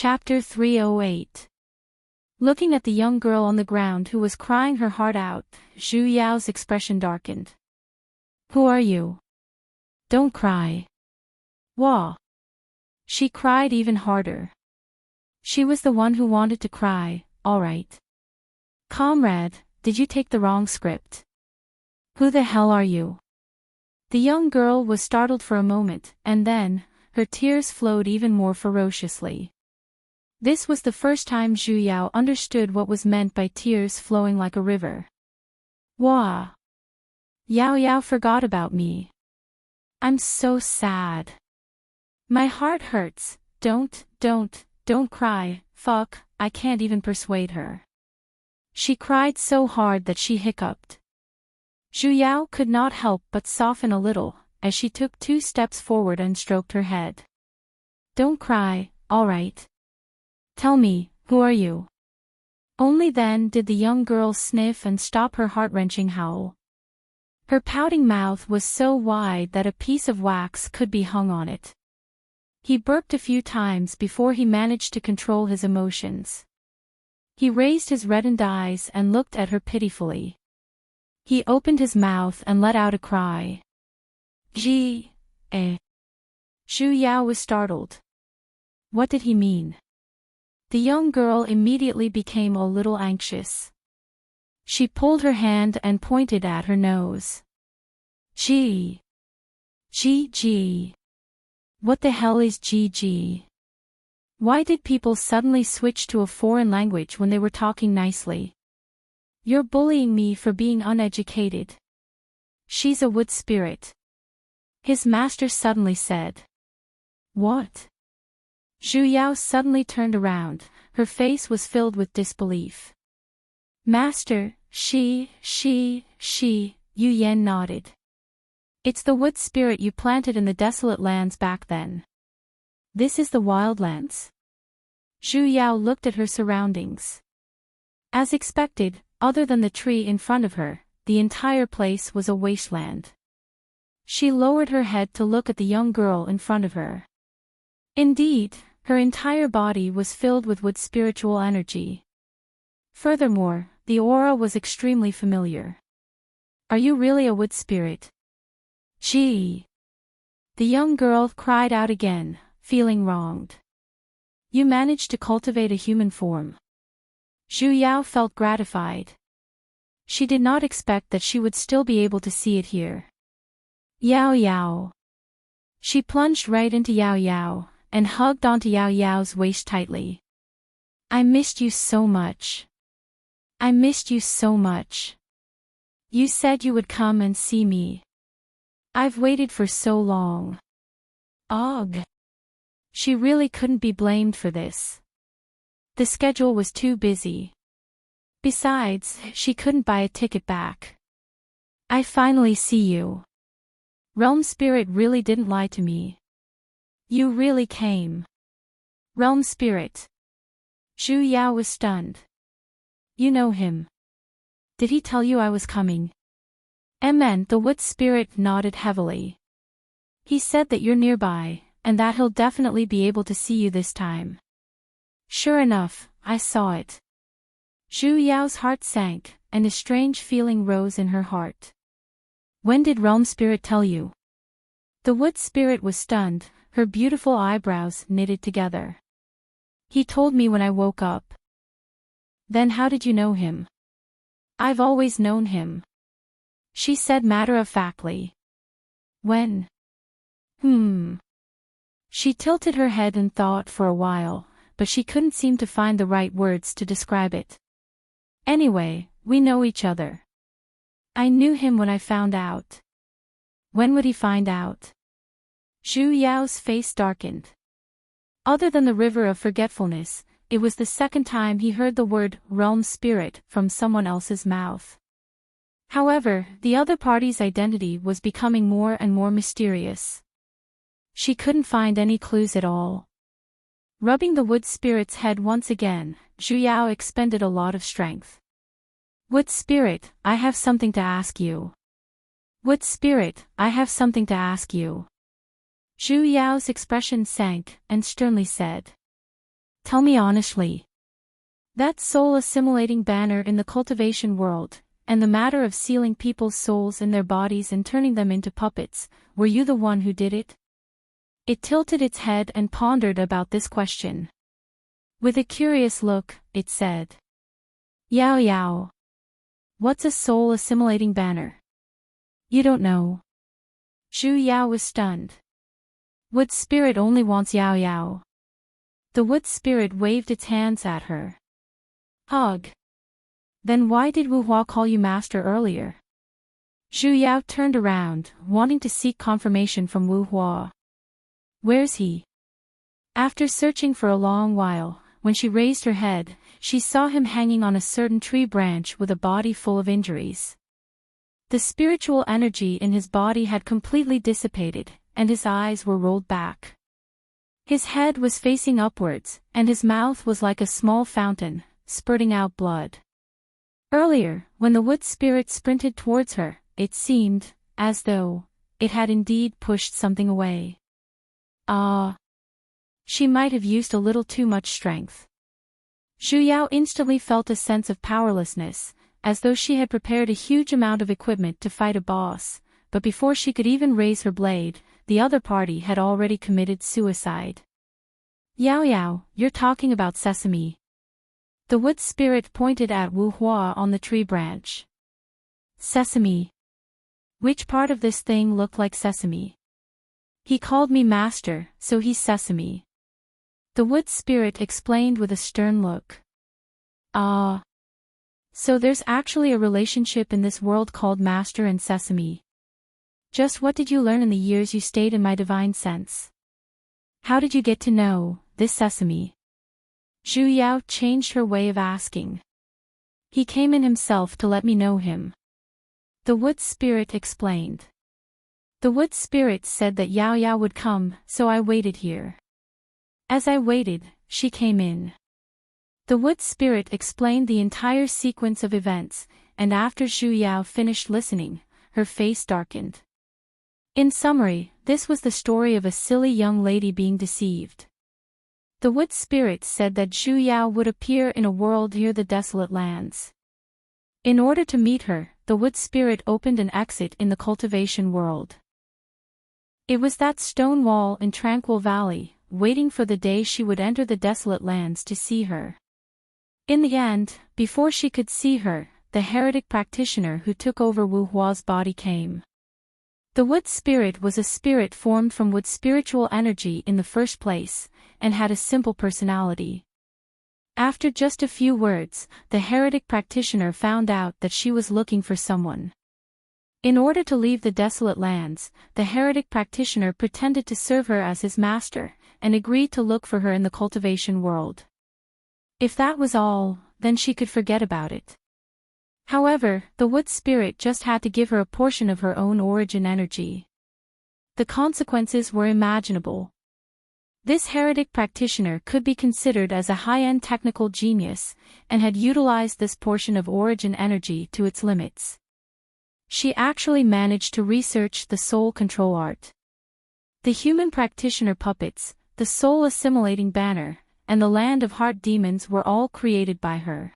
Chapter 308. Looking at the young girl on the ground who was crying her heart out, Zhu Yao's expression darkened. Who are you? Don't cry. Wah. She cried even harder. She was the one who wanted to cry, all right. Comrade, did you take the wrong script? Who the hell are you? The young girl was startled for a moment, and then, her tears flowed even more ferociously. This was the first time Zhu Yao understood what was meant by tears flowing like a river. Wah! Yao Yao forgot about me. I'm so sad. My heart hurts. Don't cry, fuck, I can't even persuade her. She cried so hard that she hiccuped. Zhu Yao could not help but soften a little, as she took 2 steps forward and stroked her head. Don't cry, all right. Tell me, who are you? Only then did the young girl sniff and stop her heart-wrenching howl. Her pouting mouth was so wide that a piece of wax could be hung on it. He burped a few times before he managed to control his emotions. He raised his reddened eyes and looked at her pitifully. He opened his mouth and let out a cry. Zhu Yao was startled. What did he mean? The young girl immediately became a little anxious. She pulled her hand and pointed at her nose. G. What the hell is GG? Why did people suddenly switch to a foreign language when they were talking nicely? You're bullying me for being uneducated. She's a wood spirit. His master suddenly said. What? Zhu Yao suddenly turned around, her face was filled with disbelief. Master, Yu Yan nodded. It's the wood spirit you planted in the desolate lands back then. This is the wildlands. Zhu Yao looked at her surroundings. As expected, other than the tree in front of her, the entire place was a wasteland. She lowered her head to look at the young girl in front of her. Indeed, her entire body was filled with wood spiritual energy. Furthermore, the aura was extremely familiar. Are you really a wood spirit? Gee! The young girl cried out again, feeling wronged. You managed to cultivate a human form. Zhu Yao felt gratified. She did not expect that she would still be able to see it here. Yao Yao. She plunged right into Yao Yao, and hugged onto Yao Yao's waist tightly. I missed you so much. I missed you so much. You said you would come and see me. I've waited for so long. Ugh. She really couldn't be blamed for this. The schedule was too busy. Besides, she couldn't buy a ticket back. I finally see you. Realm Spirit really didn't lie to me. You really came. Realm Spirit. Zhu Yao was stunned. You know him. Did he tell you I was coming? The wood spirit nodded heavily. He said that you're nearby, and that he'll definitely be able to see you this time. Sure enough, I saw it. Zhu Yao's heart sank, and a strange feeling rose in her heart. When did Realm Spirit tell you? The wood spirit was stunned, her beautiful eyebrows knitted together. He told me when I woke up. Then how did you know him? I've always known him. She said matter-of-factly. When? She tilted her head in thought for a while, but she couldn't seem to find the right words to describe it. Anyway, we know each other. I knew him when I found out. When would he find out? Zhu Yao's face darkened. Other than the river of forgetfulness, it was the second time he heard the word realm spirit from someone else's mouth. However, the other party's identity was becoming more and more mysterious. She couldn't find any clues at all. Rubbing the wood spirit's head once again, Zhu Yao expended a lot of strength. Wood spirit, I have something to ask you. Wood spirit, I have something to ask you. Zhu Yao's expression sank, and sternly said. Tell me honestly. That soul-assimilating banner in the cultivation world, and the matter of sealing people's souls in their bodies and turning them into puppets, were you the one who did it? It tilted its head and pondered about this question. With a curious look, it said, Yao Yao. What's a soul-assimilating banner? You don't know. Zhu Yao was stunned. Wood spirit only wants Yao Yao. The wood spirit waved its hands at her. Ugh. Then why did Wu Hua call you master earlier? Zhu Yao turned around, wanting to seek confirmation from Wu Hua. Where's he? After searching for a long while, when she raised her head, she saw him hanging on a certain tree branch with a body full of injuries. The spiritual energy in his body had completely dissipated, and his eyes were rolled back. His head was facing upwards, and his mouth was like a small fountain, spurting out blood. Earlier, when the wood spirit sprinted towards her, it seemed as though it had indeed pushed something away. She might have used a little too much strength. Zhu Yao instantly felt a sense of powerlessness, as though she had prepared a huge amount of equipment to fight a boss, but before she could even raise her blade, the other party had already committed suicide. Yao Yao, you're talking about sesame. The wood spirit pointed at Wu Hua on the tree branch. Sesame. Which part of this thing looked like sesame? He called me master, so he's sesame. The wood spirit explained with a stern look. So there's actually a relationship in this world called master and sesame. Just what did you learn in the years you stayed in my divine sense? How did you get to know this sesame? Zhu Yao changed her way of asking. He came in himself to let me know him. The wood spirit explained. The wood spirit said that Yao Yao would come, so I waited here. As I waited, she came in. The wood spirit explained the entire sequence of events, and after Zhu Yao finished listening, her face darkened. In summary, this was the story of a silly young lady being deceived. The wood spirit said that Zhu Yao would appear in a world near the desolate lands. In order to meet her, the wood spirit opened an exit in the cultivation world. It was that stone wall in Tranquil Valley, waiting for the day she would enter the desolate lands to see her. In the end, before she could see her, the heretic practitioner who took over Wu Hua's body came. The wood spirit was a spirit formed from wood spiritual energy in the first place, and had a simple personality. After just a few words, the heretic practitioner found out that she was looking for someone. In order to leave the desolate lands, the heretic practitioner pretended to serve her as his master, and agreed to look for her in the cultivation world. If that was all, then she could forget about it. However, the wood spirit just had to give her a portion of her own origin energy. The consequences were imaginable. This heretic practitioner could be considered as a high-end technical genius, and had utilized this portion of origin energy to its limits. She actually managed to research the soul control art. The human practitioner puppets, the soul assimilating banner, and the land of heart demons were all created by her.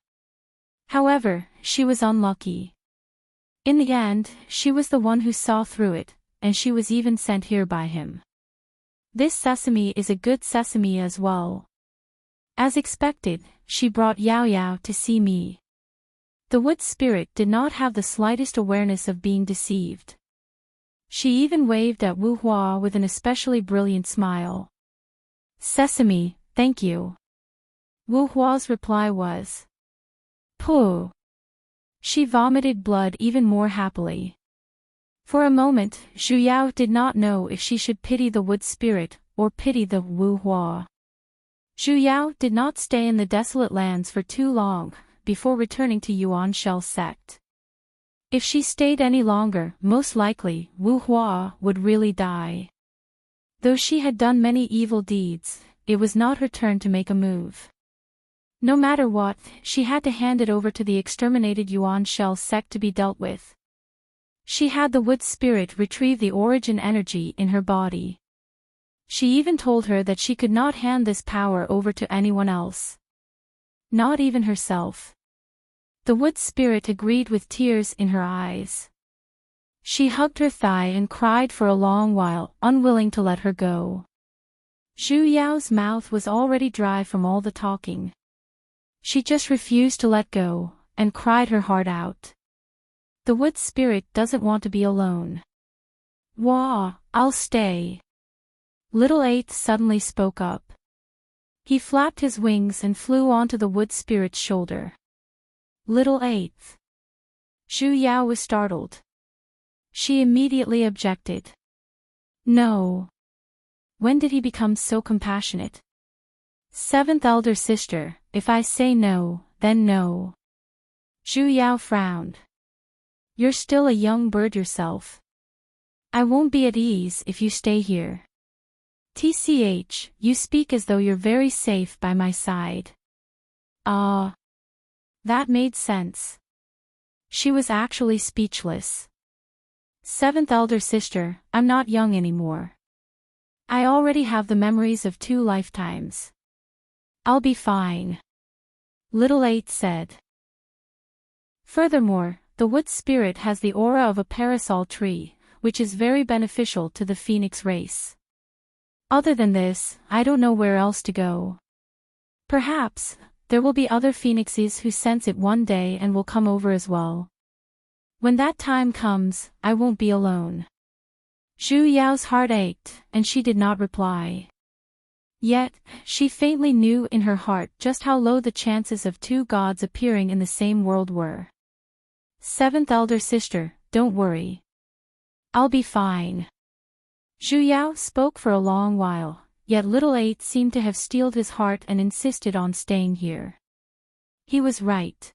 However, she was unlucky. In the end, she was the one who saw through it, and she was even sent here by him. This sesame is a good sesame as well. As expected, she brought Yao Yao to see me. The wood spirit did not have the slightest awareness of being deceived. She even waved at Wu Hua with an especially brilliant smile. Sesame, thank you. Wu Hua's reply was, Pooh. She vomited blood even more happily. For a moment, Zhu Yao did not know if she should pity the wood spirit, or pity the Wu Hua. Zhu Yao did not stay in the desolate lands for too long, before returning to Yuan Shell sect. If she stayed any longer, most likely, Wu Hua would really die. Though she had done many evil deeds, it was not her turn to make a move. No matter what, she had to hand it over to the exterminated Yuan Shell sect to be dealt with. She had the wood spirit retrieve the origin energy in her body. She even told her that she could not hand this power over to anyone else. Not even herself. The wood spirit agreed with tears in her eyes. She hugged her thigh and cried for a long while, unwilling to let her go. Zhu Yao's mouth was already dry from all the talking. She just refused to let go, and cried her heart out. The wood spirit doesn't want to be alone. Wah, I'll stay. Little Eighth suddenly spoke up. He flapped his wings and flew onto the wood spirit's shoulder. Little Eighth. Zhu Yao was startled. She immediately objected. No. When did he become so compassionate? Seventh elder sister, if I say no, then no. Zhu Yao frowned. You're still a young bird yourself. I won't be at ease if you stay here. TCH, you speak as though you're very safe by my side. Ah. That made sense. She was actually speechless. Seventh elder sister, I'm not young anymore. I already have the memories of 2 lifetimes. I'll be fine. Little Eight said. Furthermore, the wood spirit has the aura of a parasol tree, which is very beneficial to the phoenix race. Other than this, I don't know where else to go. Perhaps, there will be other phoenixes who sense it one day and will come over as well. When that time comes, I won't be alone. Zhu Yao's heart ached, and she did not reply. Yet, she faintly knew in her heart just how low the chances of 2 gods appearing in the same world were. Seventh elder sister, don't worry. I'll be fine. Zhu Yao spoke for a long while, yet Little Eight seemed to have steeled his heart and insisted on staying here. He was right.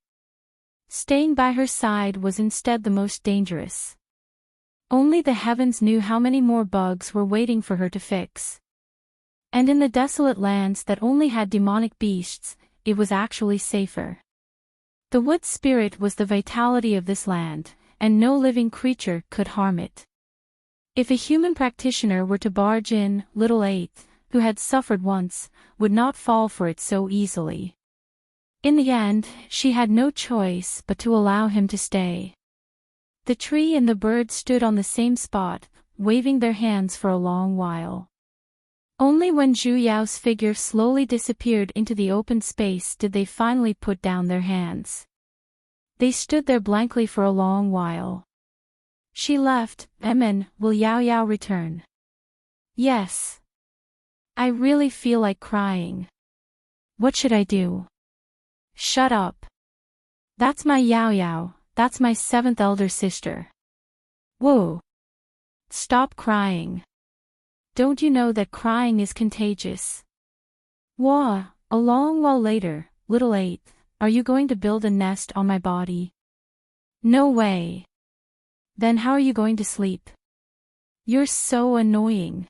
Staying by her side was instead the most dangerous. Only the heavens knew how many more bugs were waiting for her to fix. And in the desolate lands that only had demonic beasts, it was actually safer. The wood spirit was the vitality of this land, and no living creature could harm it. If a human practitioner were to barge in, Little Eighth, who had suffered once, would not fall for it so easily. In the end, she had no choice but to allow him to stay. The tree and the bird stood on the same spot, waving their hands for a long while. Only when Zhu Yao's figure slowly disappeared into the open space did they finally put down their hands. They stood there blankly for a long while. She left. Will Yao Yao return? Yes. I really feel like crying. What should I do? Shut up. That's my Yao Yao, that's my 7th elder sister. Whoa. Stop crying. Don't you know that crying is contagious? Wah. A long while later, Little Eighth, are you going to build a nest on my body? No way. Then how are you going to sleep? You're so annoying.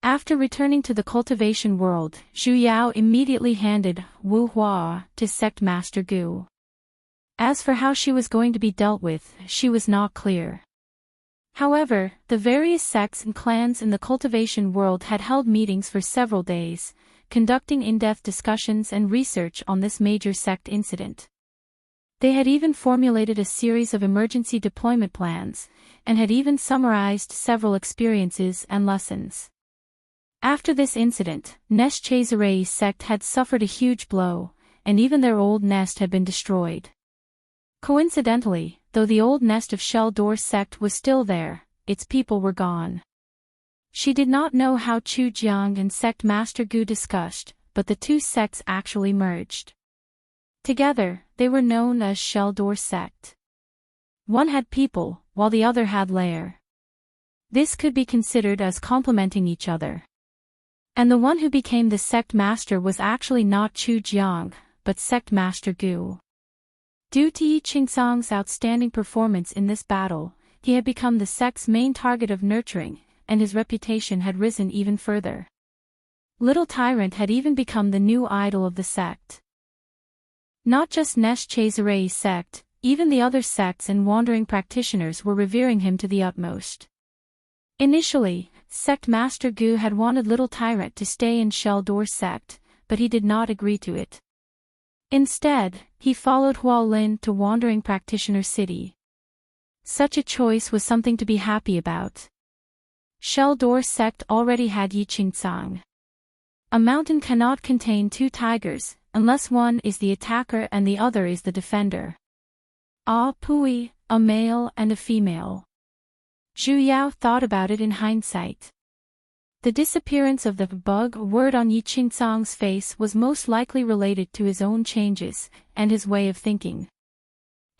After returning to the cultivation world, Zhu Yao immediately handed Wu Hua to Sect Master Gu. As for how she was going to be dealt with, she was not clear. However, the various sects and clans in the cultivation world had held meetings for several days, conducting in-depth discussions and research on this major sect incident. They had even formulated a series of emergency deployment plans, and had even summarized several experiences and lessons. After this incident, Nesh-Chazerai's sect had suffered a huge blow, and even their old nest had been destroyed. Coincidentally, though the old nest of Shell Door sect was still there, its people were gone. She did not know how Chu Jiang and Sect Master Gu discussed, but the 2 sects actually merged. Together, they were known as Shell Door sect. One had people, while the other had lair. This could be considered as complementing each other. And the one who became the sect master was actually not Chu Jiang, but Sect Master Gu. Due to Yi Qingsang's outstanding performance in this battle, he had become the sect's main target of nurturing, and his reputation had risen even further. Little Tyrant had even become the new idol of the sect. Not just Nesh-Chazerai's sect, even the other sects and wandering practitioners were revering him to the utmost. Initially, Sect Master Gu had wanted Little Tyrant to stay in LoveLore sect, but he did not agree to it. Instead, he followed Hualin to Wandering Practitioner City. Such a choice was something to be happy about. LoveLore sect already had Yiqingcang. A mountain cannot contain two tigers, unless one is the attacker and the other is the defender. Ah Pui, a male and a female. Zhu Yao thought about it in hindsight. The disappearance of the bug word on Yiqingcang's face was most likely related to his own changes, and his way of thinking.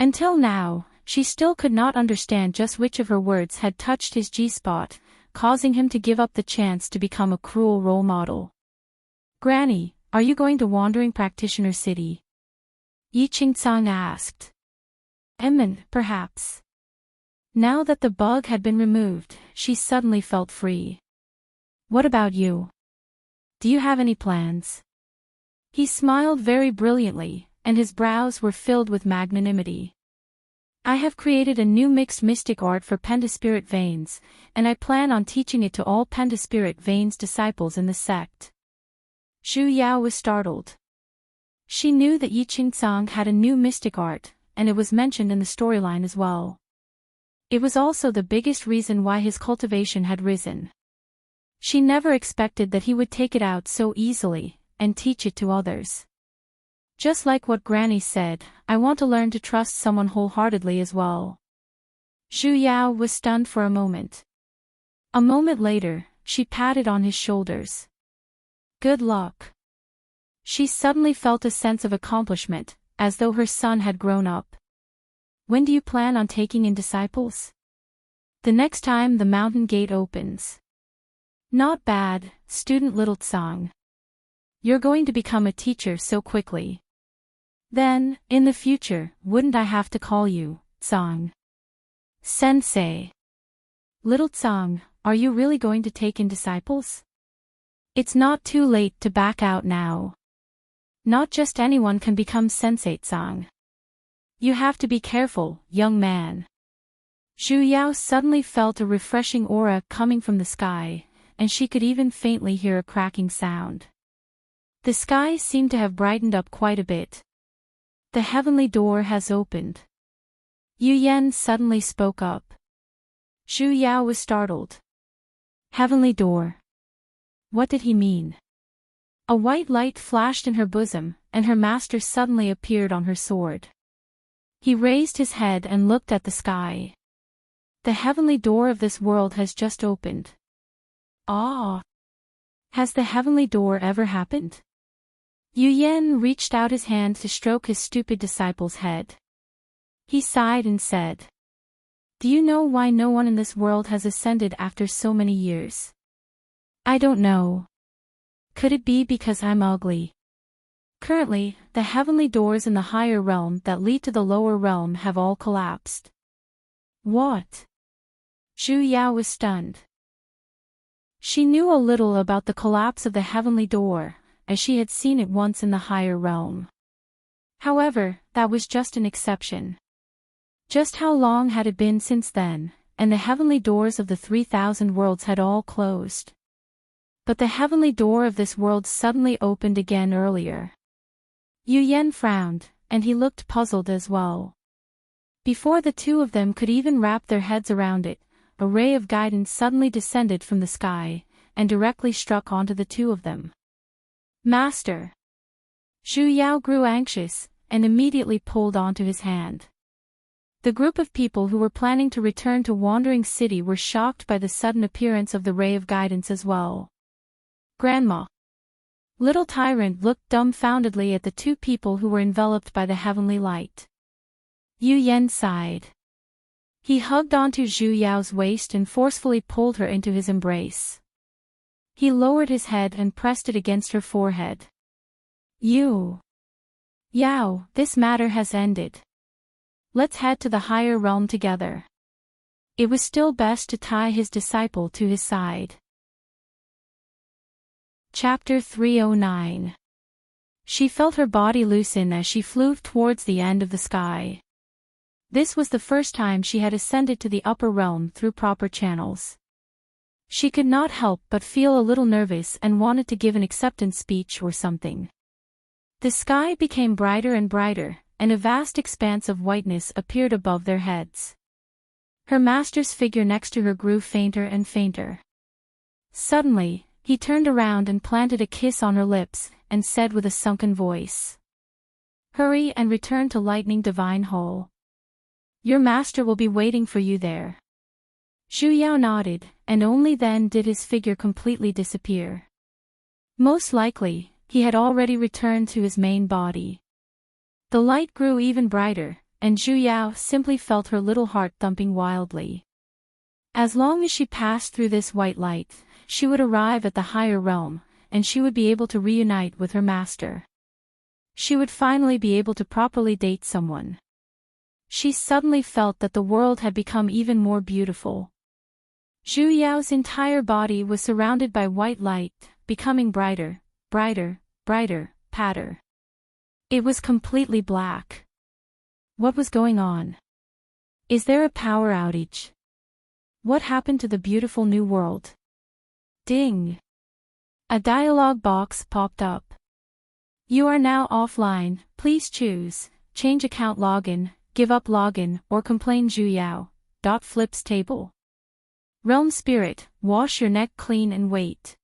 Until now, she still could not understand just which of her words had touched his G-spot, causing him to give up the chance to become a cruel role model. "Granny, are you going to Wandering Practitioner City?" Yiqingcang asked. Perhaps." Now that the bug had been removed, she suddenly felt free. "What about you? Do you have any plans?" He smiled very brilliantly, and his brows were filled with magnanimity. "I have created a new mixed mystic art for Pentaspirit Veins, and I plan on teaching it to all Pentaspirit Veins disciples in the sect." Zhu Yao was startled. She knew that Yiqingcang had a new mystic art, and it was mentioned in the storyline as well. It was also the biggest reason why his cultivation had risen. She never expected that he would take it out so easily, and teach it to others. Just like what Granny said, I want to learn to trust someone wholeheartedly as well. Zhu Yao was stunned for a moment. A moment later, she patted on his shoulders. "Good luck." She suddenly felt a sense of accomplishment, as though her son had grown up. "When do you plan on taking in disciples?" "The next time the mountain gate opens." "Not bad, student Little Tsang. You're going to become a teacher so quickly. Then, in the future, wouldn't I have to call you Tsang Sensei?" "Little Tsang, are you really going to take in disciples?" "It's not too late to back out now. Not just anyone can become Sensei Tsang. You have to be careful, young man." Zhu Yao suddenly felt a refreshing aura coming from the sky, and she could even faintly hear a cracking sound. The sky seemed to have brightened up quite a bit. "The heavenly door has opened." Yu Yan suddenly spoke up. Zhu Yao was startled. Heavenly door? What did he mean? A white light flashed in her bosom, and her master suddenly appeared on her sword. He raised his head and looked at the sky. "The heavenly door of this world has just opened." "Ah! Has the heavenly door ever happened?" Yu Yan reached out his hand to stroke his stupid disciple's head. He sighed and said, "Do you know why no one in this world has ascended after so many years?" "I don't know. Could it be because I'm ugly?" Currently, the heavenly doors in the higher realm that lead to the lower realm have all collapsed. What? Zhu Yao was stunned. She knew a little about the collapse of the heavenly door, as she had seen it once in the higher realm. However, that was just an exception. Just how long had it been since then, and the heavenly doors of the 3,000 worlds had all closed. But the heavenly door of this world suddenly opened again earlier. Yu Yan frowned, and he looked puzzled as well. Before the two of them could even wrap their heads around it, a ray of guidance suddenly descended from the sky, and directly struck onto the two of them. "Master!" Zhu Yao grew anxious, and immediately pulled onto his hand. The group of people who were planning to return to Wandering City were shocked by the sudden appearance of the ray of guidance as well. "Grandma!" Little Tyrant looked dumbfoundedly at the two people who were enveloped by the heavenly light. Yu Yan sighed. He hugged onto Zhu Yao's waist and forcefully pulled her into his embrace. He lowered his head and pressed it against her forehead. "Yu Yao, this matter has ended. Let's head to the higher realm together." It was still best to tie his disciple to his side. Chapter 309. She felt her body loosen as she flew towards the end of the sky. This was the first time she had ascended to the upper realm through proper channels. She could not help but feel a little nervous and wanted to give an acceptance speech or something. The sky became brighter and brighter, and a vast expanse of whiteness appeared above their heads. Her master's figure next to her grew fainter and fainter. Suddenly, he turned around and planted a kiss on her lips, and said with a sunken voice, "Hurry and return to Lightning Divine Hole. Your master will be waiting for you there." Zhu Yao nodded, and only then did his figure completely disappear. Most likely, he had already returned to his main body. The light grew even brighter, and Zhu Yao simply felt her little heart thumping wildly. As long as she passed through this white light, she would arrive at the higher realm, and she would be able to reunite with her master. She would finally be able to properly date someone. She suddenly felt that the world had become even more beautiful. Zhu Yao's entire body was surrounded by white light, becoming brighter, brighter, brighter, patter. It was completely black. What was going on? Is there a power outage? What happened to the beautiful new world? Ding! A dialog box popped up. You are now offline, please choose, change account login, give up login, or complain Zhu Yao. Flips table. Realm Spirit, wash your neck clean and wait.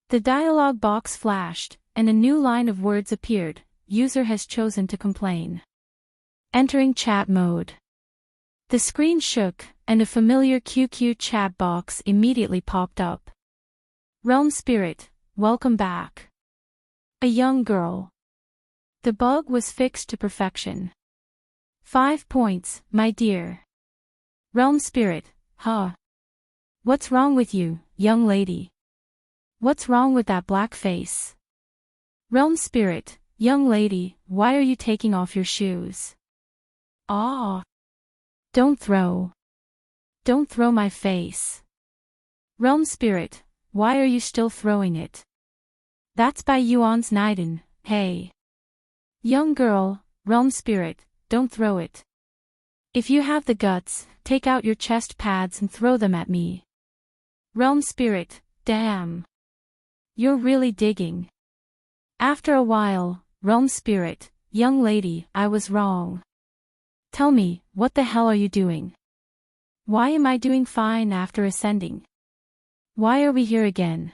The dialog box flashed, and a new line of words appeared. User has chosen to complain. Entering chat mode. The screen shook, and a familiar QQ chat box immediately popped up. Realm Spirit, welcome back. A young girl. The bug was fixed to perfection. 5 points, my dear. Realm Spirit, huh? What's wrong with you, young lady? What's wrong with that black face? Realm Spirit, young lady, why are you taking off your shoes? Ah! Don't throw. Don't throw my face. Realm Spirit, why are you still throwing it? That's by Yuan's Naiden, hey. Young girl, Realm Spirit, don't throw it. If you have the guts, take out your chest pads and throw them at me. Realm Spirit, damn. You're really digging. After a while, Realm Spirit, young lady, I was wrong. Tell me, what the hell are you doing? Why am I doing fine after ascending? Why are we here again?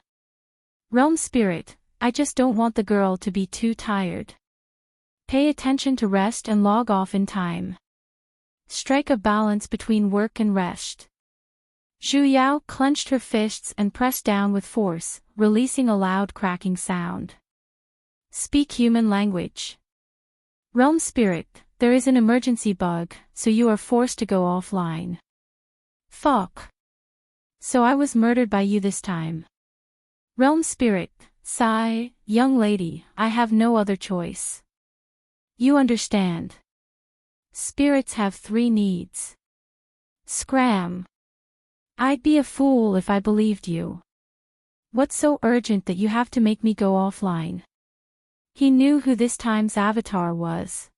Realm Spirit, I just don't want the girl to be too tired. Pay attention to rest and log off in time. Strike a balance between work and rest. Zhu Yao clenched her fists and pressed down with force, releasing a loud cracking sound. Speak human language. Realm Spirit, there is an emergency bug, so you are forced to go offline. Fuck. So I was murdered by you this time. Realm Spirit, sigh, young lady, I have no other choice. You understand. Spirits have 3 needs. Scram. I'd be a fool if I believed you. What's so urgent that you have to make me go offline? He knew who this time's avatar was.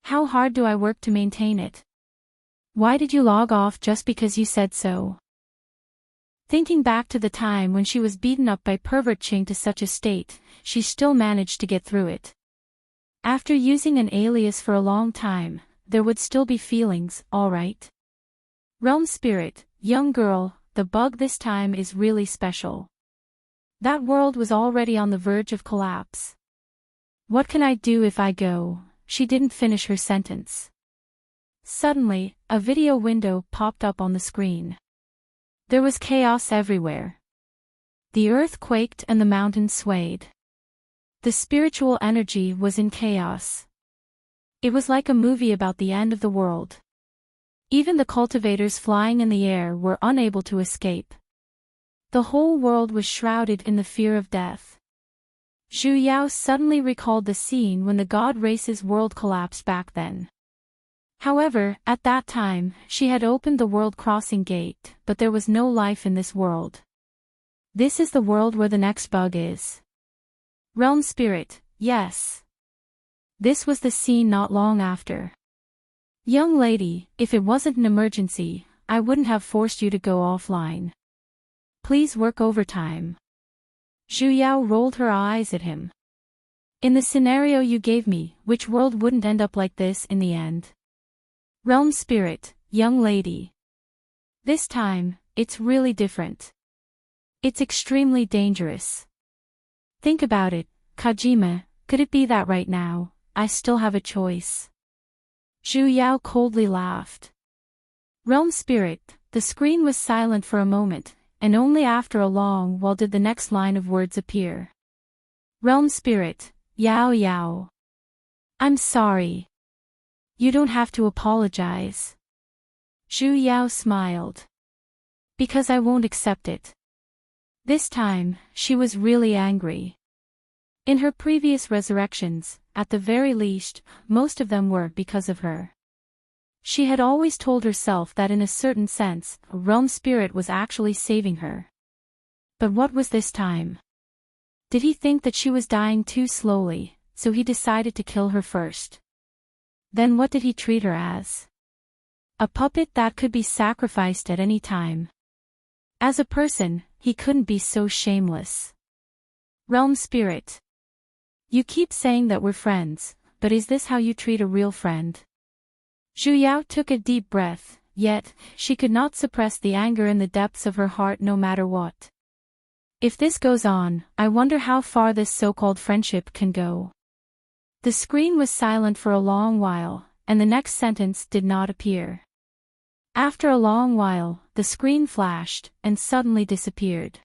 How hard do I work to maintain it? Why did you log off just because you said so? Thinking back to the time when she was beaten up by pervert Ching to such a state, she still managed to get through it. After using an alias for a long time, there would still be feelings, alright. Realm Spirit, young girl, the bug this time is really special. That world was already on the verge of collapse. What can I do if I go? She didn't finish her sentence. Suddenly, a video window popped up on the screen. There was chaos everywhere. The earth quaked and the mountains swayed. The spiritual energy was in chaos. It was like a movie about the end of the world. Even the cultivators flying in the air were unable to escape. The whole world was shrouded in the fear of death. Zhu Yao suddenly recalled the scene when the god race's world collapsed back then. However, at that time, she had opened the world crossing gate, but there was no life in this world. This is the world where the next bug is. Realm Spirit, yes. This was the scene not long after. Young lady, if it wasn't an emergency, I wouldn't have forced you to go offline. Please work overtime. Zhu Yao rolled her eyes at him. In the scenario you gave me, which world wouldn't end up like this in the end? Realm spirit, young lady. This time, it's really different. It's extremely dangerous. Think about it, Kajima, could it be that right now, I still have a choice? Zhu Yao coldly laughed. Realm spirit, the screen was silent for a moment, and only after a long while did the next line of words appear. Realm spirit, Yao Yao. I'm sorry. You don't have to apologize. Zhu Yao smiled. Because I won't accept it. This time, she was really angry. In her previous resurrections, at the very least, most of them were because of her. She had always told herself that in a certain sense, a realm spirit was actually saving her. But what was this time? Did he think that she was dying too slowly, so he decided to kill her first? Then what did he treat her as? A puppet that could be sacrificed at any time. As a person, he couldn't be so shameless. Realm spirit. You keep saying that we're friends, but is this how you treat a real friend? Zhu Yao took a deep breath, yet, she could not suppress the anger in the depths of her heart no matter what. If this goes on, I wonder how far this so-called friendship can go. The screen was silent for a long while, and the next sentence did not appear. After a long while, the screen flashed, and suddenly disappeared.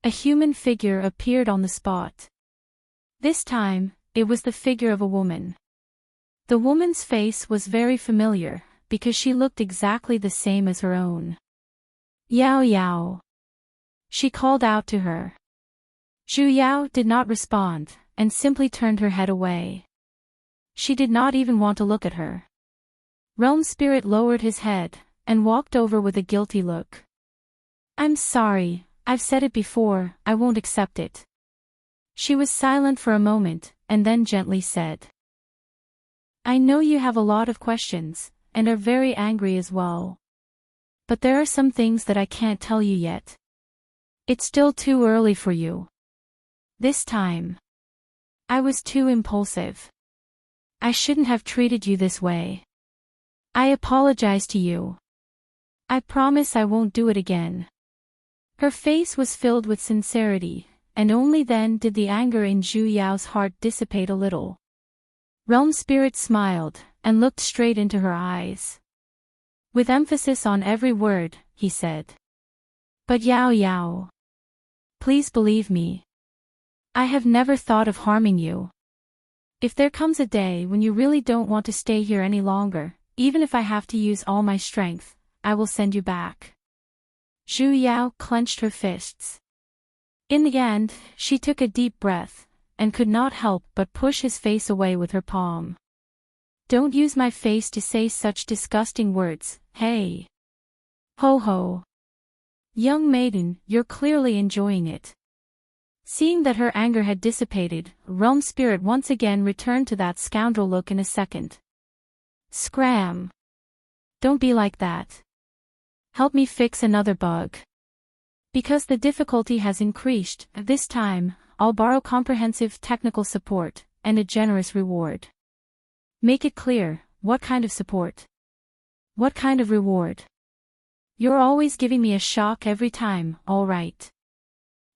A human figure appeared on the spot. This time, it was the figure of a woman. The woman's face was very familiar, because she looked exactly the same as her own. Yao Yao. She called out to her. Zhu Yao did not respond, and simply turned her head away. She did not even want to look at her. Realm Spirit lowered his head, and walked over with a guilty look. I'm sorry, I've said it before, I won't accept it. She was silent for a moment, and then gently said. I know you have a lot of questions, and are very angry as well. But there are some things that I can't tell you yet. It's still too early for you. This time. I was too impulsive. I shouldn't have treated you this way. I apologize to you. I promise I won't do it again. Her face was filled with sincerity, and only then did the anger in Zhu Yao's heart dissipate a little. Realm Spirit smiled, and looked straight into her eyes. With emphasis on every word, he said. But Yao Yao. Please believe me. I have never thought of harming you. If there comes a day when you really don't want to stay here any longer, even if I have to use all my strength, I will send you back. Zhu Yao clenched her fists. In the end, she took a deep breath, and could not help but push his face away with her palm. Don't use my face to say such disgusting words, hey. Ho ho. Young maiden, you're clearly enjoying it. Seeing that her anger had dissipated, Realm Spirit once again returned to that scoundrel look in a second. Scram. Don't be like that. Help me fix another bug. Because the difficulty has increased, this time, I'll borrow comprehensive technical support, and a generous reward. Make it clear, what kind of support? What kind of reward? You're always giving me a shock every time, all right.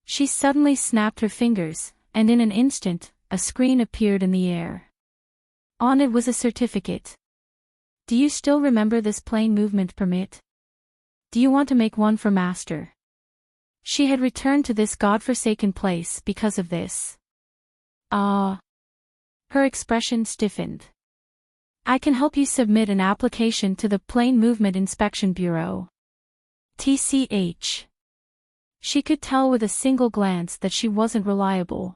She suddenly snapped her fingers, and in an instant, a screen appeared in the air. On it was a certificate. Do you still remember this plane movement permit? Do you want to make one for Master? She had returned to this godforsaken place because of this. Ah. Her expression stiffened. I can help you submit an application to the Plane Movement Inspection Bureau. TCH. She could tell with a single glance that she wasn't reliable.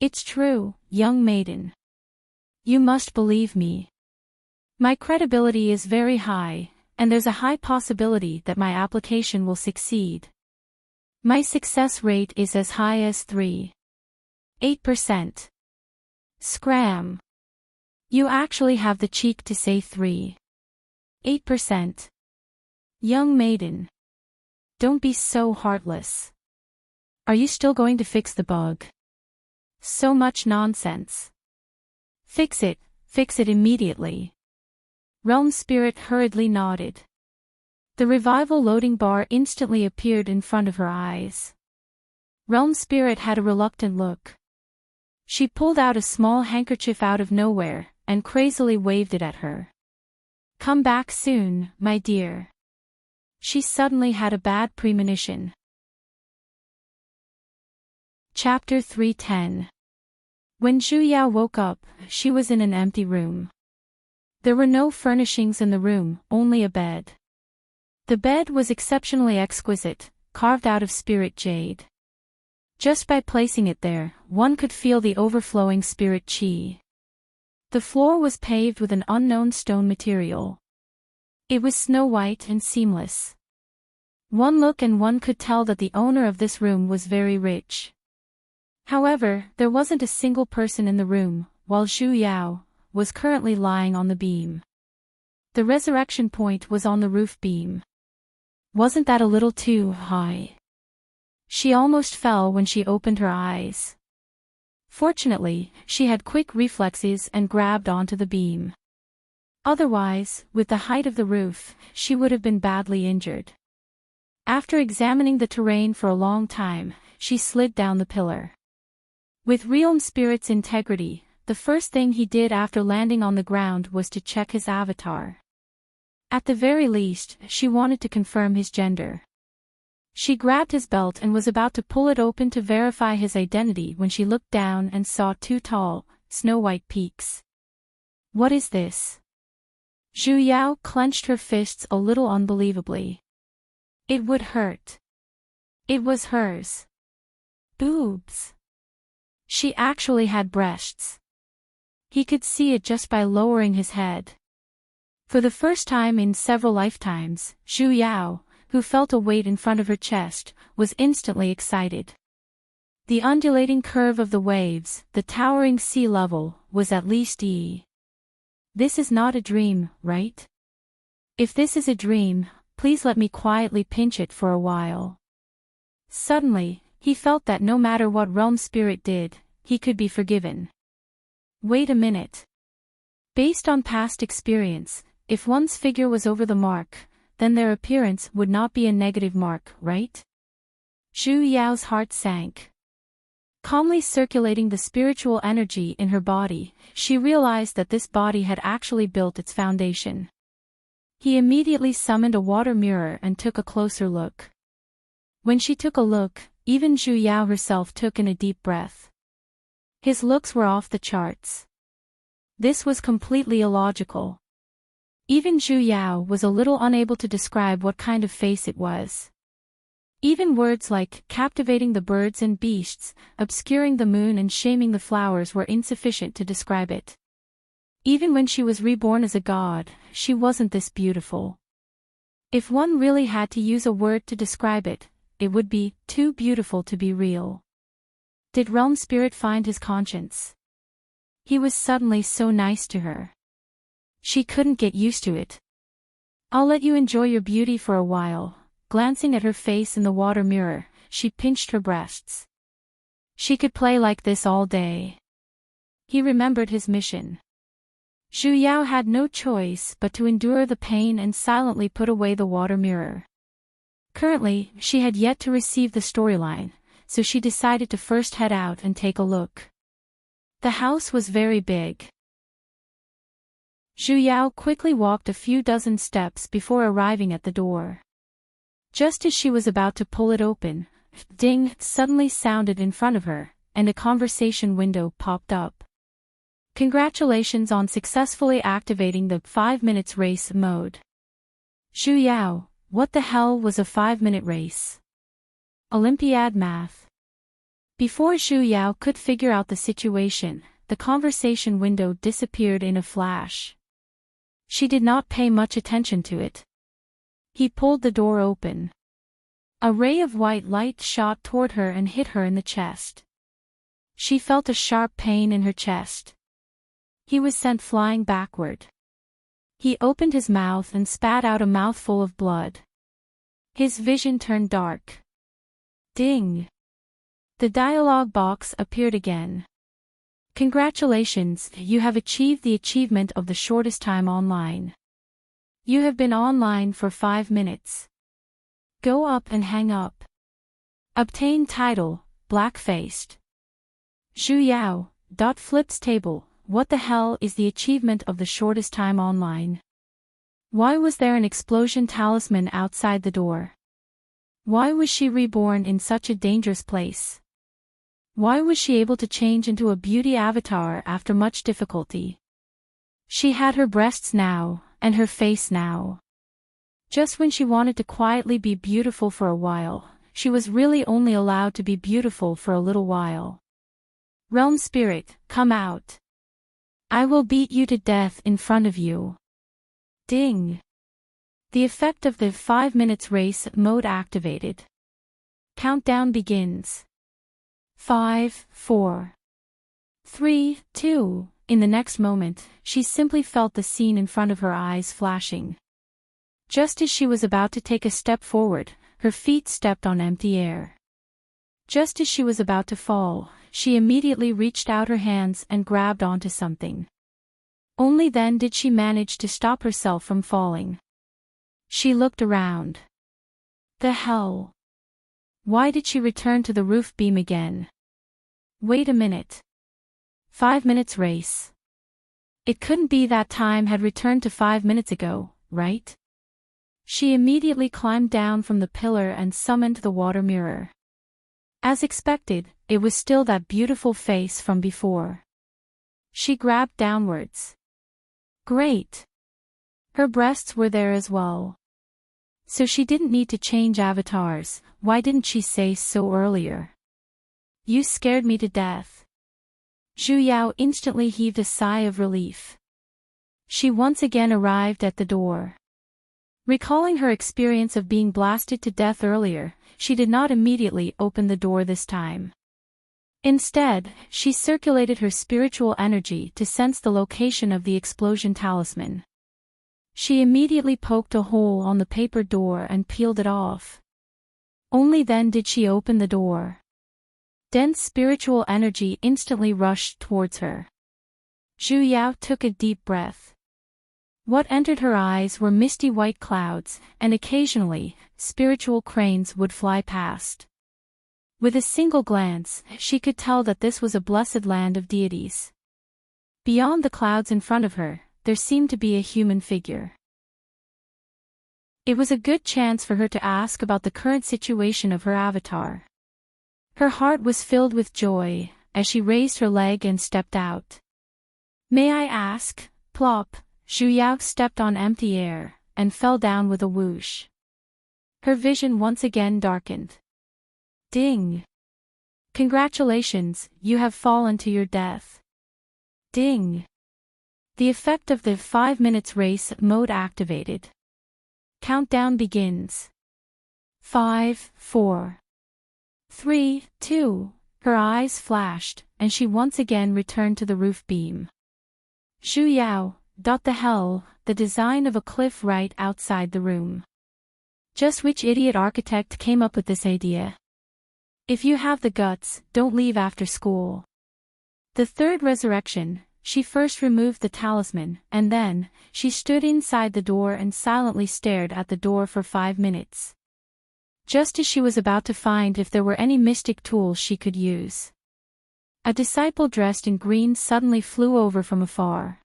It's true, young maiden. You must believe me. My credibility is very high, and there's a high possibility that my application will succeed. My success rate is as high as 3.8%. Scram. You actually have the cheek to say 3.8%. Young maiden. Don't be so heartless. Are you still going to fix the bug? So much nonsense. Fix it immediately. Realm Spirit hurriedly nodded. The revival loading bar instantly appeared in front of her eyes. Realm Spirit had a reluctant look. She pulled out a small handkerchief out of nowhere, and crazily waved it at her. Come back soon, my dear. She suddenly had a bad premonition. Chapter 310. When Zhu Yao woke up, she was in an empty room. There were no furnishings in the room, only a bed. The bed was exceptionally exquisite, carved out of spirit jade. Just by placing it there, one could feel the overflowing spirit qi. The floor was paved with an unknown stone material. It was snow white and seamless. One look and one could tell that the owner of this room was very rich. However, there wasn't a single person in the room, while Zhu Yao was currently lying on the beam. The resurrection point was on the roof beam. Wasn't that a little too high? She almost fell when she opened her eyes. Fortunately, she had quick reflexes and grabbed onto the beam. Otherwise, with the height of the roof, she would have been badly injured. After examining the terrain for a long time, she slid down the pillar. With Realm Spirit's integrity, the first thing he did after landing on the ground was to check his avatar. At the very least, she wanted to confirm his gender. She grabbed his belt and was about to pull it open to verify his identity when she looked down and saw two tall, snow-white peaks. What is this? Zhu Yao clenched her fists a little unbelievably. It would hurt. It was hers. Boobs. She actually had breasts. He could see it just by lowering his head. For the first time in several lifetimes, Zhu Yao, who felt a weight in front of her chest, was instantly excited. The undulating curve of the waves, the towering sea level, was at least E. This is not a dream, right? If this is a dream, please let me quietly pinch it for a while. Suddenly, he felt that no matter what Realm Spirit did, he could be forgiven. Wait a minute. Based on past experience, if one's figure was over the mark, then their appearance would not be a negative mark, right? Zhu Yao's heart sank. Calmly circulating the spiritual energy in her body, she realized that this body had actually built its foundation. He immediately summoned a water mirror and took a closer look. When she took a look, even Zhu Yao herself took in a deep breath. His looks were off the charts. This was completely illogical. Even Zhu Yao was a little unable to describe what kind of face it was. Even words like captivating the birds and beasts, obscuring the moon and shaming the flowers were insufficient to describe it. Even when she was reborn as a god, she wasn't this beautiful. If one really had to use a word to describe it, it would be too beautiful to be real. Did Realm Spirit find his conscience? He was suddenly so nice to her. She couldn't get used to it. I'll let you enjoy your beauty for a while. Glancing at her face in the water mirror, she pinched her breasts. She could play like this all day. He remembered his mission. Zhu Yao had no choice but to endure the pain and silently put away the water mirror. Currently, she had yet to receive the storyline, so she decided to first head out and take a look. The house was very big. Zhu Yao quickly walked a few dozen steps before arriving at the door. Just as she was about to pull it open, ding suddenly sounded in front of her, and a conversation window popped up. Congratulations on successfully activating the 5 minutes race mode. Zhu Yao, what the hell was a 5-minute race? Olympiad math. Before Zhu Yao could figure out the situation, the conversation window disappeared in a flash. She did not pay much attention to it. He pulled the door open. A ray of white light shot toward her and hit her in the chest. She felt a sharp pain in her chest. He was sent flying backward. He opened his mouth and spat out a mouthful of blood. His vision turned dark. Ding! The dialog box appeared again. Congratulations, you have achieved the achievement of the shortest time online. You have been online for 5 minutes. Go up and hang up. Obtain title, black-faced. Zhu Yao, flips table, what the hell is the achievement of the shortest time online? Why was there an explosion talisman outside the door? Why was she reborn in such a dangerous place? Why was she able to change into a beauty avatar after much difficulty? She had her breasts now, and her face now. Just when she wanted to quietly be beautiful for a while, she was really only allowed to be beautiful for a little while. Realm Spirit, come out. I will beat you to death in front of you. Ding! The effect of the 5 minutes race mode activated. Countdown begins. 5, 4, 3, 2. In the next moment, she simply felt the scene in front of her eyes flashing. Just as she was about to take a step forward, her feet stepped on empty air. Just as she was about to fall, she immediately reached out her hands and grabbed onto something. Only then did she manage to stop herself from falling. She looked around. The hell? Why did she return to the roof beam again? Wait a minute. 5 minutes race. It couldn't be that time had returned to 5 minutes ago, right? She immediately climbed down from the pillar and summoned the water mirror. As expected, it was still that beautiful face from before. She grabbed downwards. Great! Her breasts were there as well. So she didn't need to change avatars. Why didn't she say so earlier? You scared me to death. Zhu Yao instantly heaved a sigh of relief. She once again arrived at the door. Recalling her experience of being blasted to death earlier, she did not immediately open the door this time. Instead, she circulated her spiritual energy to sense the location of the explosion talisman. She immediately poked a hole on the paper door and peeled it off. Only then did she open the door. Dense spiritual energy instantly rushed towards her. Zhu Yao took a deep breath. What entered her eyes were misty white clouds, and occasionally, spiritual cranes would fly past. With a single glance, she could tell that this was a blessed land of deities. Beyond the clouds in front of her, there seemed to be a human figure. It was a good chance for her to ask about the current situation of her avatar. Her heart was filled with joy, as she raised her leg and stepped out. May I ask? Plop, Zhu Yao stepped on empty air, and fell down with a whoosh. Her vision once again darkened. Ding! Congratulations, you have fallen to your death. Ding! The effect of the 5 minutes race mode activated. Countdown begins. 5, 4, 3, 2. Her eyes flashed, and she once again returned to the roof beam. Zhu Yao, the hell, the design of a cliff right outside the room. Just which idiot architect came up with this idea? If you have the guts, don't leave after school. The third resurrection, she first removed the talisman, and then, she stood inside the door and silently stared at the door for 5 minutes. Just as she was about to find if there were any mystic tools she could use. A disciple dressed in green suddenly flew over from afar.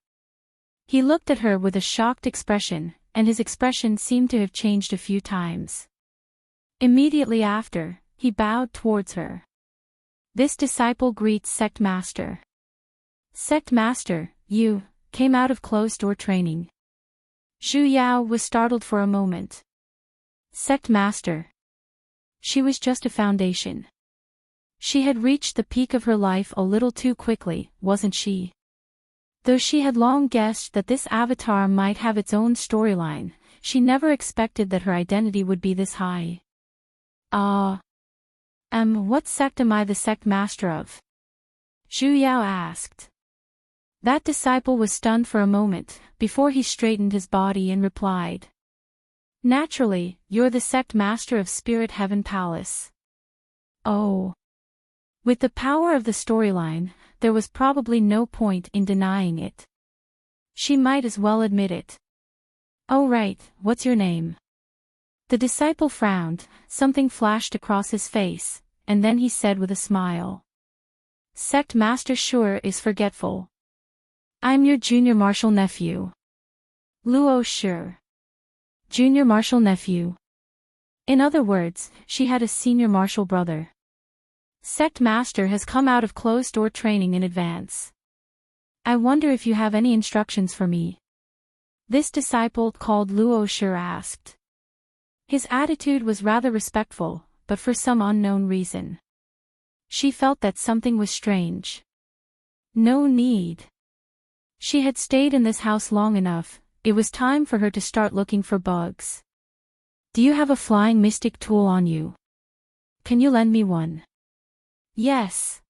He looked at her with a shocked expression, and his expression seemed to have changed a few times. Immediately after, he bowed towards her. This disciple greets Sect Master. Sect Master, you came out of closed-door training. Zhu Yao was startled for a moment. Sect Master. She was just a foundation. She had reached the peak of her life a little too quickly, wasn't she? Though she had long guessed that this avatar might have its own storyline, she never expected that her identity would be this high. What sect am I the sect master of? Zhu Yao asked. That disciple was stunned for a moment, before he straightened his body and replied. Naturally, you're the sect master of Spirit Heaven Palace. Oh. With the power of the storyline, there was probably no point in denying it. She might as well admit it. Oh right, what's your name? The disciple frowned, something flashed across his face, and then he said with a smile. Sect Master sure is forgetful. I'm your junior marshal nephew. Luo Shi. Junior marshal nephew. In other words, she had a senior marshal brother. Sect Master has come out of closed-door training in advance. I wonder if you have any instructions for me? This disciple called Luo Shi asked. His attitude was rather respectful, but for some unknown reason. She felt that something was strange. No need. She had stayed in this house long enough, it was time for her to start looking for bugs. Do you have a flying mystic tool on you? Can you lend me one? Yes.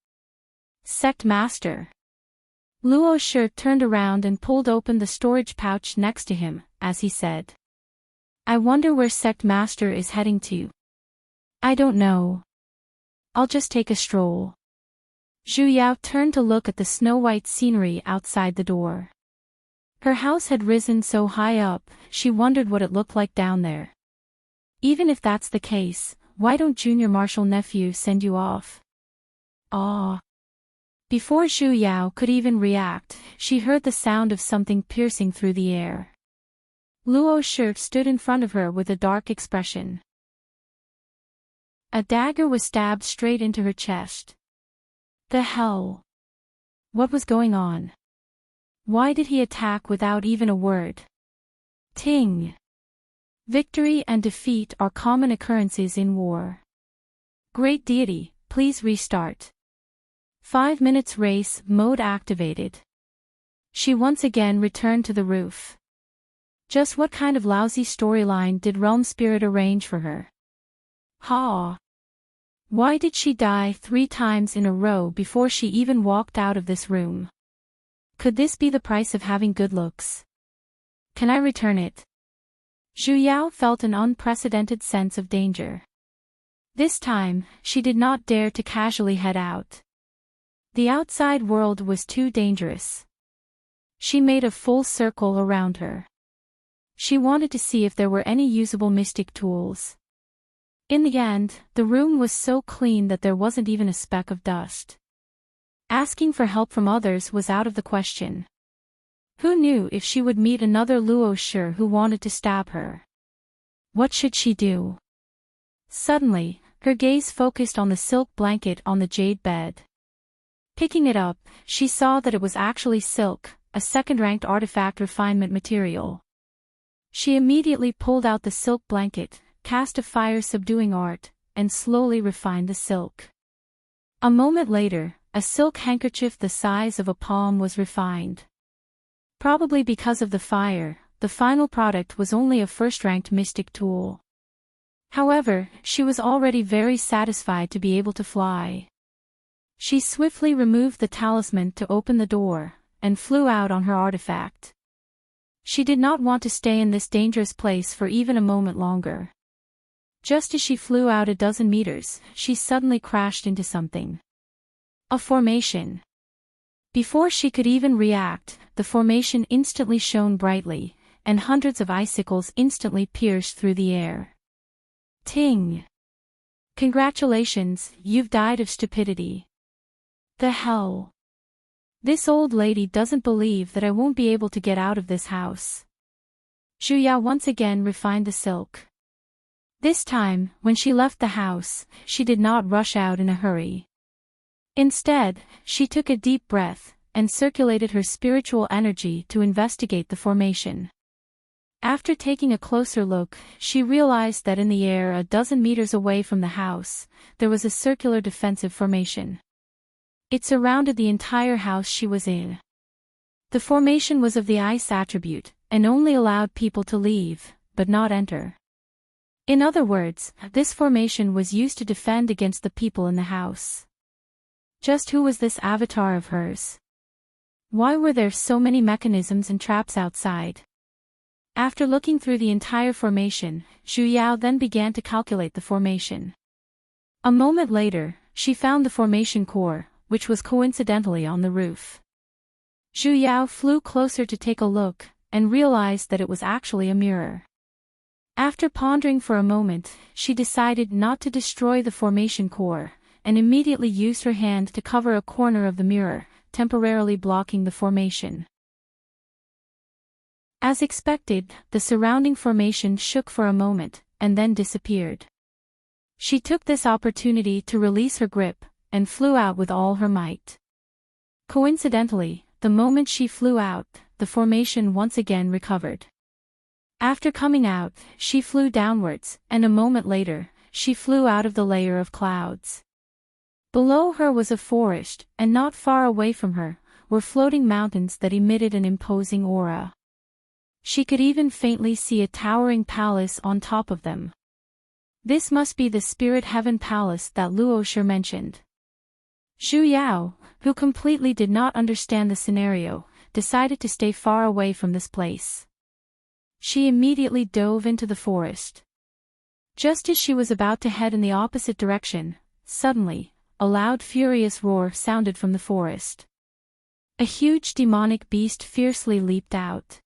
Sect Master. Luo Shi turned around and pulled open the storage pouch next to him, as he said. I wonder where Sect Master is heading to. I don't know. I'll just take a stroll. Zhu Yao turned to look at the snow-white scenery outside the door. Her house had risen so high up, she wondered what it looked like down there. Even if that's the case, why don't Junior Marshal Nephew send you off? Ah. Before Zhu Yao could even react, she heard the sound of something piercing through the air. Luo Shi stood in front of her with a dark expression. A dagger was stabbed straight into her chest. The hell? What was going on? Why did he attack without even a word? Ting. Victory and defeat are common occurrences in war. Great deity, please restart. 5 minutes race mode activated. She once again returned to the roof. Just what kind of lousy storyline did Realm Spirit arrange for her? Ha! Why did she die 3 times in a row before she even walked out of this room? Could this be the price of having good looks? Can I return it? Zhu Yao felt an unprecedented sense of danger. This time, she did not dare to casually head out. The outside world was too dangerous. She made a full circle around her. She wanted to see if there were any usable mystic tools. In the end, the room was so clean that there wasn't even a speck of dust. Asking for help from others was out of the question. Who knew if she would meet another Luo Shi who wanted to stab her? What should she do? Suddenly, her gaze focused on the silk blanket on the jade bed. Picking it up, she saw that it was actually silk, a second-ranked artifact refinement material. She immediately pulled out the silk blanket, cast a fire-subduing art, and slowly refined the silk. A moment later, a silk handkerchief the size of a palm was refined. Probably because of the fire, the final product was only a first-ranked mystic tool. However, she was already very satisfied to be able to fly. She swiftly removed the talisman to open the door, and flew out on her artifact. She did not want to stay in this dangerous place for even a moment longer. Just as she flew out a dozen meters, she suddenly crashed into something. A formation. Before she could even react, the formation instantly shone brightly, and hundreds of icicles instantly pierced through the air. Ting! Congratulations, you've died of stupidity. The hell? This old lady doesn't believe that I won't be able to get out of this house. Zhu Yao once again refined the silk. This time, when she left the house, she did not rush out in a hurry. Instead, she took a deep breath, and circulated her spiritual energy to investigate the formation. After taking a closer look, she realized that in the air a dozen meters away from the house, there was a circular defensive formation. It surrounded the entire house she was in. The formation was of the ice attribute, and only allowed people to leave, but not enter. In other words, this formation was used to defend against the people in the house. Just who was this avatar of hers? Why were there so many mechanisms and traps outside? After looking through the entire formation, Zhu Yao then began to calculate the formation. A moment later, she found the formation core, which was coincidentally on the roof. Zhu Yao flew closer to take a look, and realized that it was actually a mirror. After pondering for a moment, she decided not to destroy the formation core, and immediately used her hand to cover a corner of the mirror, temporarily blocking the formation. As expected, the surrounding formation shook for a moment, and then disappeared. She took this opportunity to release her grip, and flew out with all her might. Coincidentally, the moment she flew out, the formation once again recovered. After coming out, she flew downwards, and a moment later, she flew out of the layer of clouds. Below her was a forest, and not far away from her, were floating mountains that emitted an imposing aura. She could even faintly see a towering palace on top of them. This must be the Spirit Heaven Palace that Luosher mentioned. Zhu Yao, who completely did not understand the scenario, decided to stay far away from this place. She immediately dove into the forest. Just as she was about to head in the opposite direction, suddenly, a loud furious roar sounded from the forest. A huge demonic beast fiercely leaped out.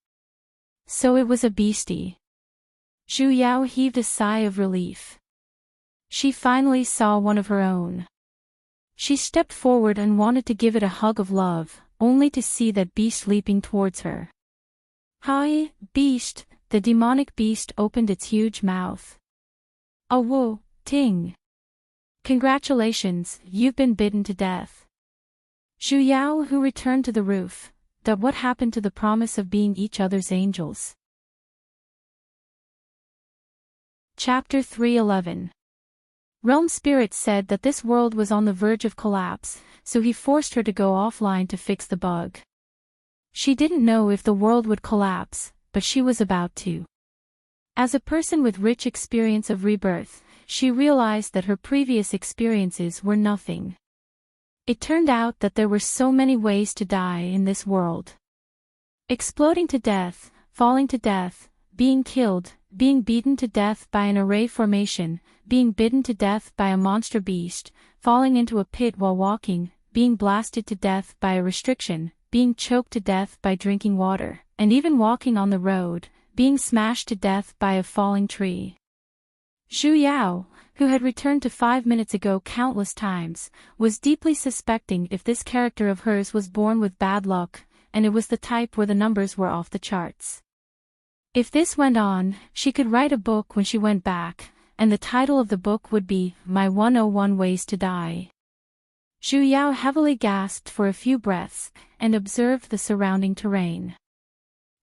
So it was a beastie. Zhu Yao heaved a sigh of relief. She finally saw one of her own. She stepped forward and wanted to give it a hug of love, only to see that beast leaping towards her. Hi, beast! The demonic beast opened its huge mouth. Oh whoa, Ting! Congratulations, you've been bitten to death. Zhu Yao, who returned to the roof, that what happened to the promise of being each other's angels? Chapter 3:11. Realm Spirit said that this world was on the verge of collapse, so he forced her to go offline to fix the bug. She didn't know if the world would collapse, but she was about to. As a person with rich experience of rebirth, she realized that her previous experiences were nothing. It turned out that there were so many ways to die in this world. Exploding to death, falling to death, being killed, being beaten to death by an array formation, being bitten to death by a monster beast, falling into a pit while walking, being blasted to death by a restriction, being choked to death by drinking water, and even walking on the road, being smashed to death by a falling tree. Zhu Yao, who had returned to 5 minutes ago countless times, was deeply suspecting if this character of hers was born with bad luck, and it was the type where the numbers were off the charts. If this went on, she could write a book when she went back, and the title of the book would be My 101 Ways to Die. Zhu Yao heavily gasped for a few breaths, and observed the surrounding terrain.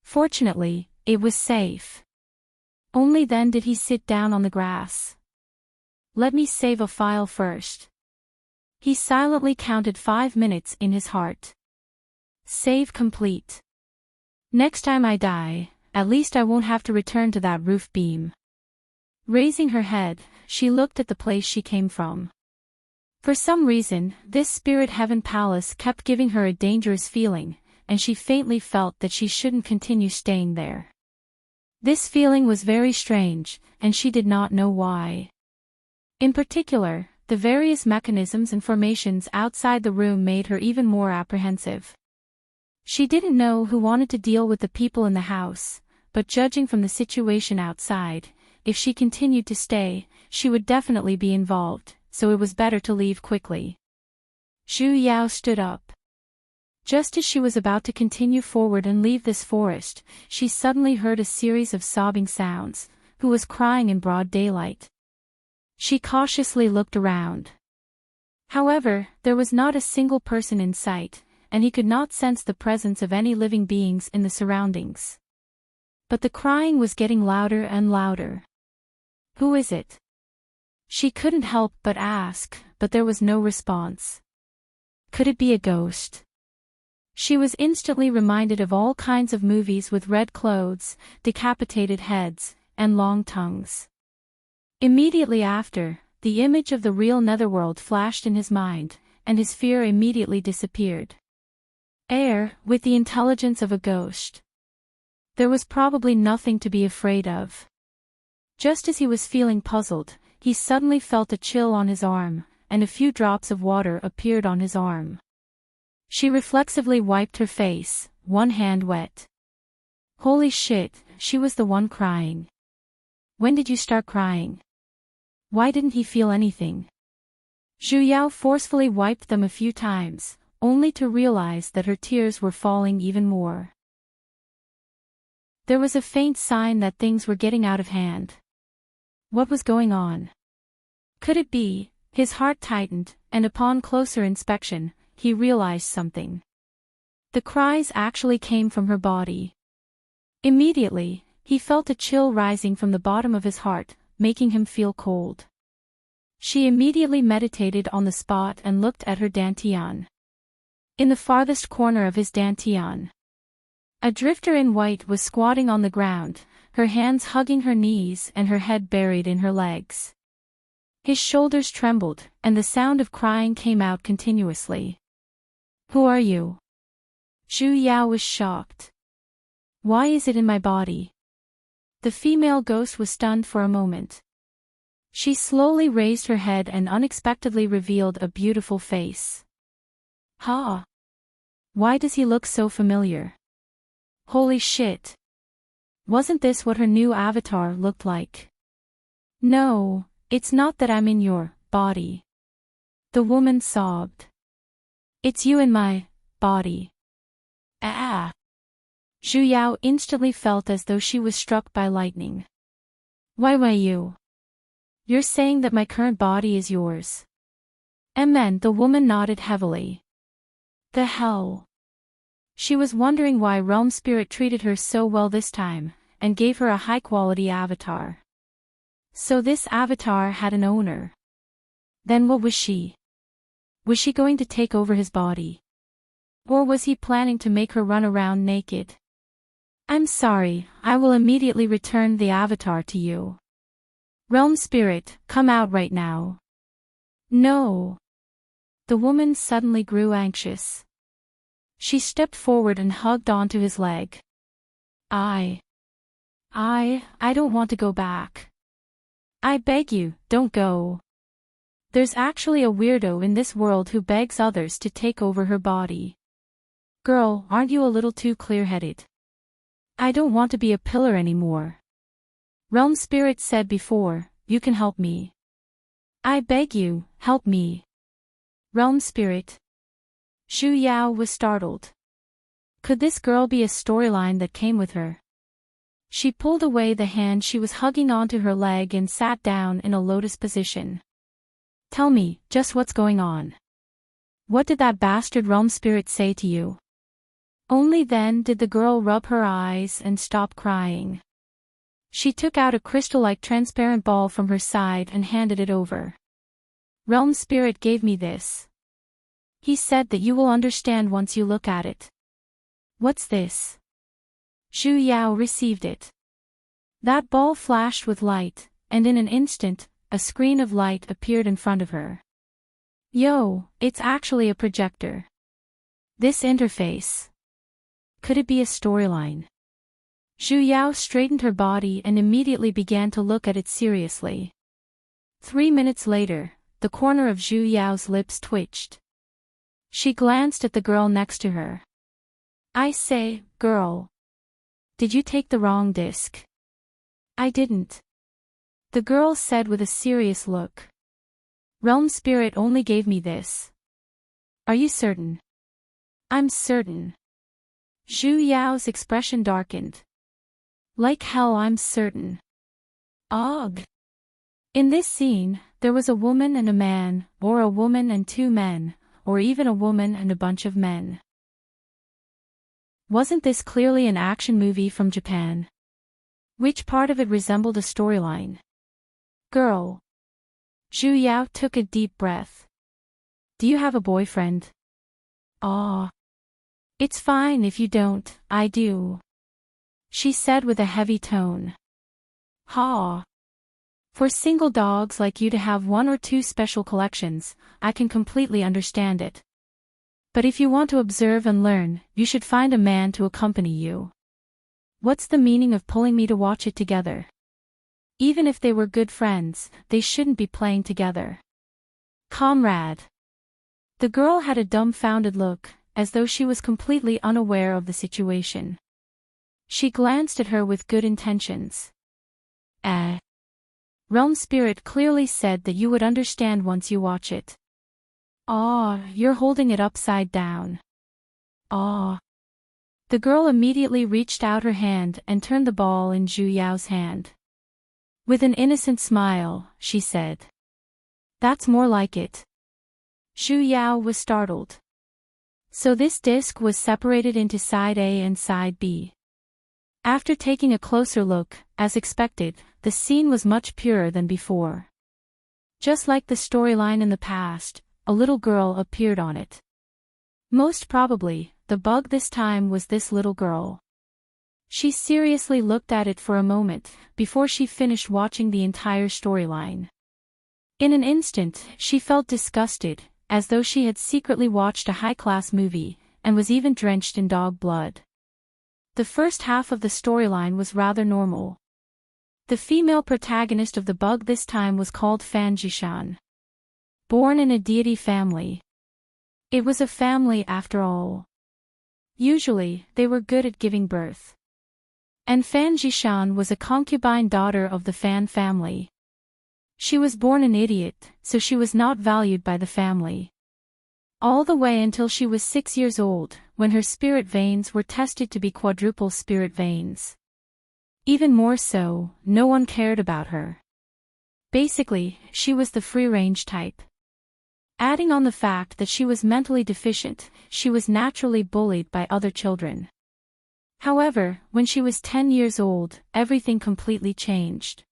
Fortunately, it was safe. Only then did he sit down on the grass. Let me save a file first. He silently counted 5 minutes in his heart. Save complete. Next time I die, at least I won't have to return to that roof beam. Raising her head, she looked at the place she came from. For some reason, this Spirit Heaven Palace kept giving her a dangerous feeling, and she faintly felt that she shouldn't continue staying there. This feeling was very strange, and she did not know why. In particular, the various mechanisms and formations outside the room made her even more apprehensive. She didn't know who wanted to deal with the people in the house, but judging from the situation outside, if she continued to stay, she would definitely be involved, so it was better to leave quickly. Zhu Yao stood up. Just as she was about to continue forward and leave this forest, she suddenly heard a series of sobbing sounds. Who was crying in broad daylight? She cautiously looked around. However, there was not a single person in sight, and he could not sense the presence of any living beings in the surroundings. But the crying was getting louder and louder. Who is it? She couldn't help but ask, but there was no response. Could it be a ghost? She was instantly reminded of all kinds of movies with red clothes, decapitated heads, and long tongues. Immediately after, the image of the real netherworld flashed in his mind, and his fear immediately disappeared. With the intelligence of a ghost. There was probably nothing to be afraid of. Just as he was feeling puzzled, he suddenly felt a chill on his arm, and a few drops of water appeared on his arm. She reflexively wiped her face, one hand wet. Holy shit, she was the one crying. When did you start crying? Why didn't he feel anything? Zhu Yao forcefully wiped them a few times, only to realize that her tears were falling even more. There was a faint sign that things were getting out of hand. What was going on? Could it be? His heart tightened, and upon closer inspection, he realized something. The cries actually came from her body. Immediately, he felt a chill rising from the bottom of his heart, making him feel cold. She immediately meditated on the spot and looked at her dantian. In the farthest corner of his dantian, a drifter in white was squatting on the ground, her hands hugging her knees and her head buried in her legs. His shoulders trembled, and the sound of crying came out continuously. Who are you? Zhu Yao was shocked. Why is it in my body? The female ghost was stunned for a moment. She slowly raised her head and unexpectedly revealed a beautiful face. Ha! Why does he look so familiar? Holy shit! Wasn't this what her new avatar looked like? No, it's not that I'm in your body. The woman sobbed. It's you in my body. Ah! Zhu Yao instantly felt as though she was struck by lightning. Why you? You're saying that my current body is yours? Amen. The woman nodded heavily. The hell? She was wondering why Realm Spirit treated her so well this time, and gave her a high-quality avatar. So this avatar had an owner. Then what was she? Was she going to take over his body? Or was he planning to make her run around naked? I'm sorry, I will immediately return the avatar to you. Realm Spirit, come out right now. No. The woman suddenly grew anxious. She stepped forward and hugged onto his leg. I don't want to go back. I beg you, don't go. There's actually a weirdo in this world who begs others to take over her body. Girl, aren't you a little too clear-headed? I don't want to be a pillar anymore. Realm Spirit said before, you can help me. I beg you, help me. Realm Spirit. Zhu Yao was startled. Could this girl be a storyline that came with her? She pulled away the hand she was hugging onto her leg and sat down in a lotus position. Tell me, just what's going on? What did that bastard Realm Spirit say to you? Only then did the girl rub her eyes and stop crying. She took out a crystal-like transparent ball from her side and handed it over. Realm Spirit gave me this. He said that you will understand once you look at it. What's this? Zhu Yao received it. That ball flashed with light, and in an instant, a screen of light appeared in front of her. Yo, it's actually a projector. This interface. Could it be a storyline? Zhu Yao straightened her body and immediately began to look at it seriously. 3 minutes later, the corner of Zhu Yao's lips twitched. She glanced at the girl next to her. I say, girl. Did you take the wrong disc? I didn't. The girl said with a serious look. Realm Spirit only gave me this. Are you certain? I'm certain. Zhu Yao's expression darkened. Like hell I'm certain. Ugh. In this scene, there was a woman and a man, or a woman and 2 men, or even a woman and a bunch of men. Wasn't this clearly an action movie from Japan? Which part of it resembled a storyline? Girl. Zhu Yao took a deep breath. Do you have a boyfriend? Aw. It's fine if you don't, I do. She said with a heavy tone. Ha. For single dogs like you to have 1 or 2 special collections, I can completely understand it. But if you want to observe and learn, you should find a man to accompany you. What's the meaning of pulling me to watch it together? Even if they were good friends, they shouldn't be playing together. Comrade. The girl had a dumbfounded look, as though she was completely unaware of the situation. She glanced at her with good intentions. Realm Spirit clearly said that you would understand once you watch it. You're holding it upside down. The girl immediately reached out her hand and turned the ball in Zhu Yao's hand. With an innocent smile, she said. That's more like it. Zhu Yao was startled. So this disc was separated into side A and side B. After taking a closer look, as expected, the scene was much purer than before. Just like the storyline in the past, a little girl appeared on it. Most probably, the bug this time was this little girl. She seriously looked at it for a moment, before she finished watching the entire storyline. In an instant, she felt disgusted, as though she had secretly watched a high-class movie, and was even drenched in dog blood. The first half of the storyline was rather normal. The female protagonist of the bug this time was called Fan Jishan. Born in a deity family. It was a family after all. Usually, they were good at giving birth. And Fan Jishan was a concubine daughter of the Fan family. She was born an idiot, so she was not valued by the family. All the way until she was 6 years old, when her spirit veins were tested to be quadruple spirit veins. Even more so, no one cared about her. Basically, she was the free-range type. Adding on the fact that she was mentally deficient, she was naturally bullied by other children. However, when she was 10 years old, everything completely changed.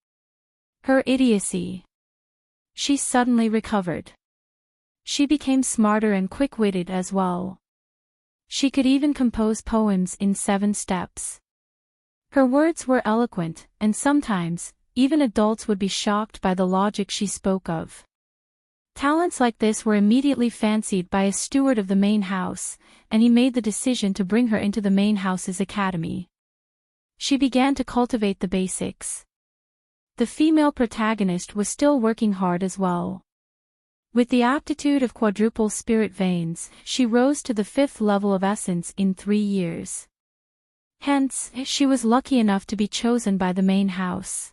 Her idiocy. She suddenly recovered. She became smarter and quick-witted as well. She could even compose poems in 7 steps. Her words were eloquent, and sometimes, even adults would be shocked by the logic she spoke of. Talents like this were immediately fancied by a steward of the main house, and he made the decision to bring her into the main house's academy. She began to cultivate the basics. The female protagonist was still working hard as well. With the aptitude of quadruple spirit veins, she rose to the 5th level of essence in 3 years. Hence, she was lucky enough to be chosen by the main house.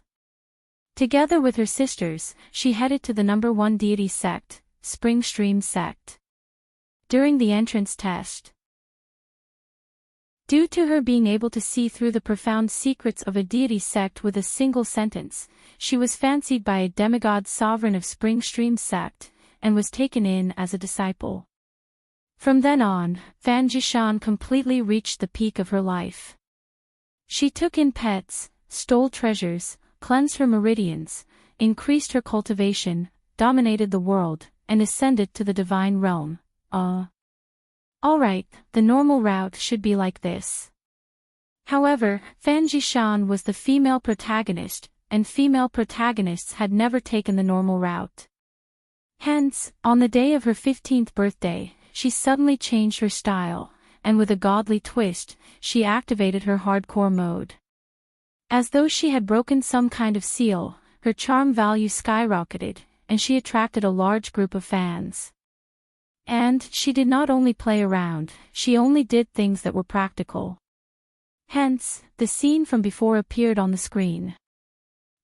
Together with her sisters, she headed to the number 1 deity sect, Spring Stream sect. During the entrance test, due to her being able to see through the profound secrets of a deity sect with a single sentence, she was fancied by a demigod sovereign of Spring Stream sect, and was taken in as a disciple. From then on, Fan Jishan completely reached the peak of her life. She took in pets, stole treasures, cleansed her meridians, increased her cultivation, dominated the world, and ascended to the divine realm. Alright, the normal route should be like this. However, Fan Jishan was the female protagonist, and female protagonists had never taken the normal route. Hence, on the day of her 15th birthday, she suddenly changed her style, and with a godly twist, she activated her hardcore mode. As though she had broken some kind of seal, her charm value skyrocketed, and she attracted a large group of fans. And she did not only play around, she only did things that were practical. Hence, the scene from before appeared on the screen.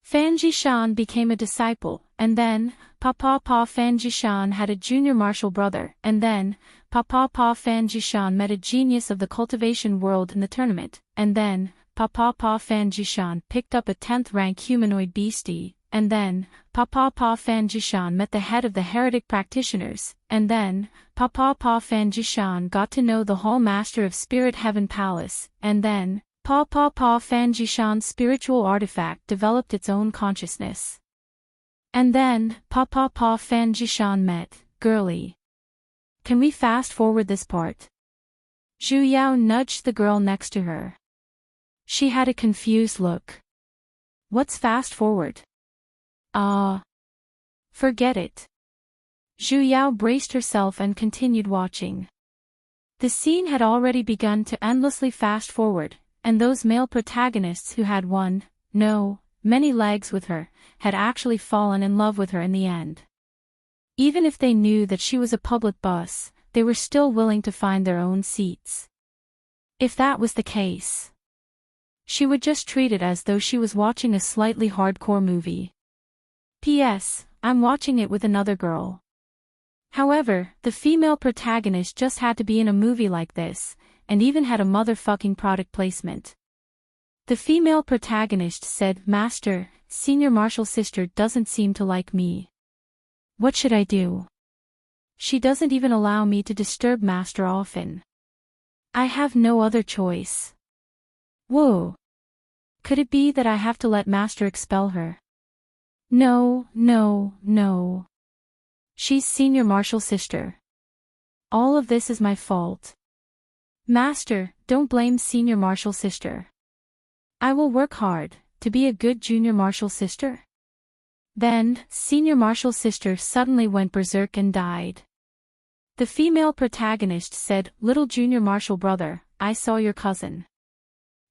Fan Jishan became a disciple, and then, Papa Fan Jishan had a junior martial brother, and then, Papa Fan Jishan met a genius of the cultivation world in the tournament, and then, Papa Fan Jishan picked up a 10th rank humanoid beastie, and then, Papa Fan Jishan met the head of the heretic practitioners, and then, Papa Fan Jishan got to know the Hall Master of Spirit Heaven Palace, and then, Papa Fan Jishan's spiritual artifact developed its own consciousness. And then, Papa Fan Jishan met Girly. Can we fast forward this part? Zhu Yao nudged the girl next to her. She had a confused look. What's fast forward? Forget it. Zhu Yao braced herself and continued watching. The scene had already begun to endlessly fast forward, and those male protagonists who had many legs with her, had actually fallen in love with her in the end. Even if they knew that she was a public bus, they were still willing to find their own seats. If that was the case, she would just treat it as though she was watching a slightly hardcore movie. P.S. I'm watching it with another girl. However, the female protagonist just had to be in a movie like this, and even had a motherfucking product placement. The female protagonist said, "Master, Senior Marshall's sister doesn't seem to like me. What should I do? She doesn't even allow me to disturb Master often. I have no other choice. Whoa. Could it be that I have to let Master expel her? No. She's Senior Marshall's sister. All of this is my fault. Master, don't blame Senior Marshall's sister. I will work hard to be a good Junior Marshall's sister." Then, Senior Marshall's sister suddenly went berserk and died. The female protagonist said, "Little Junior Marshall brother, I saw your cousin.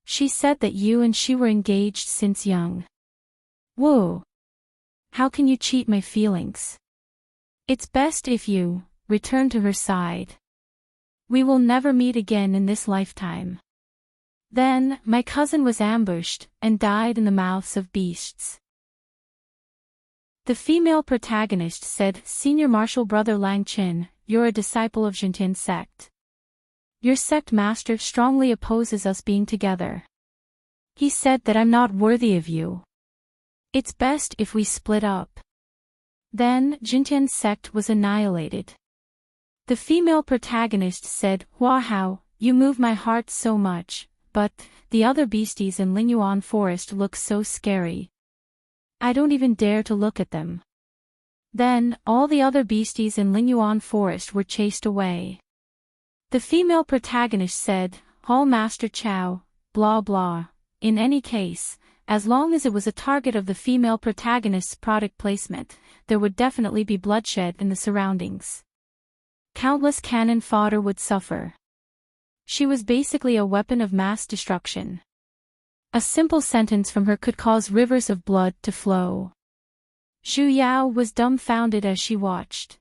She said that you and she were engaged since young. Whoa. How can you cheat my feelings? It's best if you return to her side. We will never meet again in this lifetime." Then, my cousin was ambushed and died in the mouths of beasts. The female protagonist said, "Senior Marshall brother Lang Chin, you're a disciple of Jintian sect. Your sect master strongly opposes us being together. He said that I'm not worthy of you. It's best if we split up." Then, Jintian's sect was annihilated. The female protagonist said, "Wow, you move my heart so much, but the other beasties in Lingyuan Forest look so scary. I don't even dare to look at them." Then, all the other beasties in Lingyuan Forest were chased away. The female protagonist said, "Hall Master Chow, blah blah. In any case, as long as it was a target of the female protagonist's product placement, there would definitely be bloodshed in the surroundings. Countless cannon fodder would suffer. She was basically a weapon of mass destruction. A simple sentence from her could cause rivers of blood to flow." Zhu Yao was dumbfounded as she watched.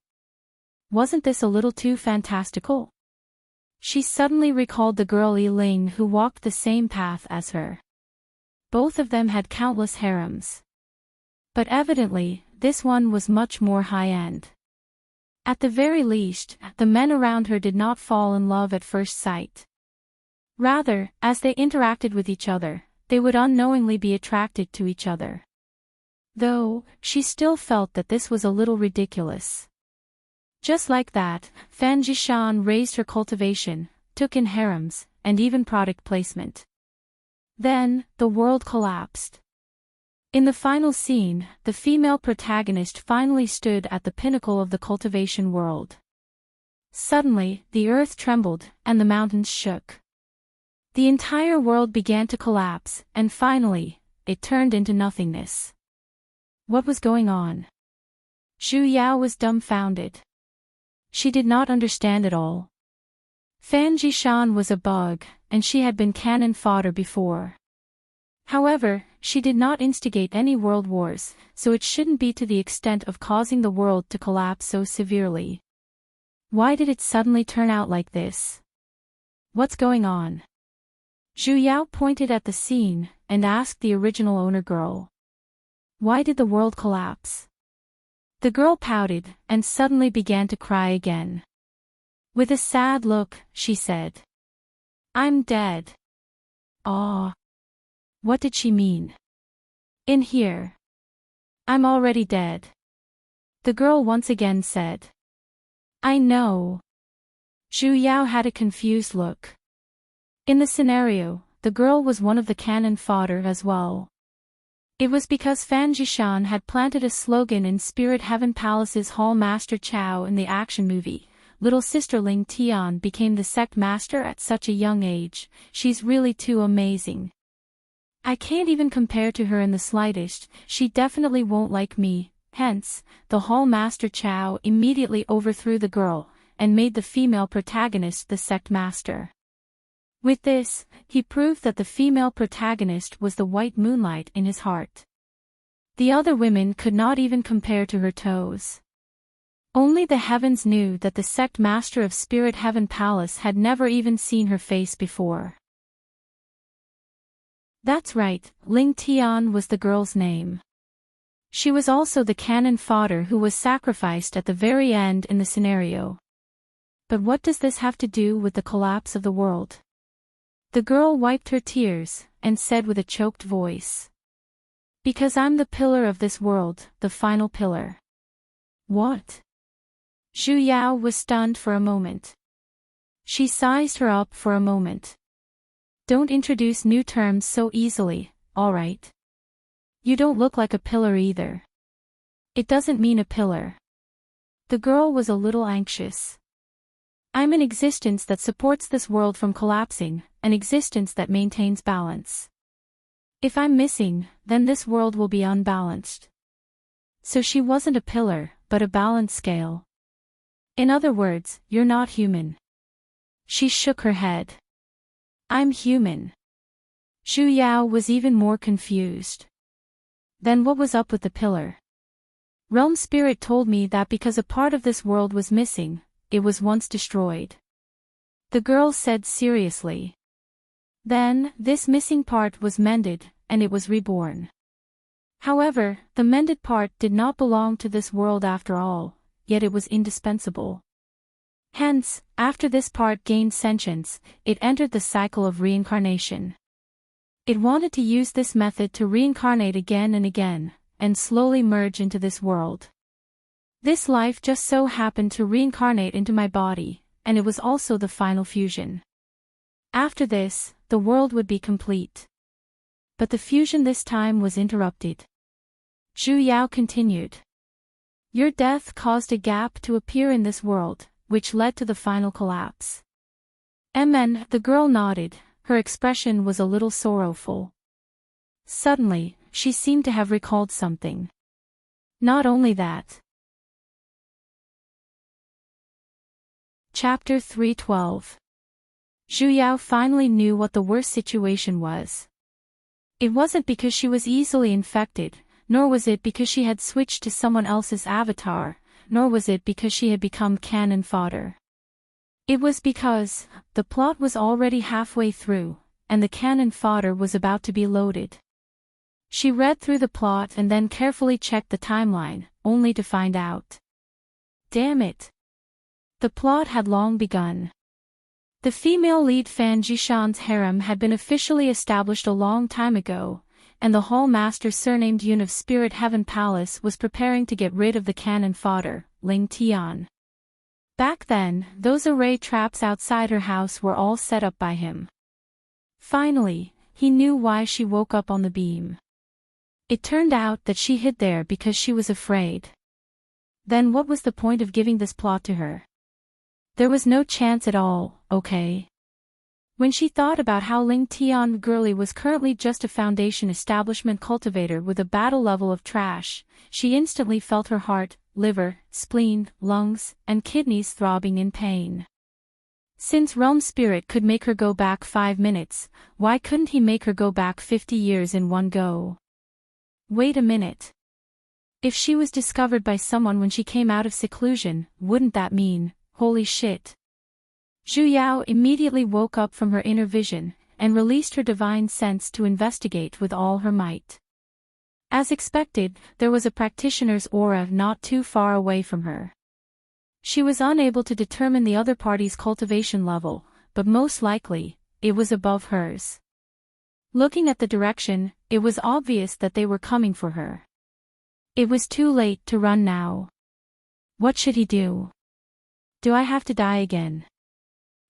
Wasn't this a little too fantastical? She suddenly recalled the girl Yi Ling who walked the same path as her. Both of them had countless harems. But evidently, this one was much more high-end. At the very least, the men around her did not fall in love at first sight. Rather, as they interacted with each other, they would unknowingly be attracted to each other. Though, she still felt that this was a little ridiculous. Just like that, Fan Jishan raised her cultivation, took in harems, and even product placement. Then, the world collapsed. In the final scene, the female protagonist finally stood at the pinnacle of the cultivation world. Suddenly, the earth trembled, and the mountains shook. The entire world began to collapse, and finally, it turned into nothingness. What was going on? Zhu Yao was dumbfounded. She did not understand it all. Fan Jishan was a bug, and she had been cannon fodder before. However, she did not instigate any world wars, so it shouldn't be to the extent of causing the world to collapse so severely. Why did it suddenly turn out like this? What's going on? Zhu Yao pointed at the scene, and asked the original owner girl. Why did the world collapse? The girl pouted, and suddenly began to cry again. With a sad look, she said, "I'm dead." Aw. What did she mean? In here. I'm already dead. The girl once again said. I know. Zhu Yao had a confused look. In the scenario, the girl was one of the cannon fodder as well. It was because Fan Jishan had planted a slogan in Spirit Heaven Palace's Hall Master Chow in the action movie. Little sister Ling Tian became the sect master at such a young age. She's really too amazing. I can't even compare to her in the slightest. She definitely won't like me. Hence, the Hall Master Chow immediately overthrew the girl, and made the female protagonist the sect master. With this, he proved that the female protagonist was the white moonlight in his heart. The other women could not even compare to her toes. Only the heavens knew that the sect master of Spirit Heaven Palace had never even seen her face before. That's right, Ling Tian was the girl's name. She was also the cannon fodder who was sacrificed at the very end in the scenario. But what does this have to do with the collapse of the world? The girl wiped her tears, and said with a choked voice. Because I'm the pillar of this world, the final pillar. What? Zhu Yao was stunned for a moment. She sized her up for a moment. Don't introduce new terms so easily, alright? You don't look like a pillar either. It doesn't mean a pillar. The girl was a little anxious. I'm an existence that supports this world from collapsing, an existence that maintains balance. If I'm missing, then this world will be unbalanced. So she wasn't a pillar, but a balance scale. In other words, you're not human. She shook her head. I'm human. Zhu Yao was even more confused. Then what was up with the pillar? Realm Spirit told me that because a part of this world was missing, it was once destroyed. The girl said seriously. Then, this missing part was mended, and it was reborn. However, the mended part did not belong to this world after all, yet it was indispensable. Hence, after this part gained sentience, it entered the cycle of reincarnation. It wanted to use this method to reincarnate again and again, and slowly merge into this world. This life just so happened to reincarnate into my body, and it was also the final fusion. After this, the world would be complete. But the fusion this time was interrupted. Zhu Yao continued. Your death caused a gap to appear in this world, which led to the final collapse. Amen, the girl nodded, her expression was a little sorrowful. Suddenly, she seemed to have recalled something. Not only that. Chapter 312. Zhu Yao finally knew what the worst situation was. It wasn't because she was easily infected, nor was it because she had switched to someone else's avatar, nor was it because she had become cannon fodder. It was because the plot was already halfway through, and the cannon fodder was about to be loaded. She read through the plot and then carefully checked the timeline, only to find out. Damn it! The plot had long begun. The female lead Fan Jishan's harem had been officially established a long time ago, and the hall master surnamed Yun of Spirit Heaven Palace was preparing to get rid of the cannon fodder, Ling Tian. Back then, those array traps outside her house were all set up by him. Finally, he knew why she woke up on the beam. It turned out that she hid there because she was afraid. Then what was the point of giving this plot to her? There was no chance at all, okay? When she thought about how Ling Tian Girly was currently just a foundation establishment cultivator with a battle level of trash, she instantly felt her heart, liver, spleen, lungs, and kidneys throbbing in pain. Since Realm Spirit could make her go back 5 minutes, why couldn't he make her go back 50 years in one go? Wait a minute. If she was discovered by someone when she came out of seclusion, wouldn't that mean, holy shit? Zhu Yao immediately woke up from her inner vision, and released her divine sense to investigate with all her might. As expected, there was a practitioner's aura not too far away from her. She was unable to determine the other party's cultivation level, but most likely, it was above hers. Looking at the direction, it was obvious that they were coming for her. It was too late to run now. What should he do? Do I have to die again?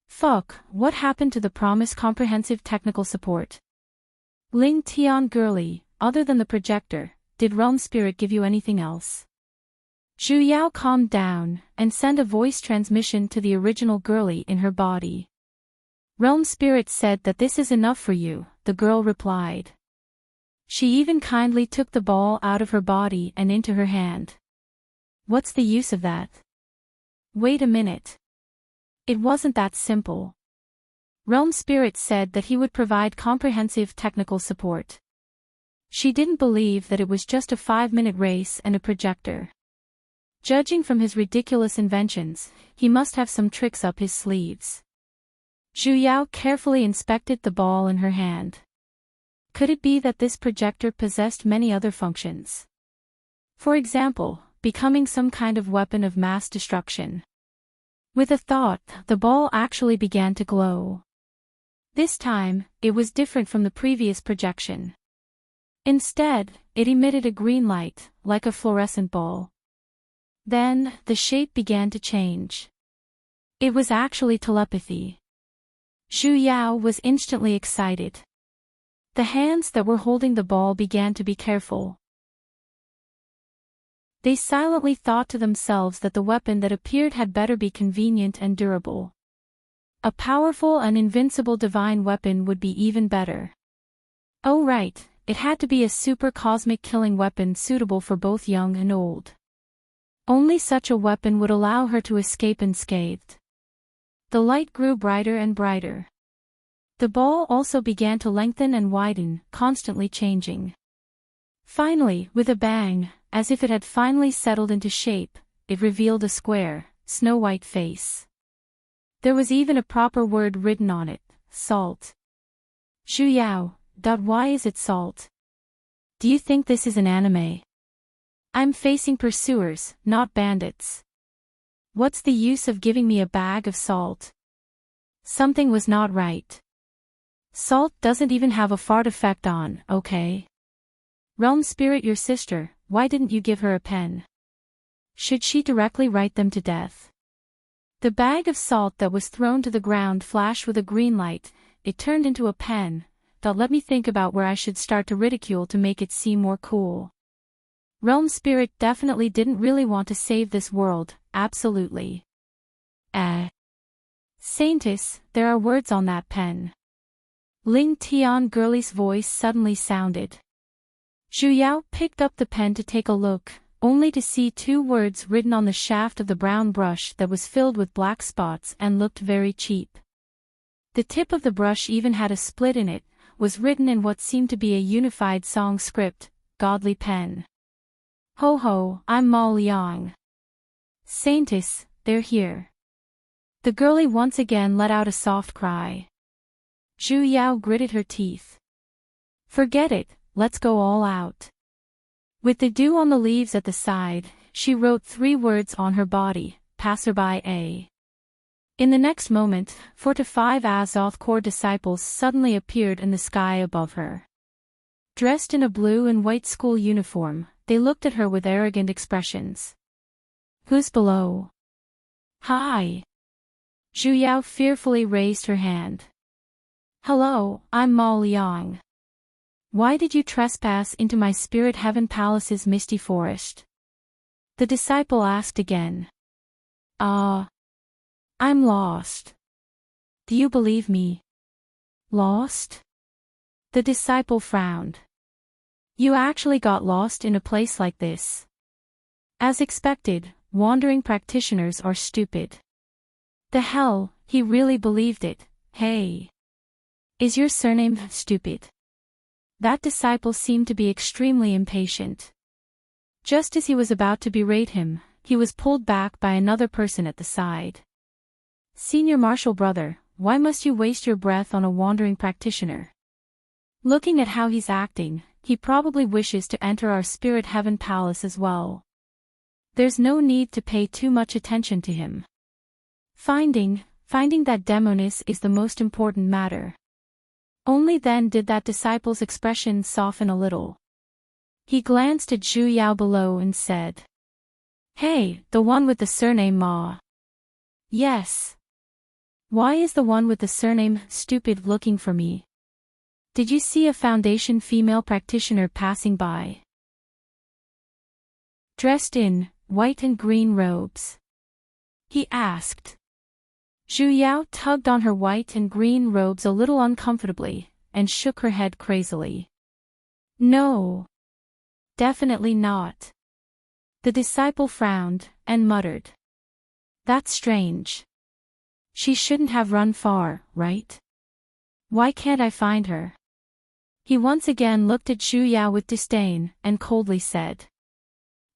Fuck, what happened to the promised comprehensive technical support? Ling Tian Girly, other than the projector, did Realm Spirit give you anything else? Zhu Yao calmed down, and sent a voice transmission to the original Girly in her body. Realm Spirit said that this is enough for you, the girl replied. She even kindly took the ball out of her body and into her hand. What's the use of that? Wait a minute. It wasn't that simple. Realm Spirit said that he would provide comprehensive technical support. She didn't believe that it was just a 5-minute race and a projector. Judging from his ridiculous inventions, he must have some tricks up his sleeves. Zhu Yao carefully inspected the ball in her hand. Could it be that this projector possessed many other functions? For example, becoming some kind of weapon of mass destruction. With a thought, the ball actually began to glow. This time, it was different from the previous projection. Instead, it emitted a green light, like a fluorescent ball. Then, the shape began to change. It was actually telepathy. Zhu Yao was instantly excited. The hands that were holding the ball began to be careful. They silently thought to themselves that the weapon that appeared had better be convenient and durable. A powerful and invincible divine weapon would be even better. Oh right, it had to be a super cosmic killing weapon suitable for both young and old. Only such a weapon would allow her to escape unscathed. The light grew brighter and brighter. The ball also began to lengthen and widen, constantly changing. Finally, with a bang, as if it had finally settled into shape, it revealed a square, snow-white face. There was even a proper word written on it, salt. Zhu Yao, why is it salt? Do you think this is an anime? I'm facing pursuers, not bandits. What's the use of giving me a bag of salt? Something was not right. Salt doesn't even have a fart effect on, okay? Realm Spirit, your sister, why didn't you give her a pen? Should she directly write them to death? The bag of salt that was thrown to the ground flashed with a green light. It turned into a pen. Let me think about where I should start to ridicule to make it seem more cool. Realm Spirit definitely didn't really want to save this world, absolutely. Saintis, there are words on that pen. Ling Tian Girly's voice suddenly sounded. Zhu Yao picked up the pen to take a look, only to see 2 words written on the shaft of the brown brush that was filled with black spots and looked very cheap. The tip of the brush even had a split in it, was written in what seemed to be a unified song script, Godly Pen. Ho ho, I'm Ma Liang. Saintis, they're here. The girlie once again let out a soft cry. Zhu Yao gritted her teeth. Forget it, let's go all out. With the dew on the leaves at the side, she wrote 3 words on her body, passerby A. In the next moment, 4 to 5 Azoth Core disciples suddenly appeared in the sky above her. Dressed in a blue and white school uniform, they looked at her with arrogant expressions. Who's below? Hi. Zhu Yao fearfully raised her hand. Hello, I'm Ma Liang. Why did you trespass into my spirit heaven palace's misty forest? The disciple asked again. I'm lost. Do you believe me? Lost? The disciple frowned. You actually got lost in a place like this. As expected, wandering practitioners are stupid. The hell, he really believed it. Hey. Is your surname stupid? That disciple seemed to be extremely impatient. Just as he was about to berate him, he was pulled back by another person at the side. Senior Marshal Brother, why must you waste your breath on a wandering practitioner? Looking at how he's acting, he probably wishes to enter our spirit heaven palace as well. There's no need to pay too much attention to him. Finding that demoness is the most important matter. Only then did that disciple's expression soften a little. He glanced at Zhu Yao below and said. Hey, the one with the surname Ma. Yes. Why is the one with the surname stupid looking for me? Did you see a Foundation female practitioner passing by? Dressed in white and green robes? He asked. Zhu Yao tugged on her white and green robes a little uncomfortably, and shook her head crazily. No. Definitely not. The disciple frowned, and muttered. That's strange. She shouldn't have run far, right? Why can't I find her? He once again looked at Zhu Yao with disdain, and coldly said.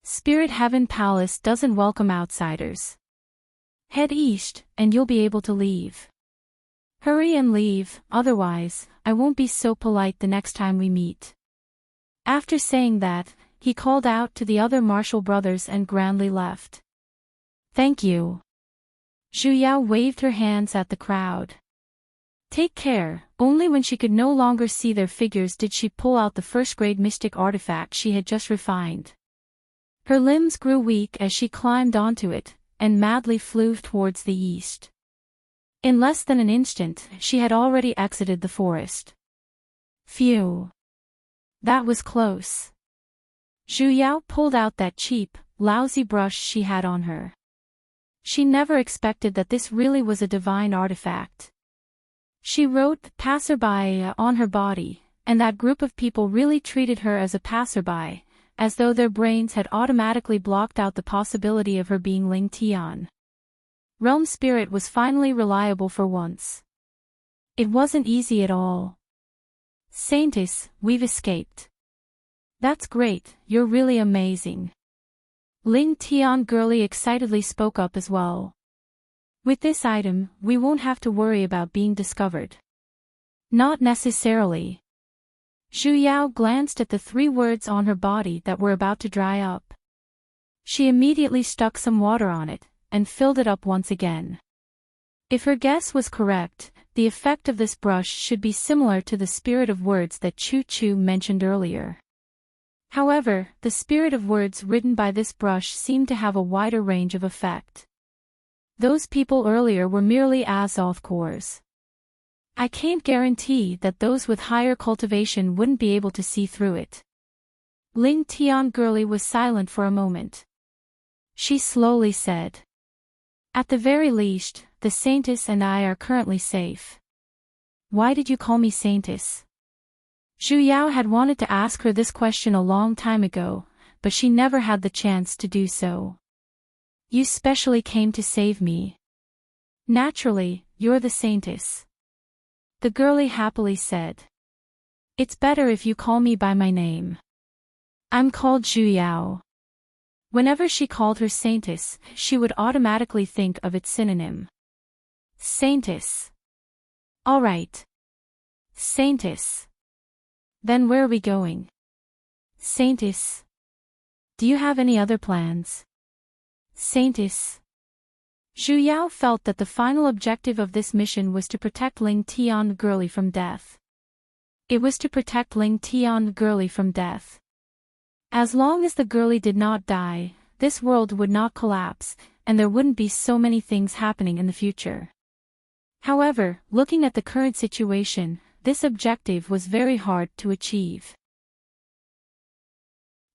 Spirit Heaven Palace doesn't welcome outsiders. Head east, and you'll be able to leave. Hurry and leave, otherwise, I won't be so polite the next time we meet. After saying that, he called out to the other martial brothers and grandly left. Thank you. Zhu Yao waved her hands at the crowd. Take care. Only when she could no longer see their figures did she pull out the first-grade mystic artifact she had just refined. Her limbs grew weak as she climbed onto it, and madly flew towards the east. In less than an instant, she had already exited the forest. Phew. That was close. Zhu Yao pulled out that cheap, lousy brush she had on her. She never expected that this really was a divine artifact. She wrote passerby on her body, and that group of people really treated her as a passerby, as though their brains had automatically blocked out the possibility of her being Ling Tian. Realm Spirit was finally reliable for once. It wasn't easy at all. Saintess, we've escaped. That's great, you're really amazing. Ling Tian girly excitedly spoke up as well. With this item, we won't have to worry about being discovered. Not necessarily. Zhu Yao glanced at the 3 words on her body that were about to dry up. She immediately stuck some water on it, and filled it up once again. If her guess was correct, the effect of this brush should be similar to the spirit of words that Chu Chu mentioned earlier. However, the spirit of words written by this brush seemed to have a wider range of effect. Those people earlier were merely Azoth cores. I can't guarantee that those with higher cultivation wouldn't be able to see through it. Ling Tian girly was silent for a moment. She slowly said. At the very least, the Saintess and I are currently safe. Why did you call me Saintess? Zhu Yao had wanted to ask her this question a long time ago, but she never had the chance to do so. You specially came to save me. Naturally, you're the Saintess. The girlie happily said. It's better if you call me by my name. I'm called Zhu Yao. Whenever she called her Saintess, she would automatically think of its synonym. Saintess. All right. Saintess. Then where are we going? Saintess. Do you have any other plans? Saintess. Zhu Yao felt that the final objective of this mission was to protect Ling Tian girly from death. It was to protect Ling Tian girly from death. As long as the girlie did not die, this world would not collapse, and there wouldn't be so many things happening in the future. However, looking at the current situation, this objective was very hard to achieve.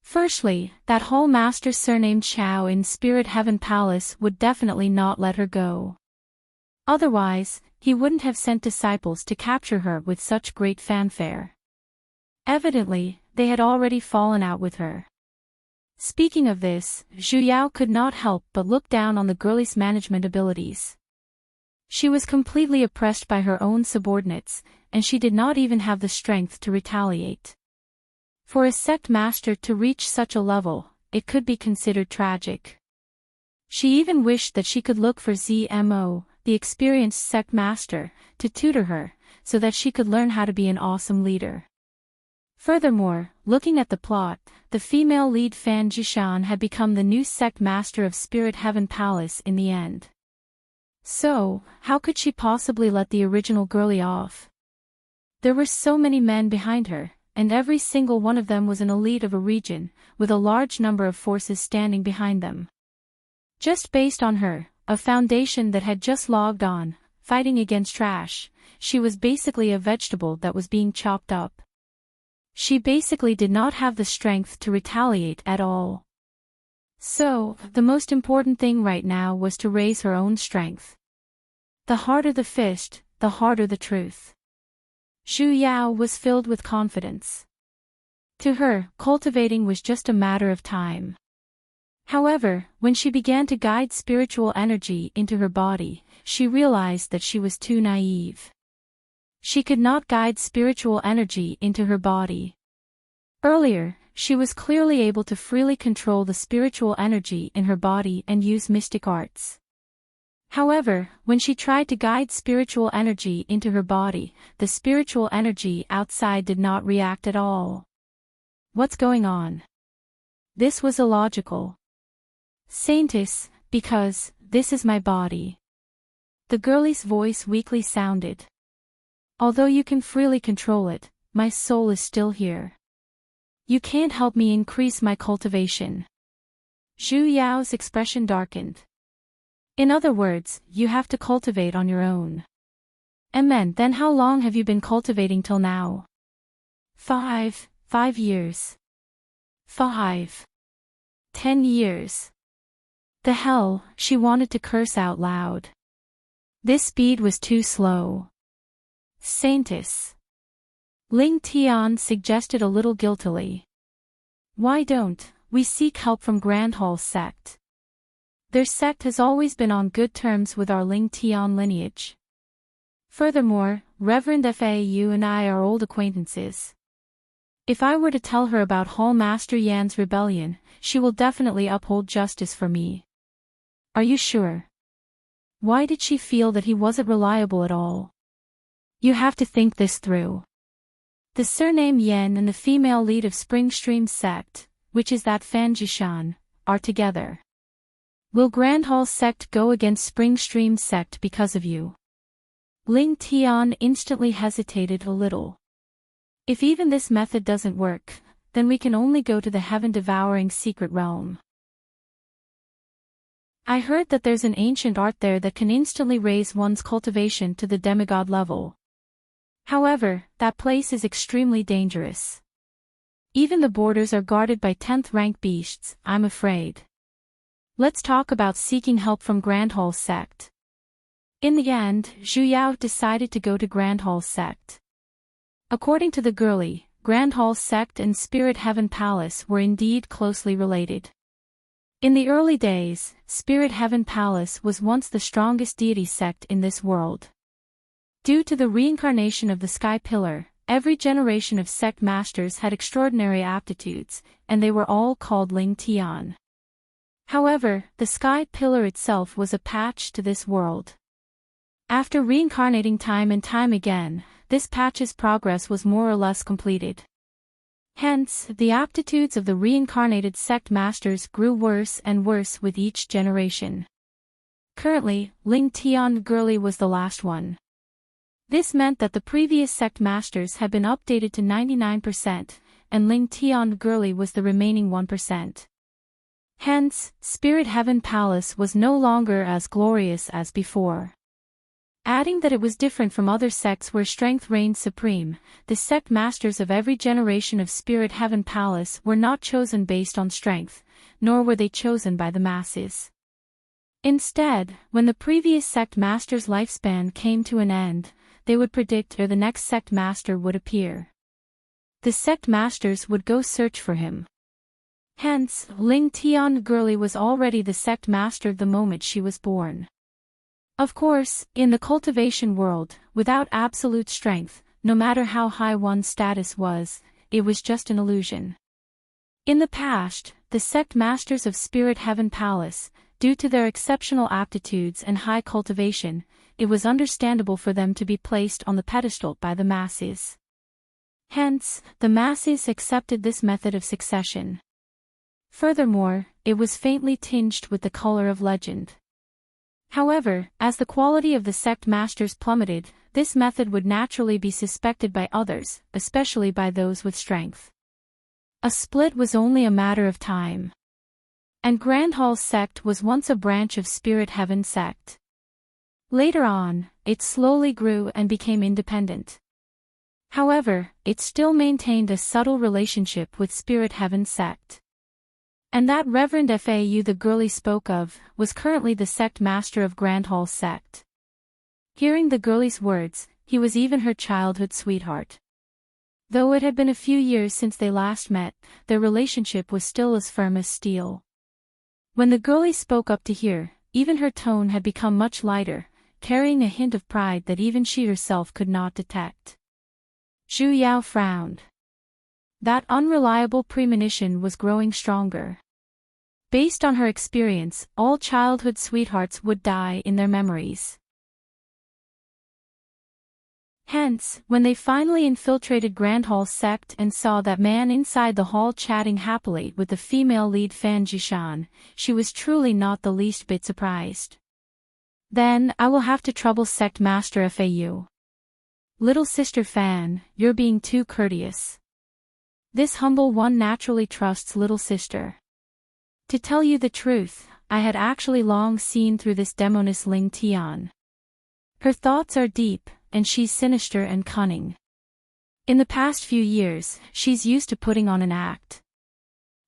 Firstly, that hall master surnamed Xiao in Spirit Heaven Palace would definitely not let her go. Otherwise, he wouldn't have sent disciples to capture her with such great fanfare. Evidently, they had already fallen out with her. Speaking of this, Zhu Yao could not help but look down on the girlie's management abilities. She was completely oppressed by her own subordinates, and she did not even have the strength to retaliate. For a sect master to reach such a level, it could be considered tragic. She even wished that she could look for ZMO, the experienced sect master, to tutor her, so that she could learn how to be an awesome leader. Furthermore, looking at the plot, the female lead Fan Jishan had become the new sect master of Spirit Heaven Palace in the end. So, how could she possibly let the original girlie off? There were so many men behind her, and every single one of them was an elite of a region, with a large number of forces standing behind them. Just based on her, a foundation that had just logged on, fighting against trash, she was basically a vegetable that was being chopped up. She basically did not have the strength to retaliate at all. So, the most important thing right now was to raise her own strength. The harder the fist, the harder the truth. Zhu Yao was filled with confidence. To her, cultivating was just a matter of time. However, when she began to guide spiritual energy into her body, she realized that she was too naive. She could not guide spiritual energy into her body. Earlier, she was clearly able to freely control the spiritual energy in her body and use mystic arts. However, when she tried to guide spiritual energy into her body, the spiritual energy outside did not react at all. What's going on? This was illogical. Saintess, because, this is my body. The girlie's voice weakly sounded. Although you can freely control it, my soul is still here. You can't help me increase my cultivation. Zhu Yao's expression darkened. In other words, you have to cultivate on your own. Amen. Then how long have you been cultivating till now? 5 years. 5. 10 years. The hell, she wanted to curse out loud. This speed was too slow. Saintess. Ling Tian suggested a little guiltily. Why don't we seek help from Grand Hall sect? Their sect has always been on good terms with our Ling Tian lineage. Furthermore, Reverend Fau and I are old acquaintances. If I were to tell her about Hall Master Yan's rebellion, she will definitely uphold justice for me. Are you sure? Why did she feel that he wasn't reliable at all? You have to think this through. The surname Yan and the female lead of Spring Stream sect, which is that Fan Jishan, are together. Will Grand Hall sect go against Spring Stream sect because of you? Ling Tian instantly hesitated a little. If even this method doesn't work, then we can only go to the heaven-devouring secret realm. I heard that there's an ancient art there that can instantly raise one's cultivation to the demigod level. However, that place is extremely dangerous. Even the borders are guarded by 10th rank beasts, I'm afraid. Let's talk about seeking help from Grand Hall sect. In the end, Zhu Yao decided to go to Grand Hall sect. According to the girlie, Grand Hall sect and Spirit Heaven Palace were indeed closely related. In the early days, Spirit Heaven Palace was once the strongest deity sect in this world. Due to the reincarnation of the Sky Pillar, every generation of sect masters had extraordinary aptitudes, and they were all called Ling Tian. However, the Sky Pillar itself was a patch to this world. After reincarnating time and time again, this patch's progress was more or less completed. Hence, the aptitudes of the reincarnated sect masters grew worse and worse with each generation. Currently, Ling Tian girlie was the last one. This meant that the previous sect masters had been updated to 99%, and Ling Tian girlie was the remaining 1%. Hence, Spirit Heaven Palace was no longer as glorious as before. Adding that it was different from other sects where strength reigned supreme, the sect masters of every generation of Spirit Heaven Palace were not chosen based on strength, nor were they chosen by the masses. Instead, when the previous sect master's lifespan came to an end, they would predict where the next sect master would appear. The sect masters would go search for him. Hence, Ling Tian girlie was already the sect master the moment she was born. Of course, in the cultivation world, without absolute strength, no matter how high one's status was, it was just an illusion. In the past, the sect masters of Spirit Heaven Palace, due to their exceptional aptitudes and high cultivation, it was understandable for them to be placed on the pedestal by the masses. Hence, the masses accepted this method of succession. Furthermore, it was faintly tinged with the color of legend. However, as the quality of the sect masters plummeted, this method would naturally be suspected by others, especially by those with strength. A split was only a matter of time. And Grand Hall sect was once a branch of Spirit Heaven sect. Later on, it slowly grew and became independent. However, it still maintained a subtle relationship with Spirit Heaven sect. And that Reverend Fau the girlie spoke of, was currently the sect master of Grand Hall sect. Hearing the girlie's words, he was even her childhood sweetheart. Though it had been a few years since they last met, their relationship was still as firm as steel. When the girlie spoke up to hear, even her tone had become much lighter, carrying a hint of pride that even she herself could not detect. Zhu Yao frowned. That unreliable premonition was growing stronger. Based on her experience, all childhood sweethearts would die in their memories. Hence, when they finally infiltrated Grand Hall's sect and saw that man inside the hall chatting happily with the female lead Fan Jishan, she was truly not the least bit surprised. Then, I will have to trouble sect master FAU. Little sister Fan, you're being too courteous. This humble one naturally trusts little sister. To tell you the truth, I had actually long seen through this demoness Ling Tian. Her thoughts are deep, and she's sinister and cunning. In the past few years, she's used to putting on an act.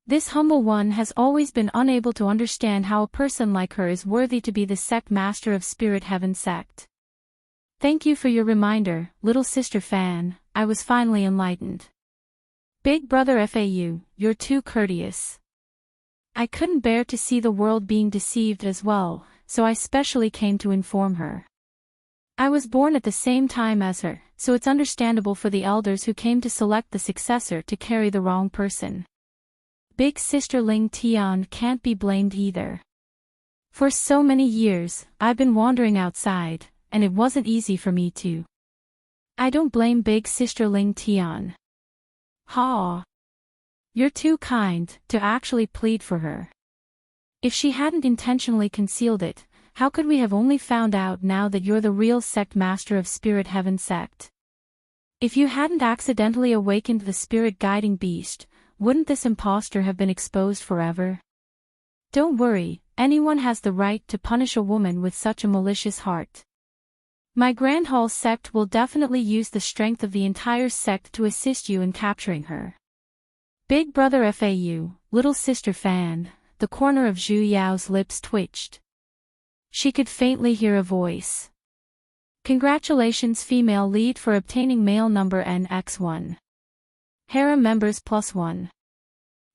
This humble one has always been unable to understand how a person like her is worthy to be the sect master of Spirit Heaven sect. Thank you for your reminder, little sister Fan, I was finally enlightened. Big brother FAU, you're too courteous. I couldn't bear to see the world being deceived as well, so I specially came to inform her. I was born at the same time as her, so it's understandable for the elders who came to select the successor to carry the wrong person. Big sister Ling Tian can't be blamed either. For so many years, I've been wandering outside, and it wasn't easy for me to. I don't blame big sister Ling Tian. Ha! You're too kind to actually plead for her. If she hadn't intentionally concealed it, how could we have only found out now that you're the real sect master of Spirit Heaven sect? If you hadn't accidentally awakened the spirit guiding beast, wouldn't this impostor have been exposed forever? Don't worry, anyone has the right to punish a woman with such a malicious heart. My Grand Hall sect will definitely use the strength of the entire sect to assist you in capturing her. Big brother FAU, little sister Fan, the corner of Zhu Yao's lips twitched. She could faintly hear a voice. Congratulations female lead for obtaining male number NX1. Harem members +1.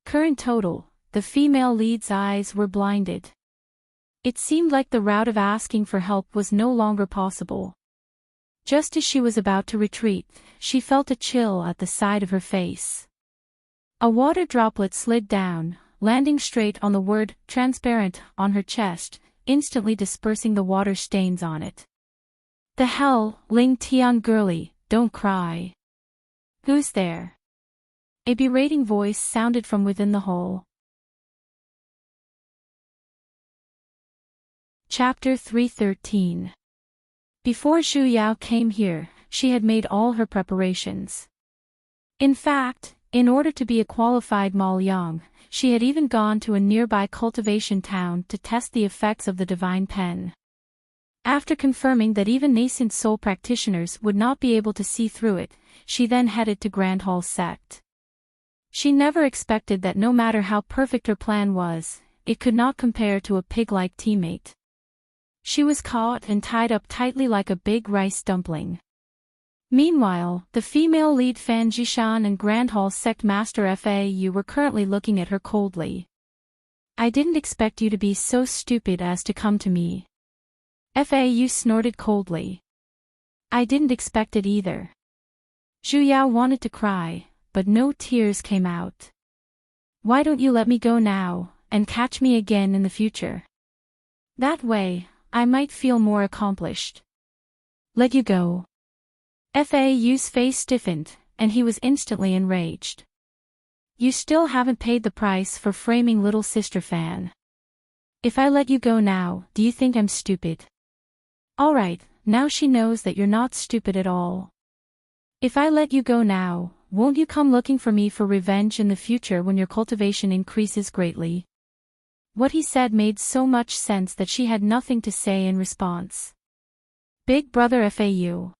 Current total, the female lead's eyes were blinded. It seemed like the route of asking for help was no longer possible. Just as she was about to retreat, she felt a chill at the side of her face. A water droplet slid down, landing straight on the word transparent on her chest, instantly dispersing the water stains on it. The hell, Ling Tian girlie, don't cry. Who's there? A berating voice sounded from within the hole. Chapter 313. Before Zhu Yao came here, she had made all her preparations. In fact, in order to be a qualified Maoyang, she had even gone to a nearby cultivation town to test the effects of the divine pen. After confirming that even nascent soul practitioners would not be able to see through it, she then headed to Grand Hall sect. She never expected that no matter how perfect her plan was, it could not compare to a pig-like teammate. She was caught and tied up tightly like a big rice dumpling. Meanwhile, the female lead Fan Jishan and Grand Hall sect master FAU were currently looking at her coldly. I didn't expect you to be so stupid as to come to me. FAU snorted coldly. I didn't expect it either. Zhu Yao wanted to cry, but no tears came out. Why don't you let me go now, and catch me again in the future? That way, I might feel more accomplished. Let you go. FAU's face stiffened, and he was instantly enraged. You still haven't paid the price for framing little sister Fan. If I let you go now, do you think I'm stupid? Alright, now she knows that you're not stupid at all. If I let you go now, won't you come looking for me for revenge in the future when your cultivation increases greatly? What he said made so much sense that she had nothing to say in response. Big brother FAU.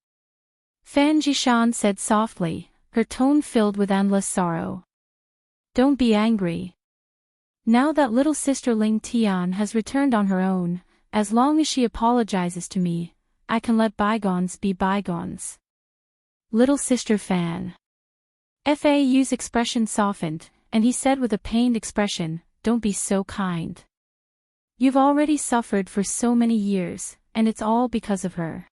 Fan Jishan said softly, her tone filled with endless sorrow. Don't be angry. Now that little sister Ling Tian has returned on her own, as long as she apologizes to me, I can let bygones be bygones. Little sister Fan. FAU's expression softened, and he said with a pained expression, don't be so kind. You've already suffered for so many years, and it's all because of her.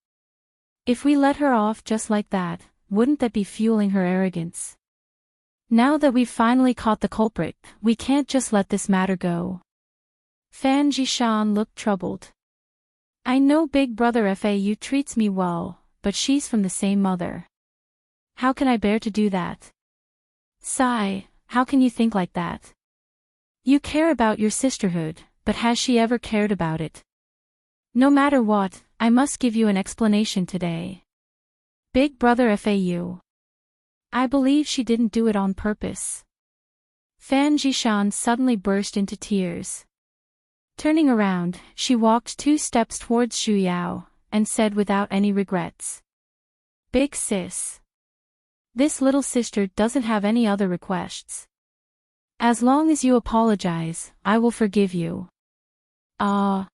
If we let her off just like that, wouldn't that be fueling her arrogance? Now that we've finally caught the culprit, we can't just let this matter go. Fan Jishan looked troubled. I know Big Brother Fau treats me well, but she's from the same mother. How can I bear to do that? Sigh, how can you think like that? You care about your sisterhood, but has she ever cared about it? No matter what, I must give you an explanation today. Big Brother Fau. I believe she didn't do it on purpose. Fan Jishan suddenly burst into tears. Turning around, she walked 2 steps towards Xu Yao, and said without any regrets. Big sis. This little sister doesn't have any other requests. As long as you apologize, I will forgive you. Ah.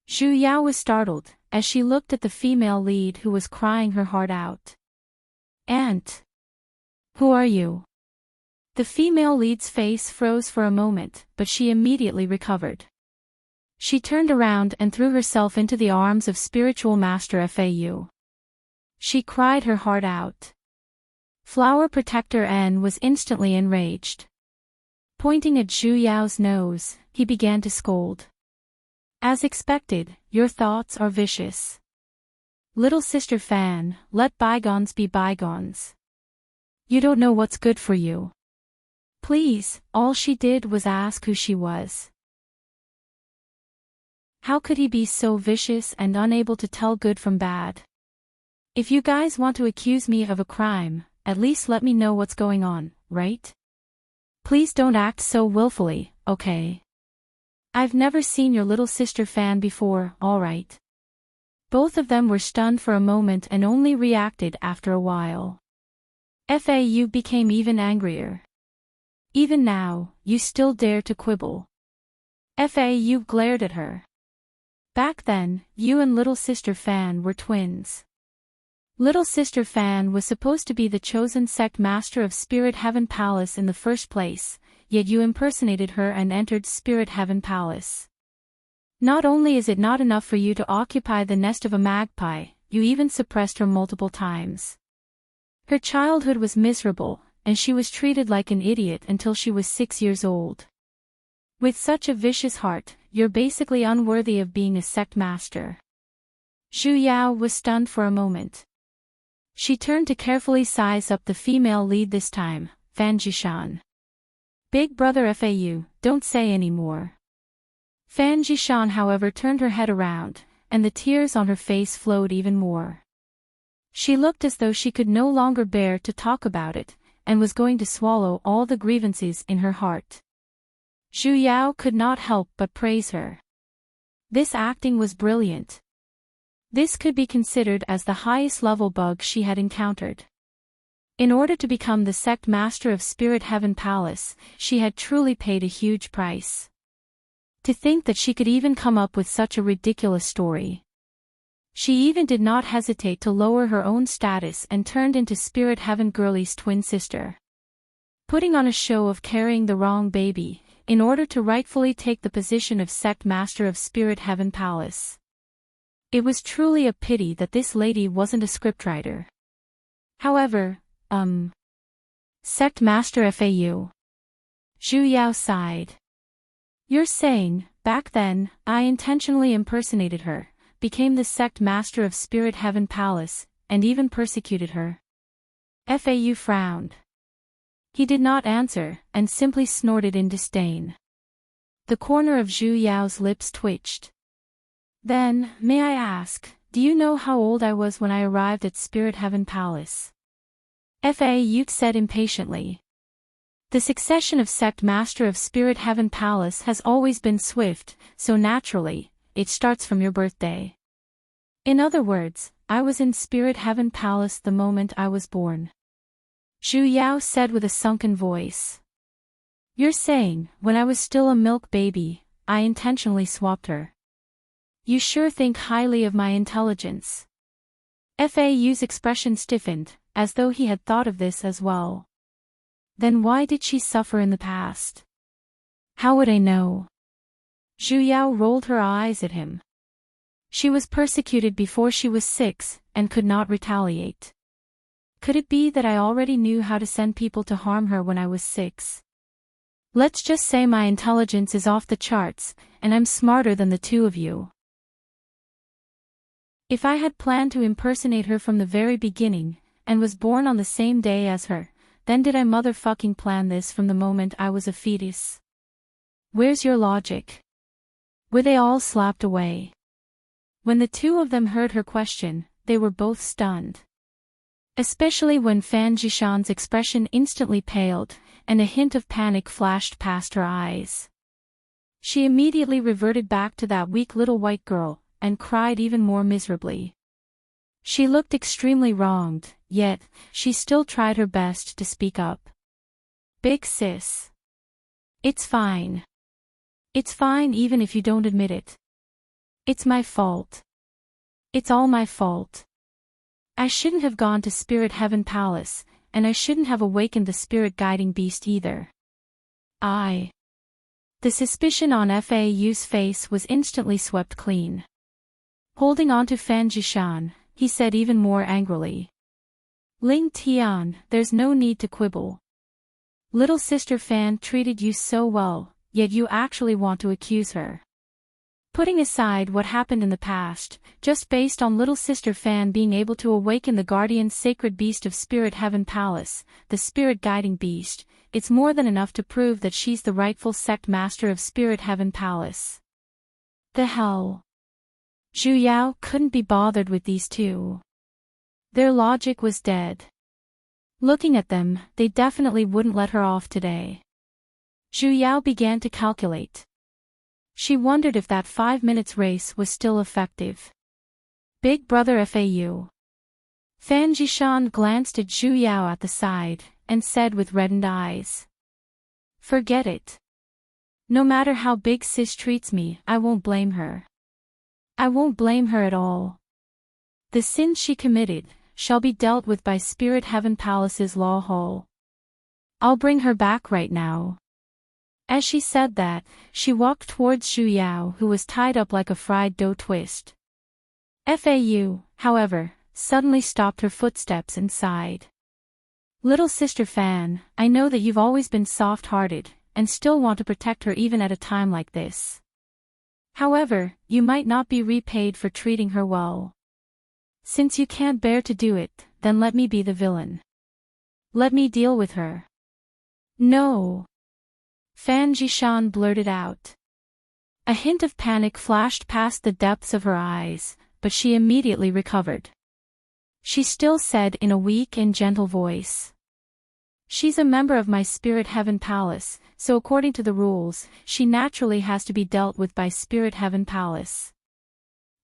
Xu Yao was startled, as she looked at the female lead who was crying her heart out. Aunt. Who are you? The female lead's face froze for a moment, but she immediately recovered. She turned around and threw herself into the arms of spiritual master Fau. She cried her heart out. Flower Protector N was instantly enraged. Pointing at Xu Yao's nose, he began to scold. As expected, your thoughts are vicious. Little sister Fan, let bygones be bygones. You don't know what's good for you. Please, all she did was ask who she was. How could he be so vicious and unable to tell good from bad? If you guys want to accuse me of a crime, at least let me know what's going on, right? Please don't act so willfully, okay? I've never seen your little sister Fan before, alright? Both of them were stunned for a moment and only reacted after a while. Fau became even angrier. Even now, you still dare to quibble. Fau glared at her. Back then, you and little sister Fan were twins. Little sister Fan was supposed to be the chosen sect master of Spirit Heaven Palace in the first place, yet you impersonated her and entered Spirit Heaven Palace. Not only is it not enough for you to occupy the nest of a magpie, you even suppressed her multiple times. Her childhood was miserable, and she was treated like an idiot until she was 6 years old. With such a vicious heart, you're basically unworthy of being a sect master. Xu Yao was stunned for a moment. She turned to carefully size up the female lead this time, Fan Jishan. Big Brother Fau, don't say any more. Fan Jishan however turned her head around, and the tears on her face flowed even more. She looked as though she could no longer bear to talk about it, and was going to swallow all the grievances in her heart. Xu Yao could not help but praise her. This acting was brilliant. This could be considered as the highest level bug she had encountered. In order to become the sect master of Spirit Heaven Palace, she had truly paid a huge price. To think that she could even come up with such a ridiculous story. She even did not hesitate to lower her own status and turned into Spirit Heaven Girlie's twin sister. Putting on a show of carrying the wrong baby, in order to rightfully take the position of sect master of Spirit Heaven Palace. It was truly a pity that this lady wasn't a scriptwriter. However, Sect Master Fau. Xu Yao sighed. You're saying, back then, I intentionally impersonated her, became the sect master of Spirit Heaven Palace, and even persecuted her? Fau frowned. He did not answer, and simply snorted in disdain. The corner of Xu Yao's lips twitched. Then, may I ask, do you know how old I was when I arrived at Spirit Heaven Palace? Fau said impatiently. The succession of sect master of Spirit Heaven Palace has always been swift, so naturally, it starts from your birthday. In other words, I was in Spirit Heaven Palace the moment I was born. Xu Yao said with a sunken voice. You're saying, when I was still a milk baby, I intentionally swapped her. You sure think highly of my intelligence. Fau's expression stiffened, as though he had thought of this as well. Then why did she suffer in the past? How would I know? Xu Yao rolled her eyes at him. She was persecuted before she was 6, and could not retaliate. Could it be that I already knew how to send people to harm her when I was 6? Let's just say my intelligence is off the charts, and I'm smarter than the two of you. If I had planned to impersonate her from the very beginning, and was born on the same day as her, then did I motherfucking plan this from the moment I was a fetus? Where's your logic? Were they all slapped away? When the two of them heard her question, they were both stunned. Especially when Fan Jishan's expression instantly paled, and a hint of panic flashed past her eyes. She immediately reverted back to that weak little white girl, and cried even more miserably. She looked extremely wronged, yet, she still tried her best to speak up. Big sis. It's fine. It's fine even if you don't admit it. It's my fault. It's all my fault. I shouldn't have gone to Spirit Heaven Palace, and I shouldn't have awakened the spirit guiding beast either. The suspicion on FAU's face was instantly swept clean. Holding on to Fan Jishan, he said even more angrily. Ling Tian, there's no need to quibble. Little sister Fan treated you so well, yet you actually want to accuse her. Putting aside what happened in the past, just based on little sister Fan being able to awaken the guardian sacred beast of Spirit Heaven Palace, the spirit guiding beast, it's more than enough to prove that she's the rightful sect master of Spirit Heaven Palace. The hell? Zhu Yao couldn't be bothered with these two. Their logic was dead. Looking at them, they definitely wouldn't let her off today. Zhu Yao began to calculate. She wondered if that 5 minutes race was still effective. Big brother FAU. Fan Jishan glanced at Zhu Yao at the side, and said with reddened eyes. Forget it. No matter how big sis treats me, I won't blame her. I won't blame her at all. The sins she committed shall be dealt with by Spirit Heaven Palace's law hall. I'll bring her back right now. As she said that, she walked towards Zhu Yao, who was tied up like a fried dough twist. FAU, however, suddenly stopped her footsteps and sighed. Little sister Fan, I know that you've always been soft-hearted, and still want to protect her even at a time like this. However, you might not be repaid for treating her well. Since you can't bear to do it, then let me be the villain. Let me deal with her. No. Fan Jishan blurted out. A hint of panic flashed past the depths of her eyes, but she immediately recovered. She still said in a weak and gentle voice. She's a member of my Spirit Heaven Palace, so according to the rules, she naturally has to be dealt with by Spirit Heaven Palace.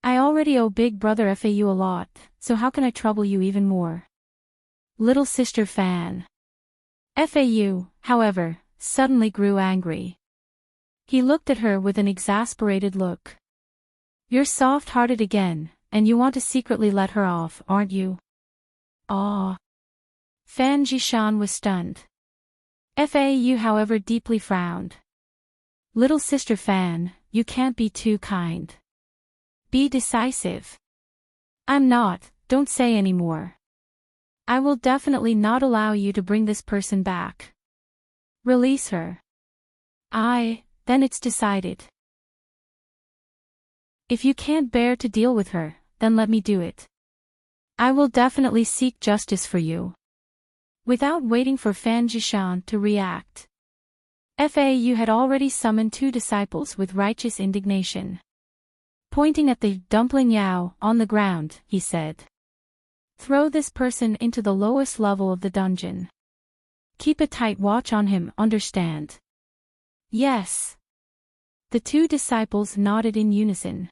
I already owe Big Brother FAU a lot, so how can I trouble you even more? Little sister Fan. FAU, however, suddenly grew angry. He looked at her with an exasperated look. You're soft-hearted again, and you want to secretly let her off, aren't you? Ah. Fan Jishan was stunned. FAU however deeply frowned. Little sister Fan, you can't be too kind. Be decisive. I'm not, don't say any more. I will definitely not allow you to bring this person back. Release her. Then it's decided. If you can't bear to deal with her, then let me do it. I will definitely seek justice for you. Without waiting for Fan Jishan to react, FAU had already summoned 2 disciples with righteous indignation. Pointing at the dumpling Yao on the ground, he said. Throw this person into the lowest level of the dungeon. Keep a tight watch on him, understand? Yes. The 2 disciples nodded in unison.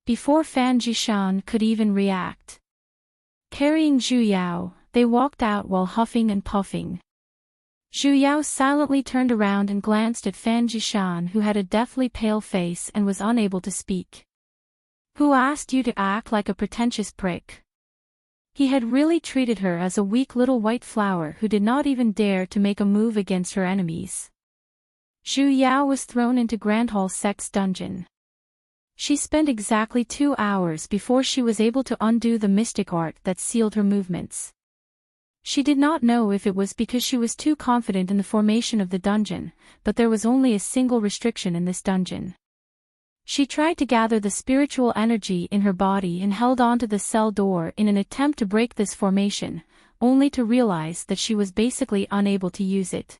Before Fan Jishan could even react. Carrying Zhu Yao, they walked out while huffing and puffing. Zhu Yao silently turned around and glanced at Fan Jishan, who had a deathly pale face and was unable to speak. Who asked you to act like a pretentious prick? He had really treated her as a weak little white flower who did not even dare to make a move against her enemies. Zhu Yao was thrown into Grand Hall Sect's dungeon. She spent exactly 2 hours before she was able to undo the mystic art that sealed her movements. She did not know if it was because she was too confident in the formation of the dungeon, but there was only a single restriction in this dungeon. She tried to gather the spiritual energy in her body and held onto the cell door in an attempt to break this formation, only to realize that she was basically unable to use it.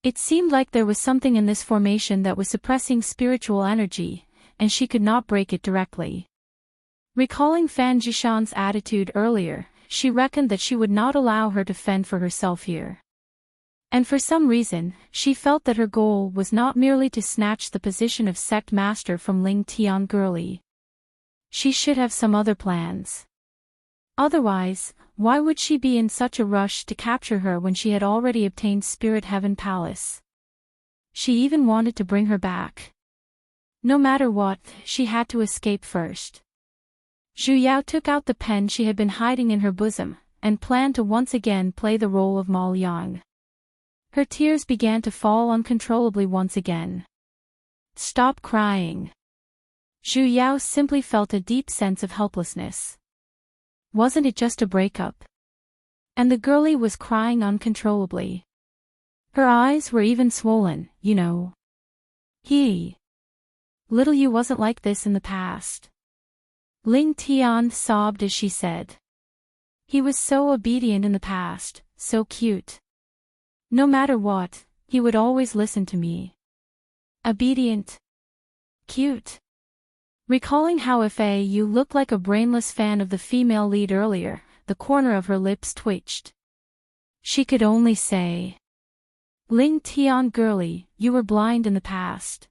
It seemed like there was something in this formation that was suppressing spiritual energy, and she could not break it directly. Recalling Fan Jishan's attitude earlier, she reckoned that she would not allow her to fend for herself here. And for some reason, she felt that her goal was not merely to snatch the position of sect master from Ling Tian Girly. She should have some other plans. Otherwise, why would she be in such a rush to capture her when she had already obtained Spirit Heaven Palace? She even wanted to bring her back. No matter what, she had to escape first. Zhu Yao took out the pen she had been hiding in her bosom, and planned to once again play the role of Mal Yang. Her tears began to fall uncontrollably once again. Stop crying. Zhu Yao simply felt a deep sense of helplessness. Wasn't it just a breakup? And the girlie was crying uncontrollably. Her eyes were even swollen, you know. Little you wasn't like this in the past. Ling Tian sobbed as she said. He was so obedient in the past, so cute. No matter what, he would always listen to me. Obedient. Cute. Recalling how you looked like a brainless fan of the female lead earlier, the corner of her lips twitched. She could only say, Ling Tian girlie, you were blind in the past.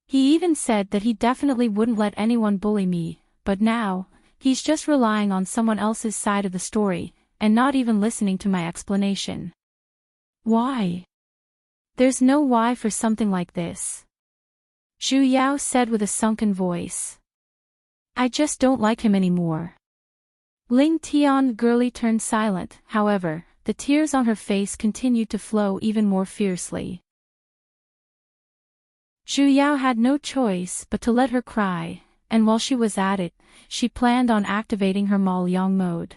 He even said that he definitely wouldn't let anyone bully me, but now, he's just relying on someone else's side of the story, and not even listening to my explanation. Why? There's no why for something like this. Zhu Yao said with a sunken voice. I just don't like him anymore. Ling Tian girlie turned silent, however, the tears on her face continued to flow even more fiercely. Zhu Yao had no choice but to let her cry, and while she was at it, she planned on activating her Mal Yang mode.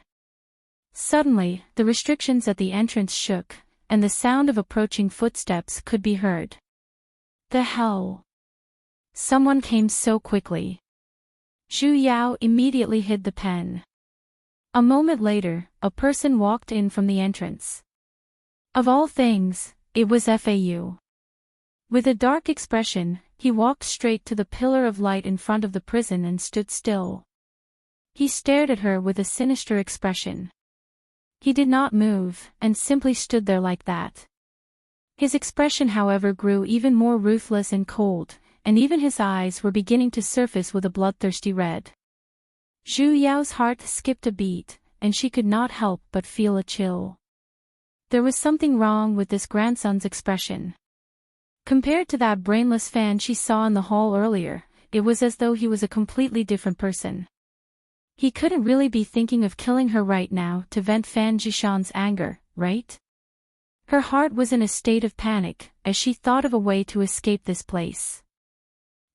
Suddenly, the restrictions at the entrance shook, and the sound of approaching footsteps could be heard. The hell? Someone came so quickly. Zhu Yao immediately hid the pen. A moment later, a person walked in from the entrance. Of all things, it was Fau. With a dark expression, he walked straight to the pillar of light in front of the prison and stood still. He stared at her with a sinister expression. He did not move, and simply stood there like that. His expression, however, grew even more ruthless and cold, and even his eyes were beginning to surface with a bloodthirsty red. Zhu Yao's heart skipped a beat, and she could not help but feel a chill. There was something wrong with this grandson's expression. Compared to that brainless fan she saw in the hall earlier, it was as though he was a completely different person. He couldn't really be thinking of killing her right now to vent Fan Jishan's anger, right? Her heart was in a state of panic, as she thought of a way to escape this place.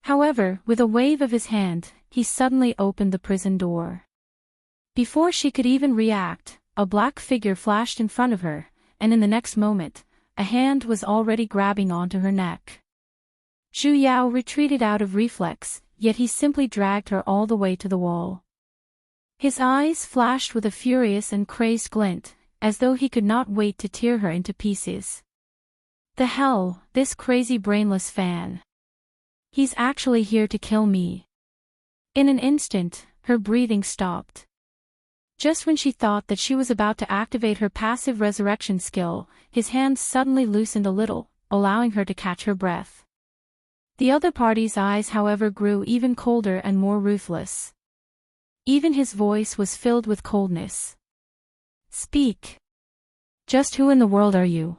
However, with a wave of his hand, he suddenly opened the prison door. Before she could even react, a black figure flashed in front of her, and in the next moment, a hand was already grabbing onto her neck. Zhu Yao retreated out of reflex, yet he simply dragged her all the way to the wall. His eyes flashed with a furious and crazed glint, as though he could not wait to tear her into pieces. The hell, this crazy brainless fan. He's actually here to kill me. In an instant, her breathing stopped. Just when she thought that she was about to activate her passive resurrection skill, his hands suddenly loosened a little, allowing her to catch her breath. The other party's eyes, however, grew even colder and more ruthless. Even his voice was filled with coldness. Speak. Just who in the world are you?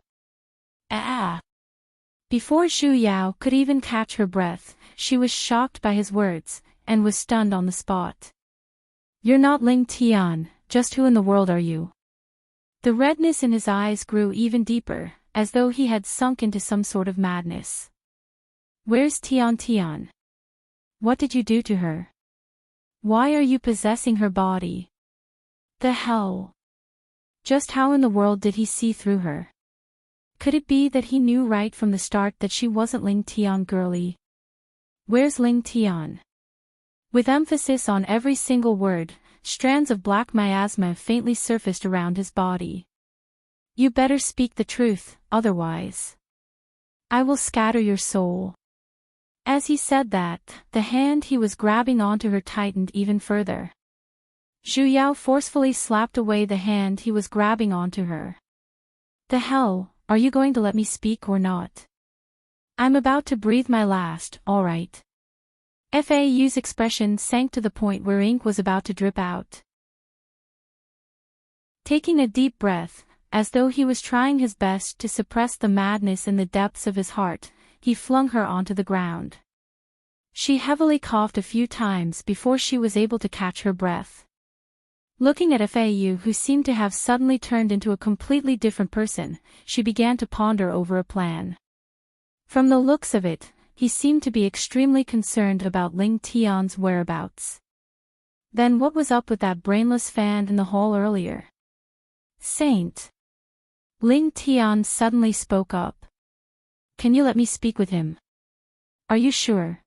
Ah! Before Zhu Yao could even catch her breath, she was shocked by his words, and was stunned on the spot. You're not Ling Tian, just who in the world are you? The redness in his eyes grew even deeper, as though he had sunk into some sort of madness. Where's Tian Tian? What did you do to her? Why are you possessing her body? The hell? Just how in the world did he see through her? Could it be that he knew right from the start that she wasn't Ling Tian girly? Where's Ling Tian? With emphasis on every single word, strands of black miasma faintly surfaced around his body. You better speak the truth, otherwise I will scatter your soul. As he said that, the hand he was grabbing onto her tightened even further. Zhu Yao forcefully slapped away the hand he was grabbing onto her. The hell, are you going to let me speak or not? I'm about to breathe my last, alright. FAU's expression sank to the point where ink was about to drip out. Taking a deep breath, as though he was trying his best to suppress the madness in the depths of his heart, he flung her onto the ground. She heavily coughed a few times before she was able to catch her breath. Looking at FAU, who seemed to have suddenly turned into a completely different person, she began to ponder over a plan. From the looks of it, he seemed to be extremely concerned about Ling Tian's whereabouts. Then what was up with that brainless fan in the hall earlier? Saint. Ling Tian suddenly spoke up. Can you let me speak with him? Are you sure?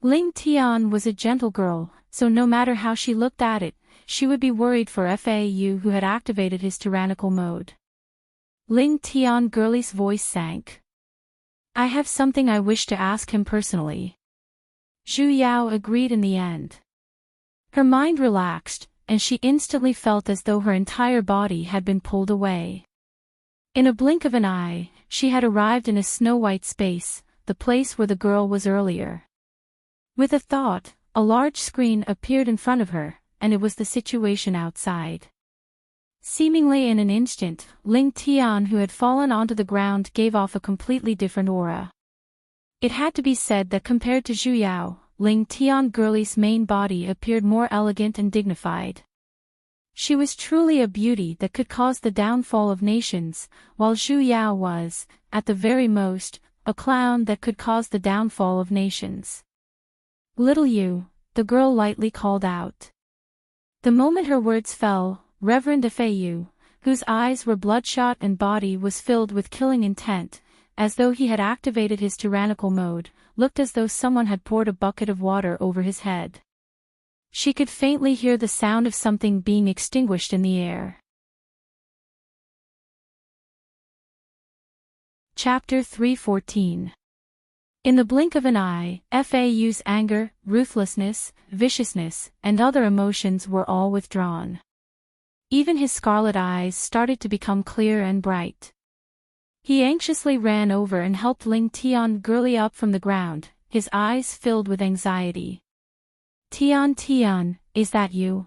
Ling Tian was a gentle girl, so no matter how she looked at it, she would be worried for FAU, who had activated his tyrannical mode. Ling Tian girly's voice sank. I have something I wish to ask him personally. Zhu Yao agreed in the end. Her mind relaxed, and she instantly felt as though her entire body had been pulled away. In a blink of an eye, she had arrived in a snow-white space, the place where the girl was earlier. With a thought, a large screen appeared in front of her, and it was the situation outside. Seemingly in an instant, Ling Tian, who had fallen onto the ground, gave off a completely different aura. It had to be said that compared to Zhu Yao, Ling Tian girly's main body appeared more elegant and dignified. She was truly a beauty that could cause the downfall of nations, while Zhu Yao was, at the very most, a clown that could cause the downfall of nations. Little you, the girl lightly called out. The moment her words fell, Reverend Fau, whose eyes were bloodshot and body was filled with killing intent, as though he had activated his tyrannical mode, looked as though someone had poured a bucket of water over his head. She could faintly hear the sound of something being extinguished in the air. Chapter 314. In the blink of an eye, Fau's anger, ruthlessness, viciousness, and other emotions were all withdrawn. Even his scarlet eyes started to become clear and bright. He anxiously ran over and helped Ling Tian girly up from the ground, his eyes filled with anxiety. Tian, is that you?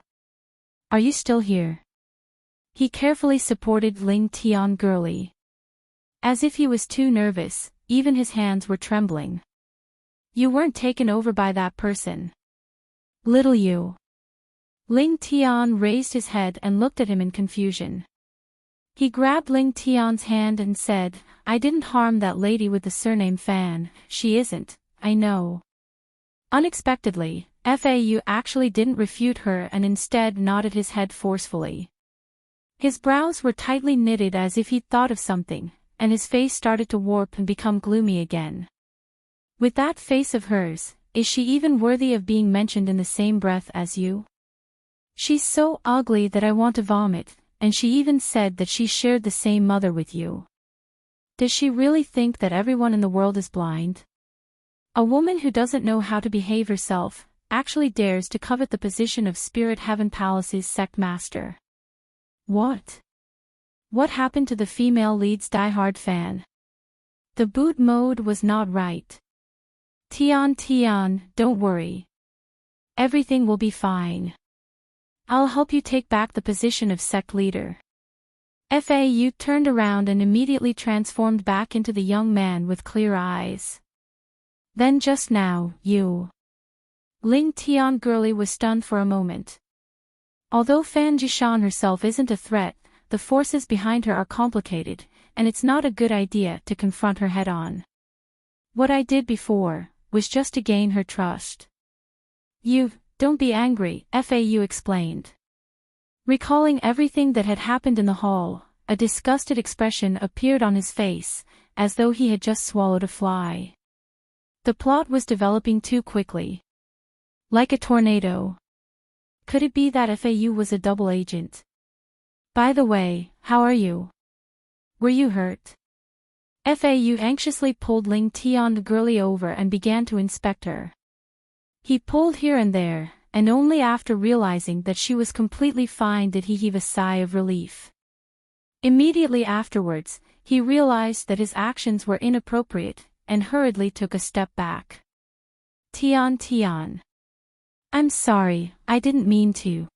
Are you still here? He carefully supported Ling Tian girly. As if he was too nervous, even his hands were trembling. You weren't taken over by that person. Little you. Ling Tian raised his head and looked at him in confusion. He grabbed Ling Tian's hand and said, I didn't harm that lady with the surname Fan, she isn't, I know. Unexpectedly, Fau actually didn't refute her and instead nodded his head forcefully. His brows were tightly knitted as if he'd thought of something, and his face started to warp and become gloomy again. With that face of hers, is she even worthy of being mentioned in the same breath as you? She's so ugly that I want to vomit, and she even said that she shared the same mother with you. Does she really think that everyone in the world is blind? A woman who doesn't know how to behave herself, actually dares to covet the position of Spirit Heaven Palace's sect master. What? What happened to the female lead's diehard fan? The boot mode was not right. Tian, don't worry. Everything will be fine. I'll help you take back the position of sect leader. Fau turned around and immediately transformed back into the young man with clear eyes. Then just now, you. Ling Tian girly was stunned for a moment. Although Fan Jishan herself isn't a threat, the forces behind her are complicated, and it's not a good idea to confront her head-on. What I did before was just to gain her trust. Don't be angry, FAU explained. Recalling everything that had happened in the hall, a disgusted expression appeared on his face, as though he had just swallowed a fly. The plot was developing too quickly. Like a tornado. Could it be that FAU was a double agent? By the way, how are you? Were you hurt? FAU anxiously pulled Ling Tian girly over and began to inspect her. He pulled here and there, and only after realizing that she was completely fine did he heave a sigh of relief. Immediately afterwards, he realized that his actions were inappropriate, and hurriedly took a step back. Tian. I'm sorry, I didn't mean to.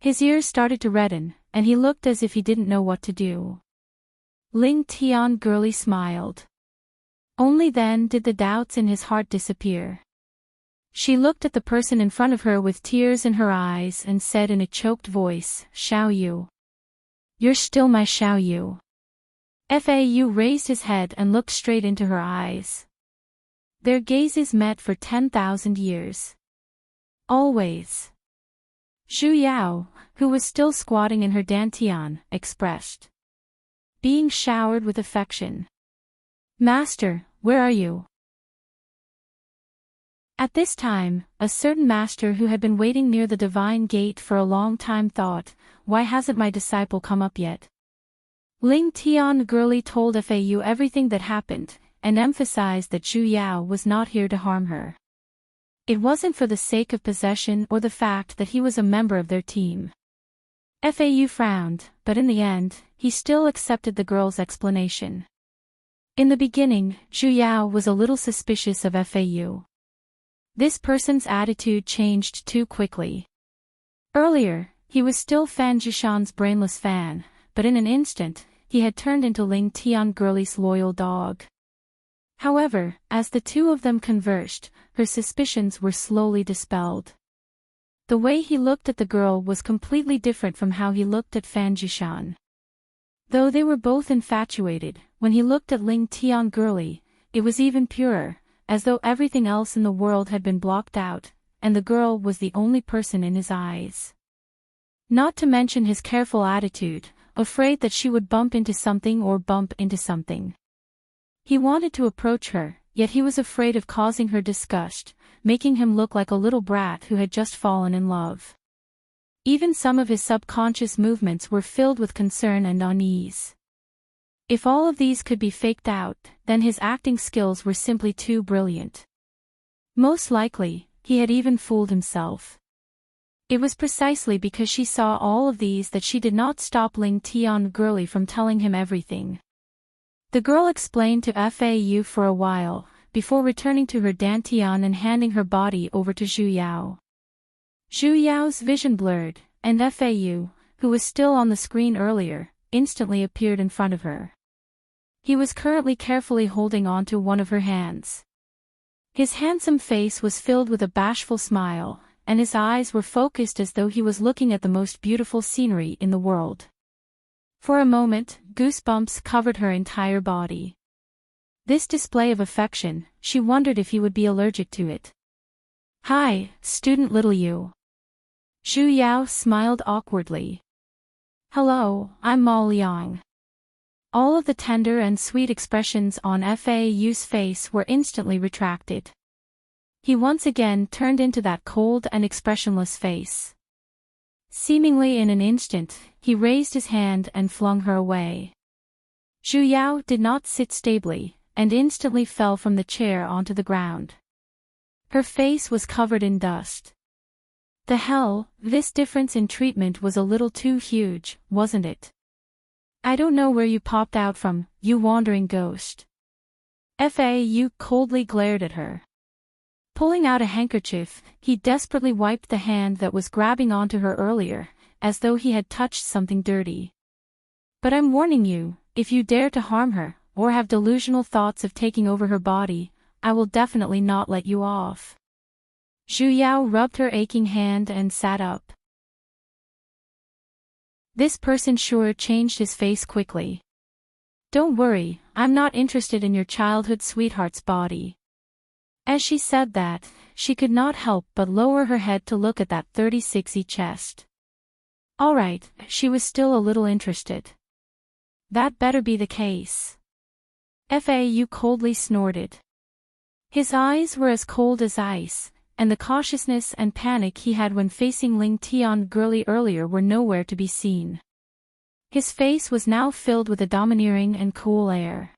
His ears started to redden, and he looked as if he didn't know what to do. Ling Tian girly smiled. Only then did the doubts in his heart disappear. She looked at the person in front of her with tears in her eyes and said in a choked voice, Xiao Yu. You're still my Xiao Yu. FAU raised his head and looked straight into her eyes. Their gazes met for 10,000 years. Always. Zhu Yao, who was still squatting in her dantian, expressed being showered with affection. Master, where are you? At this time, a certain master who had been waiting near the divine gate for a long time thought, why hasn't my disciple come up yet? Ling Tian girly told FAU everything that happened, and emphasized that Zhu Yao was not here to harm her. It wasn't for the sake of possession or the fact that he was a member of their team. FAU frowned, but in the end, he still accepted the girl's explanation. In the beginning, Zhu Yao was a little suspicious of FAU. This person's attitude changed too quickly. Earlier, he was still Fan Jishan's brainless fan, but in an instant, he had turned into Ling Tian girly's loyal dog. However, as the two of them conversed, her suspicions were slowly dispelled. The way he looked at the girl was completely different from how he looked at Fan Jishan. Though they were both infatuated, when he looked at Ling Tian girly, it was even purer, as though everything else in the world had been blocked out, and the girl was the only person in his eyes. Not to mention his careful attitude, afraid that she would bump into something. He wanted to approach her, yet he was afraid of causing her disgust, making him look like a little brat who had just fallen in love. Even some of his subconscious movements were filled with concern and unease. If all of these could be faked out, then his acting skills were simply too brilliant. Most likely, he had even fooled himself. It was precisely because she saw all of these that she did not stop Ling Tian girly from telling him everything. The girl explained to FAU for a while, before returning to her dantian and handing her body over to Zhu Yao. Zhu Yao's vision blurred, and FAU, who was still on the screen earlier, instantly appeared in front of her. He was currently carefully holding on to one of her hands. His handsome face was filled with a bashful smile, and his eyes were focused as though he was looking at the most beautiful scenery in the world. For a moment, goosebumps covered her entire body. This display of affection, she wondered if he would be allergic to it. Hi, student little you. Zhu Yao smiled awkwardly. Hello, I'm Ma Liang. All of the tender and sweet expressions on FAU's face were instantly retracted. He once again turned into that cold and expressionless face. Seemingly in an instant, he raised his hand and flung her away. Zhu Yao did not sit stably, and instantly fell from the chair onto the ground. Her face was covered in dust. The hell, this difference in treatment was a little too huge, wasn't it? I don't know where you popped out from, you wandering ghost. FAU coldly glared at her. Pulling out a handkerchief, he desperately wiped the hand that was grabbing onto her earlier, as though he had touched something dirty. But I'm warning you, if you dare to harm her, or have delusional thoughts of taking over her body, I will definitely not let you off. Zhu Yao rubbed her aching hand and sat up. This person sure changed his face quickly. Don't worry, I'm not interested in your childhood sweetheart's body. As she said that, she could not help but lower her head to look at that 36E chest. Alright, she was still a little interested. That better be the case. Fau coldly snorted. His eyes were as cold as ice, and the cautiousness and panic he had when facing Ling Tian girly earlier were nowhere to be seen. His face was now filled with a domineering and cool air.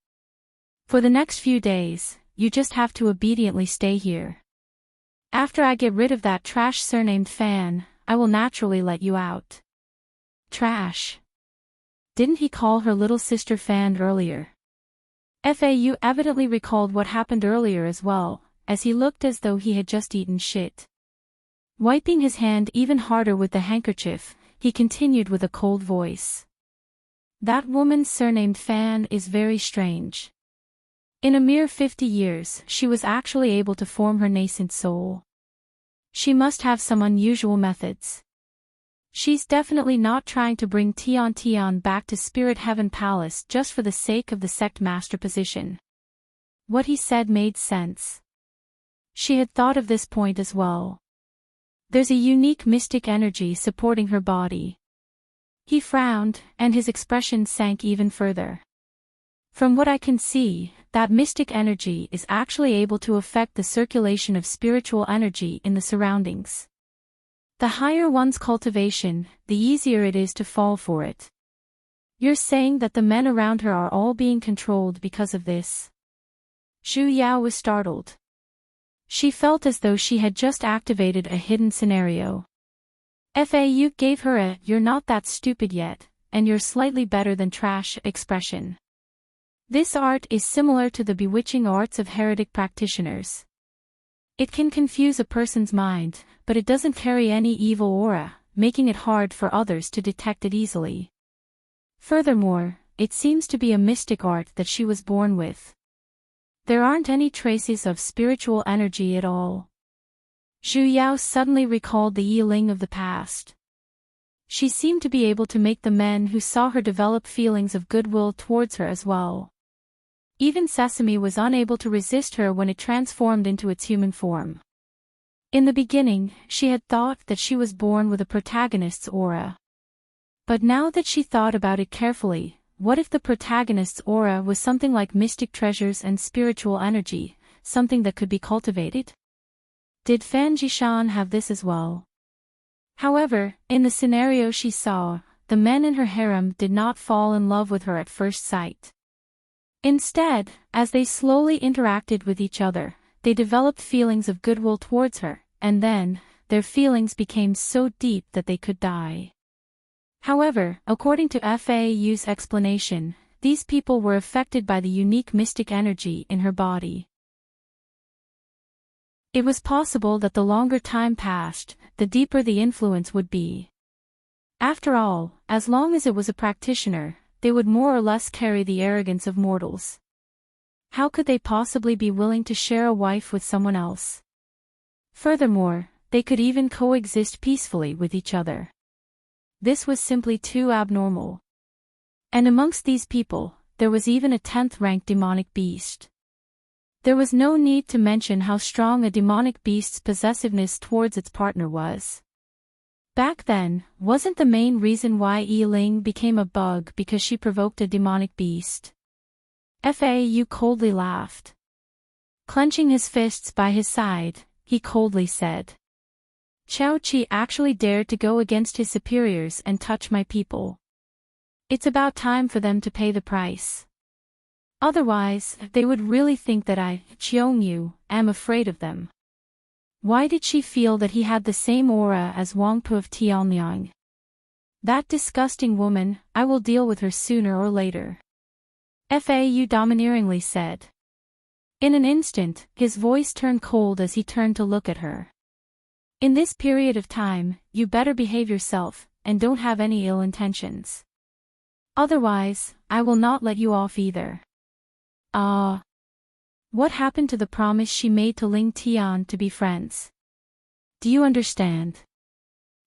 For the next few days, you just have to obediently stay here. After I get rid of that trash surnamed Fan, I will naturally let you out. Trash. Didn't he call her little sister Fan earlier? Fau evidently recalled what happened earlier as well, as he looked as though he had just eaten shit. Wiping his hand even harder with the handkerchief, he continued with a cold voice. That woman's surnamed Fan is very strange. In a mere 50 years, she was actually able to form her nascent soul. She must have some unusual methods. She's definitely not trying to bring Tian Tian back to Spirit Heaven Palace just for the sake of the sect master position. What he said made sense. She had thought of this point as well. There's a unique mystic energy supporting her body. He frowned, and his expression sank even further. From what I can see, that mystic energy is actually able to affect the circulation of spiritual energy in the surroundings. The higher one's cultivation, the easier it is to fall for it. You're saying that the men around her are all being controlled because of this? Zhu Yao was startled. She felt as though she had just activated a hidden scenario. Fau gave her a "you're not that stupid yet, and you're slightly better than trash" expression. This art is similar to the bewitching arts of heretic practitioners. It can confuse a person's mind, but it doesn't carry any evil aura, making it hard for others to detect it easily. Furthermore, it seems to be a mystic art that she was born with. There aren't any traces of spiritual energy at all. Zhu Yao suddenly recalled the Yi Ling of the past. She seemed to be able to make the men who saw her develop feelings of goodwill towards her as well. Even Sesame was unable to resist her when it transformed into its human form. In the beginning, she had thought that she was born with a protagonist's aura. But now that she thought about it carefully, what if the protagonist's aura was something like mystic treasures and spiritual energy, something that could be cultivated? Did Fan Jishan have this as well? However, in the scenario she saw, the men in her harem did not fall in love with her at first sight. Instead, as they slowly interacted with each other, they developed feelings of goodwill towards her, and then, their feelings became so deep that they could die. However, according to Fau's explanation, these people were affected by the unique mystic energy in her body. It was possible that the longer time passed, the deeper the influence would be. After all, as long as it was a practitioner, they would more or less carry the arrogance of mortals. How could they possibly be willing to share a wife with someone else? Furthermore, they could even coexist peacefully with each other. This was simply too abnormal. And amongst these people, there was even a 10th-ranked demonic beast. There was no need to mention how strong a demonic beast's possessiveness towards its partner was. Back then, wasn't the main reason why Yi Ling became a bug because she provoked a demonic beast? Fau coldly laughed. Clenching his fists by his side, he coldly said. Qiao Qi actually dared to go against his superiors and touch my people. It's about time for them to pay the price. Otherwise, they would really think that I, Qiongyu, am afraid of them. Why did she feel that he had the same aura as Wangpu of Tianliang? That disgusting woman, I will deal with her sooner or later. Fau domineeringly said. In an instant, his voice turned cold as he turned to look at her. In this period of time, you better behave yourself, and don't have any ill intentions. Otherwise, I will not let you off either. What happened to the promise she made to Ling Tian to be friends? Do you understand?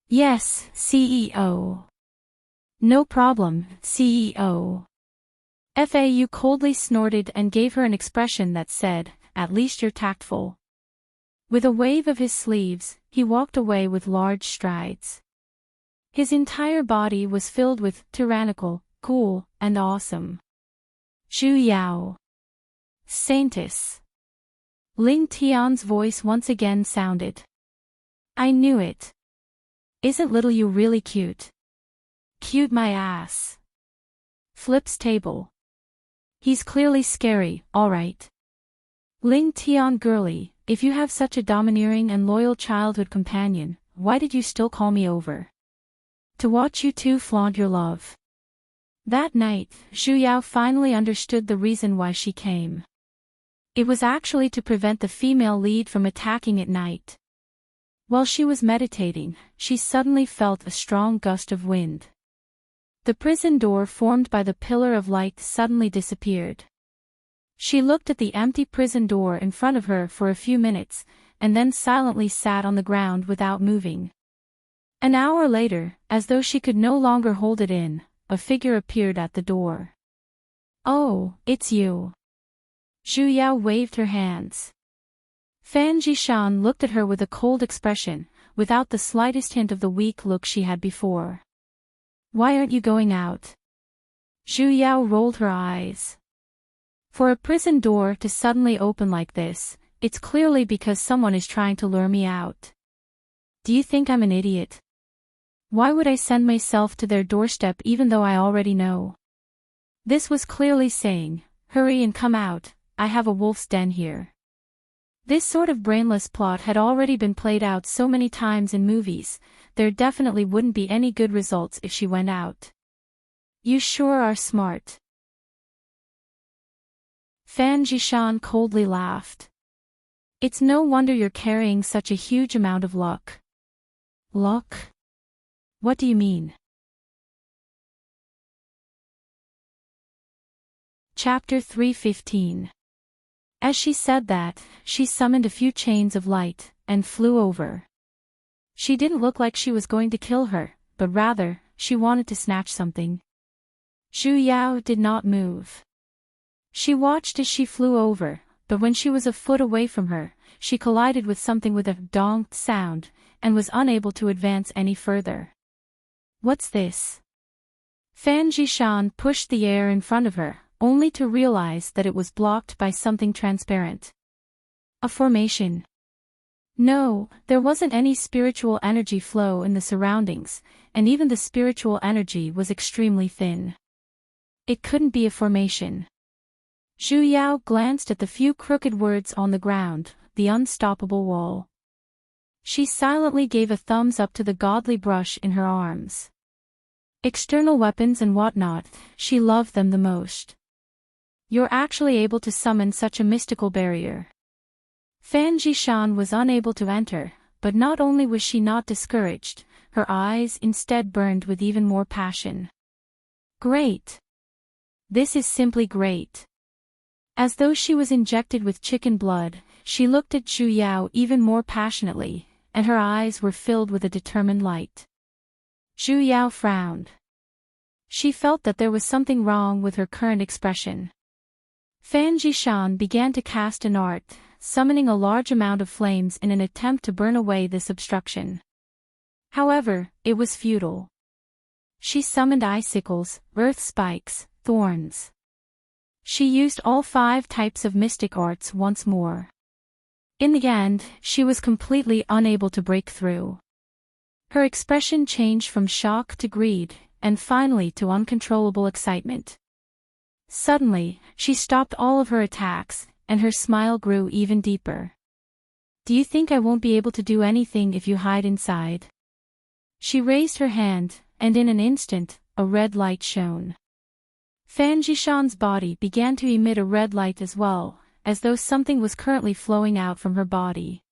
Yes, CEO. No problem, CEO. Fau coldly snorted and gave her an expression that said, at least you're tactful. With a wave of his sleeves, he walked away with large strides. His entire body was filled with tyrannical, cool, and awesome. Zhu Yao. Saintess. Ling Tian's voice once again sounded. I knew it. Isn't little you really cute? Cute my ass. Flips table. He's clearly scary, alright. Ling Tian girly, if you have such a domineering and loyal childhood companion, why did you still call me over? To watch you two flaunt your love. That night, Zhu Yao finally understood the reason why she came. It was actually to prevent the female lead from attacking at night. While she was meditating, she suddenly felt a strong gust of wind. The prison door formed by the pillar of light suddenly disappeared. She looked at the empty prison door in front of her for a few minutes, and then silently sat on the ground without moving. An hour later, as though she could no longer hold it in, a figure appeared at the door. Oh, it's you. Zhu Yao waved her hands. Fan Jishan looked at her with a cold expression, without the slightest hint of the weak look she had before. Why aren't you going out? Zhu Yao rolled her eyes. For a prison door to suddenly open like this, it's clearly because someone is trying to lure me out. Do you think I'm an idiot? Why would I send myself to their doorstep even though I already know? This was clearly saying, hurry and come out, I have a wolf's den here. This sort of brainless plot had already been played out so many times in movies, there definitely wouldn't be any good results if she went out. You sure are smart. Fan Jishan coldly laughed. It's no wonder you're carrying such a huge amount of luck. Luck? What do you mean? Chapter 315. As she said that, she summoned a few chains of light, and flew over. She didn't look like she was going to kill her, but rather, she wanted to snatch something. Zhu Yao did not move. She watched as she flew over, but when she was a foot away from her, she collided with something with a dong sound, and was unable to advance any further. What's this? Fan Jishan pushed the air in front of her, only to realize that it was blocked by something transparent. A formation. No, there wasn't any spiritual energy flow in the surroundings, and even the spiritual energy was extremely thin. It couldn't be a formation. Zhu Yao glanced at the few crooked words on the ground, the unstoppable wall. She silently gave a thumbs up to the godly brush in her arms. External weapons and whatnot, she loved them the most. You're actually able to summon such a mystical barrier. Fan Jishan was unable to enter, but not only was she not discouraged, her eyes instead burned with even more passion. Great! This is simply great. As though she was injected with chicken blood, she looked at Zhu Yao even more passionately, and her eyes were filled with a determined light. Zhu Yao frowned. She felt that there was something wrong with her current expression. Fan Jishan began to cast an art, summoning a large amount of flames in an attempt to burn away this obstruction. However, it was futile. She summoned icicles, earth spikes, thorns. She used all 5 types of mystic arts once more. In the end, she was completely unable to break through. Her expression changed from shock to greed, and finally to uncontrollable excitement. Suddenly, she stopped all of her attacks, and her smile grew even deeper. Do you think I won't be able to do anything if you hide inside? She raised her hand, and in an instant, a red light shone. Fan Jishan's body began to emit a red light as well, as though something was currently flowing out from her body.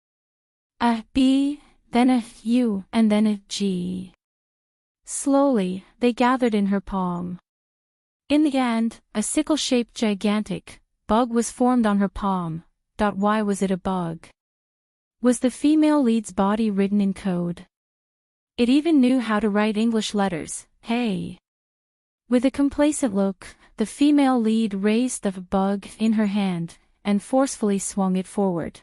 A B, then a U, and then a G. Slowly, they gathered in her palm. In the end, a sickle-shaped gigantic bug was formed on her palm. Why was it a bug? Was the female lead's body written in code? It even knew how to write English letters, hey. With a complacent look, the female lead raised the bug in her hand, and forcefully swung it forward.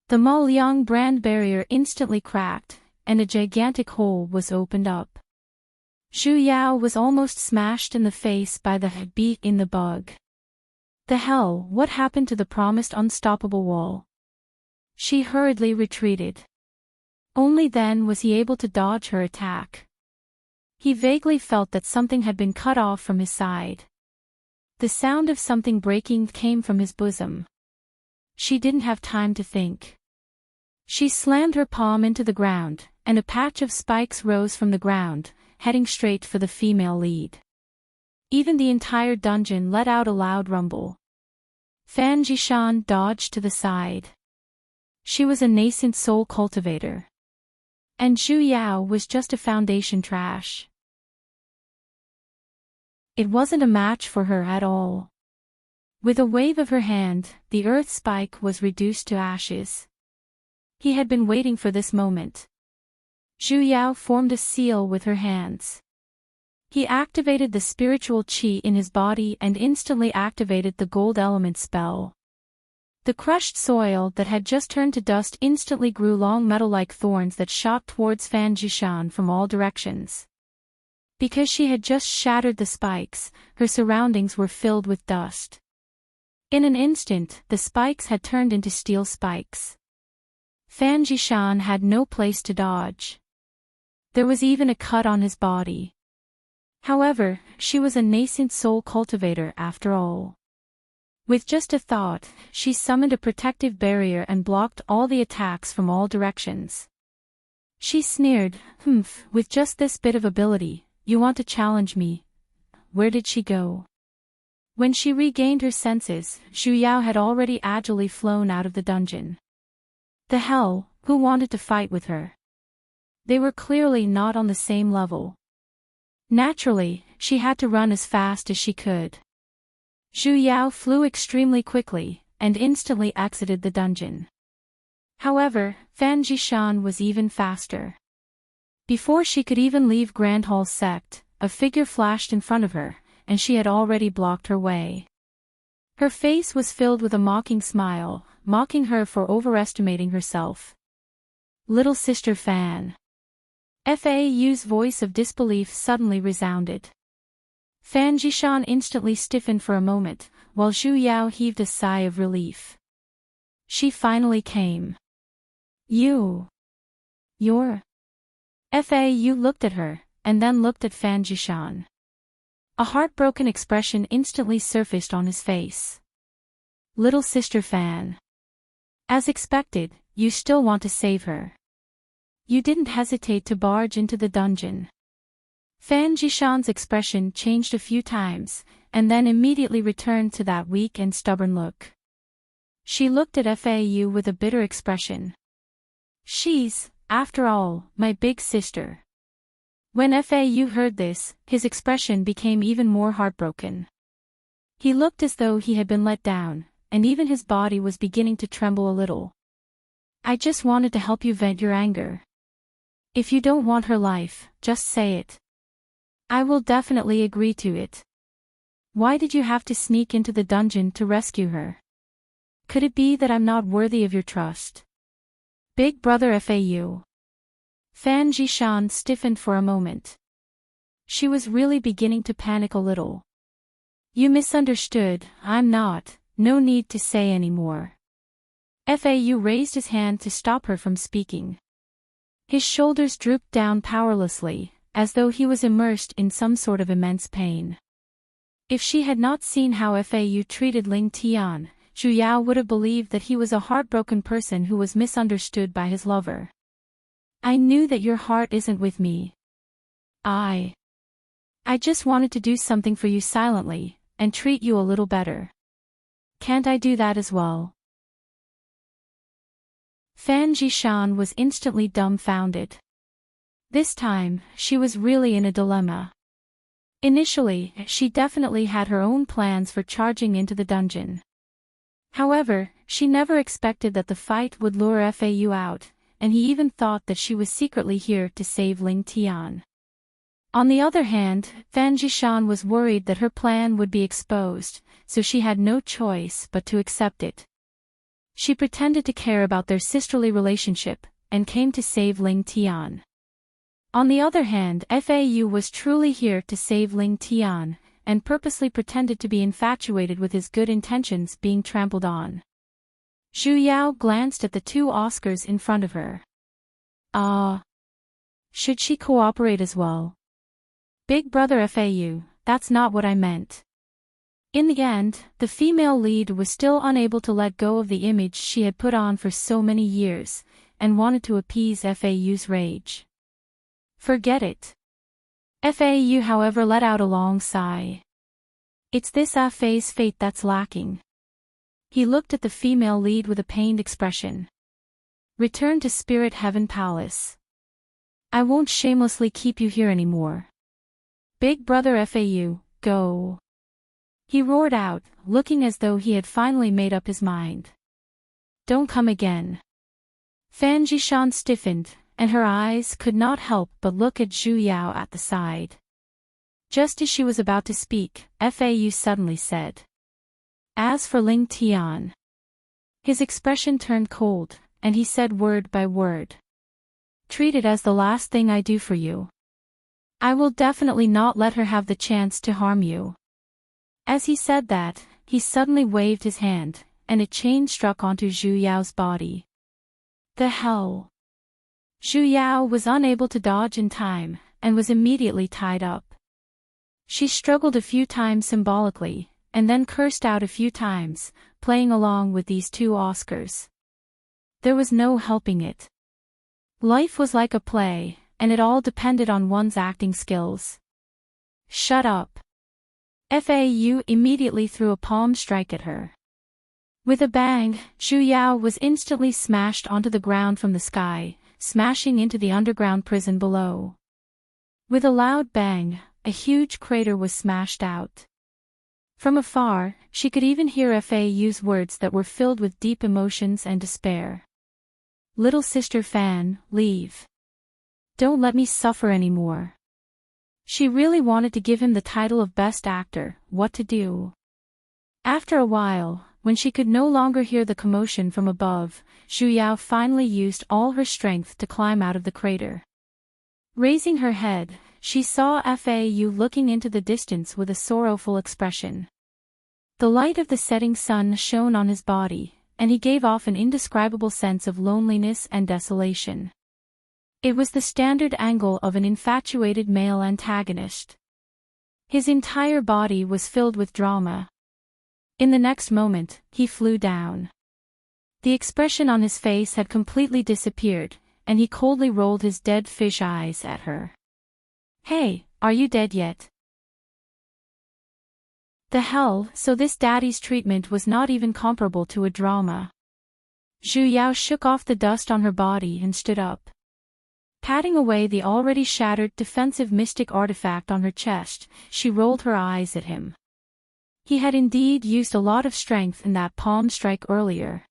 The Maoliang brand barrier instantly cracked, and a gigantic hole was opened up. Zhu Yao was almost smashed in the face by the beak in the bug. The hell, what happened to the promised unstoppable wall? She hurriedly retreated. Only then was he able to dodge her attack. He vaguely felt that something had been cut off from his side. The sound of something breaking came from his bosom. She didn't have time to think. She slammed her palm into the ground, and a patch of spikes rose from the ground, heading straight for the female lead. Even the entire dungeon let out a loud rumble. Fan Jishan dodged to the side. She was a nascent soul cultivator. And Zhu Yao was just a foundation trash. It wasn't a match for her at all. With a wave of her hand, the earth spike was reduced to ashes. He had been waiting for this moment. Zhu Yao formed a seal with her hands. He activated the spiritual qi in his body and instantly activated the gold element spell. The crushed soil that had just turned to dust instantly grew long metal-like thorns that shot towards Fan Jishan from all directions. Because she had just shattered the spikes, her surroundings were filled with dust. In an instant, the spikes had turned into steel spikes. Fan Jishan had no place to dodge. There was even a cut on his body. However, she was a nascent soul cultivator after all. With just a thought, she summoned a protective barrier and blocked all the attacks from all directions. She sneered, with just this bit of ability, you want to challenge me? Where did she go? When she regained her senses, Zhu Yao had already agilely flown out of the dungeon. The hell, who wanted to fight with her? They were clearly not on the same level. Naturally, she had to run as fast as she could. Zhu Yao flew extremely quickly, and instantly exited the dungeon. However, Fan Jishan was even faster. Before she could even leave Grand Hall Sect, a figure flashed in front of her, and she had already blocked her way. Her face was filled with a mocking smile, mocking her for overestimating herself. Little Sister Fan. FAU's voice of disbelief suddenly resounded. Fan Jishan instantly stiffened for a moment, while Zhu Yao heaved a sigh of relief. She finally came. You're... FAU looked at her, and then looked at Fan Jishan. A heartbroken expression instantly surfaced on his face. Little Sister Fan. As expected, you still want to save her. You didn't hesitate to barge into the dungeon. Fan Jishan's expression changed a few times, and then immediately returned to that weak and stubborn look. She looked at FAU with a bitter expression. She's, after all, my big sister. When FAU heard this, his expression became even more heartbroken. He looked as though he had been let down, and even his body was beginning to tremble a little. I just wanted to help you vent your anger. If you don't want her life, just say it. I will definitely agree to it. Why did you have to sneak into the dungeon to rescue her? Could it be that I'm not worthy of your trust? Big brother FAU. Fan Jishan stiffened for a moment. She was really beginning to panic a little. You misunderstood, I'm not, no need to say any more. FAU raised his hand to stop her from speaking. His shoulders drooped down powerlessly, as though he was immersed in some sort of immense pain. If she had not seen how FAU treated Ling Tian, Zhu Yao would have believed that he was a heartbroken person who was misunderstood by his lover. I knew that your heart isn't with me. I just wanted to do something for you silently, and treat you a little better. Can't I do that as well? Fan Jishan was instantly dumbfounded. This time, she was really in a dilemma. Initially, she definitely had her own plans for charging into the dungeon. However, she never expected that the fight would lure FAU out, and he even thought that she was secretly here to save Ling Tian. On the other hand, Fan Jishan was worried that her plan would be exposed, so she had no choice but to accept it. She pretended to care about their sisterly relationship, and came to save Ling Tian. On the other hand, Fau was truly here to save Ling Tian, and purposely pretended to be infatuated with his good intentions being trampled on. Zhu Yao glanced at the two Oscars in front of her. Should she cooperate as well? Big brother Fau, that's not what I meant. In the end, the female lead was still unable to let go of the image she had put on for so many years, and wanted to appease Fau's rage. Forget it. Fau, however, let out a long sigh. It's this Fei's fate that's lacking. He looked at the female lead with a pained expression. Return to Spirit Heaven Palace. I won't shamelessly keep you here anymore. Big brother Fau, go. He roared out, looking as though he had finally made up his mind. Don't come again. Fan Jishan stiffened, and her eyes could not help but look at Zhu Yao at the side. Just as she was about to speak, Fau suddenly said. As for Ling Tian. His expression turned cold, and he said word by word. Treat it as the last thing I do for you. I will definitely not let her have the chance to harm you. As he said that, he suddenly waved his hand, and a chain struck onto Zhu Yao's body. The hell? Zhu Yao was unable to dodge in time, and was immediately tied up. She struggled a few times symbolically, and then cursed out a few times, playing along with these two Oscars. There was no helping it. Life was like a play, and it all depended on one's acting skills. Shut up. Fau immediately threw a palm strike at her. With a bang, Zhu Yao was instantly smashed onto the ground from the sky, smashing into the underground prison below. With a loud bang, a huge crater was smashed out. From afar, she could even hear Fau's words that were filled with deep emotions and despair. Little sister Fan, leave. Don't let me suffer anymore. She really wanted to give him the title of Best Actor. What to do? After a while, when she could no longer hear the commotion from above, Zhu Yao finally used all her strength to climb out of the crater. Raising her head, she saw Fau looking into the distance with a sorrowful expression. The light of the setting sun shone on his body, and he gave off an indescribable sense of loneliness and desolation. It was the standard angle of an infatuated male antagonist. His entire body was filled with drama. In the next moment, he flew down. The expression on his face had completely disappeared, and he coldly rolled his dead fish eyes at her. Hey, are you dead yet? The hell, so this daddy's treatment was not even comparable to a drama. Zhu Yao shook off the dust on her body and stood up. Patting away the already shattered defensive mystic artifact on her chest, she rolled her eyes at him. He had indeed used a lot of strength in that palm strike earlier.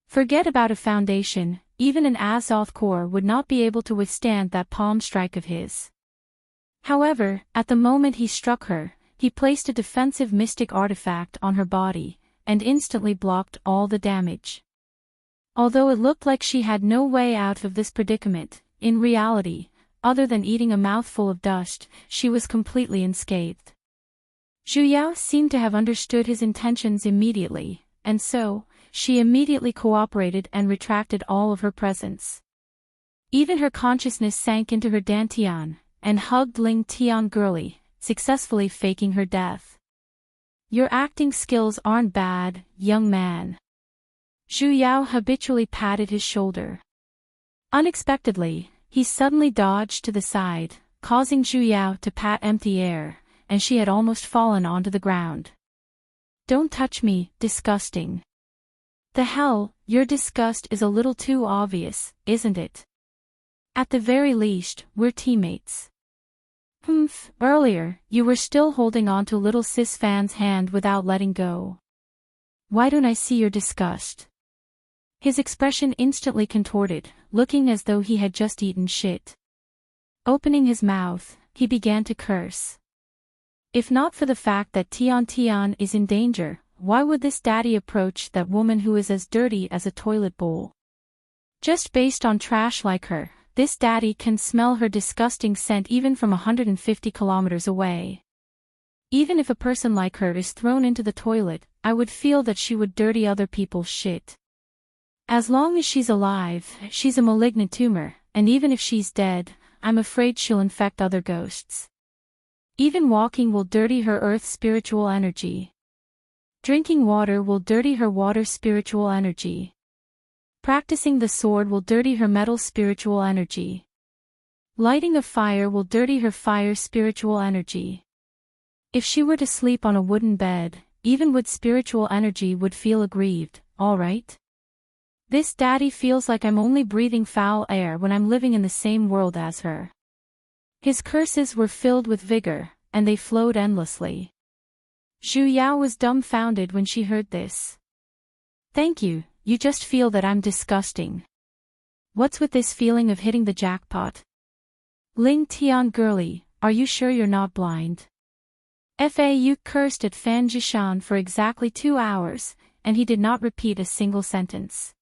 Forget about a foundation, even an Azoth core would not be able to withstand that palm strike of his. However, at the moment he struck her, he placed a defensive mystic artifact on her body, and instantly blocked all the damage. Although it looked like she had no way out of this predicament, in reality, other than eating a mouthful of dust, she was completely unscathed. Zhu Yao seemed to have understood his intentions immediately, and so, she immediately cooperated and retracted all of her presence. Even her consciousness sank into her dantian, and hugged Ling Tian girly, successfully faking her death. Your acting skills aren't bad, young man. Zhu Yao habitually patted his shoulder. Unexpectedly, he suddenly dodged to the side, causing Zhu Yao to pat empty air, and she had almost fallen onto the ground. Don't touch me, disgusting. The hell, your disgust is a little too obvious, isn't it? At the very least, we're teammates. Earlier, you were still holding on to little sis Fan's hand without letting go. Why don't I see your disgust? His expression instantly contorted, looking as though he had just eaten shit. Opening his mouth, he began to curse. If not for the fact that Tian Tian is in danger, why would this daddy approach that woman who is as dirty as a toilet bowl? Just based on trash like her, this daddy can smell her disgusting scent even from 150 kilometers away. Even if a person like her is thrown into the toilet, I would feel that she would dirty other people's shit. As long as she's alive, she's a malignant tumor, and even if she's dead, I'm afraid she'll infect other ghosts. Even walking will dirty her earth spiritual energy. Drinking water will dirty her water spiritual energy. Practicing the sword will dirty her metal spiritual energy. Lighting a fire will dirty her fire spiritual energy. If she were to sleep on a wooden bed, even wood spiritual energy would feel aggrieved, alright? This daddy feels like I'm only breathing foul air when I'm living in the same world as her. His curses were filled with vigor, and they flowed endlessly. Zhu Yao was dumbfounded when she heard this. Thank you, you just feel that I'm disgusting. What's with this feeling of hitting the jackpot? Ling Tian girlie, are you sure you're not blind? FAU cursed at Fan Jishan for exactly 2 hours, and he did not repeat a single sentence.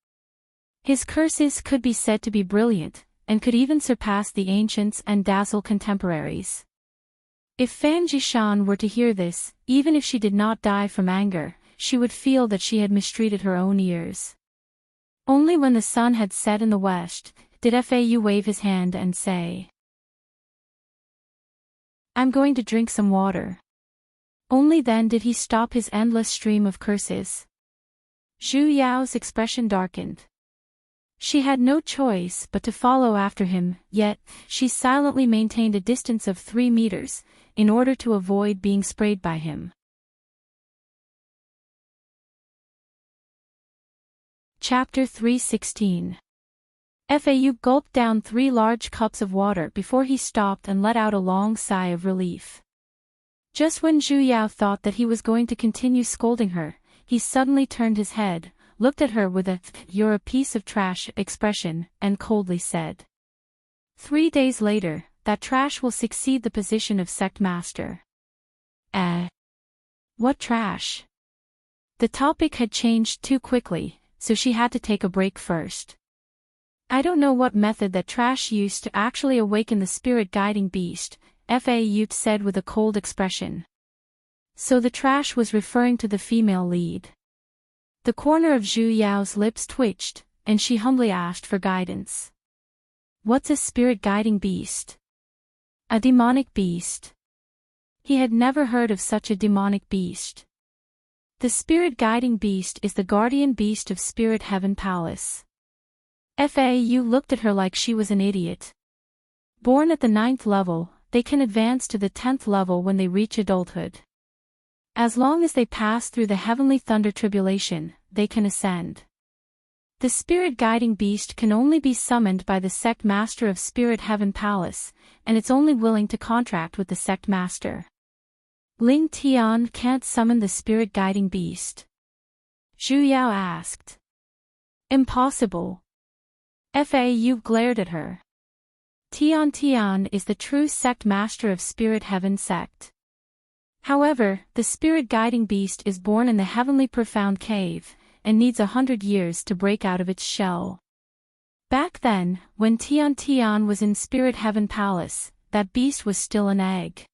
His curses could be said to be brilliant, and could even surpass the ancients and dazzle contemporaries. If Fan Jishan were to hear this, even if she did not die from anger, she would feel that she had mistreated her own ears. Only when the sun had set in the west, did Fau wave his hand and say, I'm going to drink some water. Only then did he stop his endless stream of curses. Zhu Yao's expression darkened. She had no choice but to follow after him, yet, she silently maintained a distance of 3 meters, in order to avoid being sprayed by him. Chapter 316. Fau gulped down 3 large cups of water before he stopped and let out a long sigh of relief. Just when Zhu Yao thought that he was going to continue scolding her, he suddenly turned his head, looked at her with a "you're a piece of trash" expression, and coldly said, 3 days later, that trash will succeed the position of sect master. What trash? The topic had changed too quickly, so she had to take a break first. I don't know what method that trash used to actually awaken the spirit guiding beast, Fau said with a cold expression. So the trash was referring to the female lead. The corner of Zhu Yao's lips twitched, and she humbly asked for guidance. What's a spirit guiding beast? A demonic beast. He had never heard of such a demonic beast. The spirit guiding beast is the guardian beast of Spirit Heaven Palace. Fau looked at her like she was an idiot. Born at the 9th level, they can advance to the 10th level when they reach adulthood. As long as they pass through the heavenly thunder tribulation, they can ascend. The spirit guiding beast can only be summoned by the sect master of Spirit Heaven Palace, and it's only willing to contract with the sect master. Ling Tian can't summon the spirit guiding beast. Zhu Yao asked. Impossible. Fau glared at her. Tian is the true sect master of Spirit Heaven sect. However, the spirit guiding beast is born in the heavenly profound cave, and needs 100 years to break out of its shell. Back then, when Tian was in Spirit Heaven Palace, that beast was still an egg.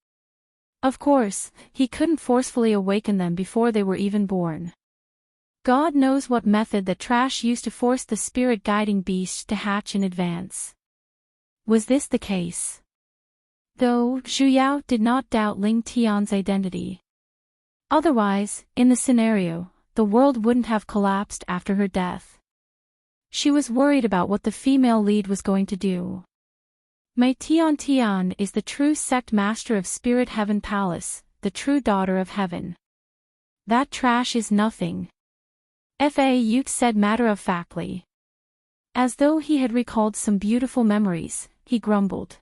Of course, he couldn't forcefully awaken them before they were even born. God knows what method that trash used to force the spirit guiding beast to hatch in advance. Was this the case? Though, Zhu Yao did not doubt Ling Tian's identity. Otherwise, in the scenario, the world wouldn't have collapsed after her death. She was worried about what the female lead was going to do. Mei Tian is the true sect master of Spirit Heaven Palace, the true daughter of heaven. That trash is nothing. Fau said matter-of-factly. As though he had recalled some beautiful memories, he grumbled.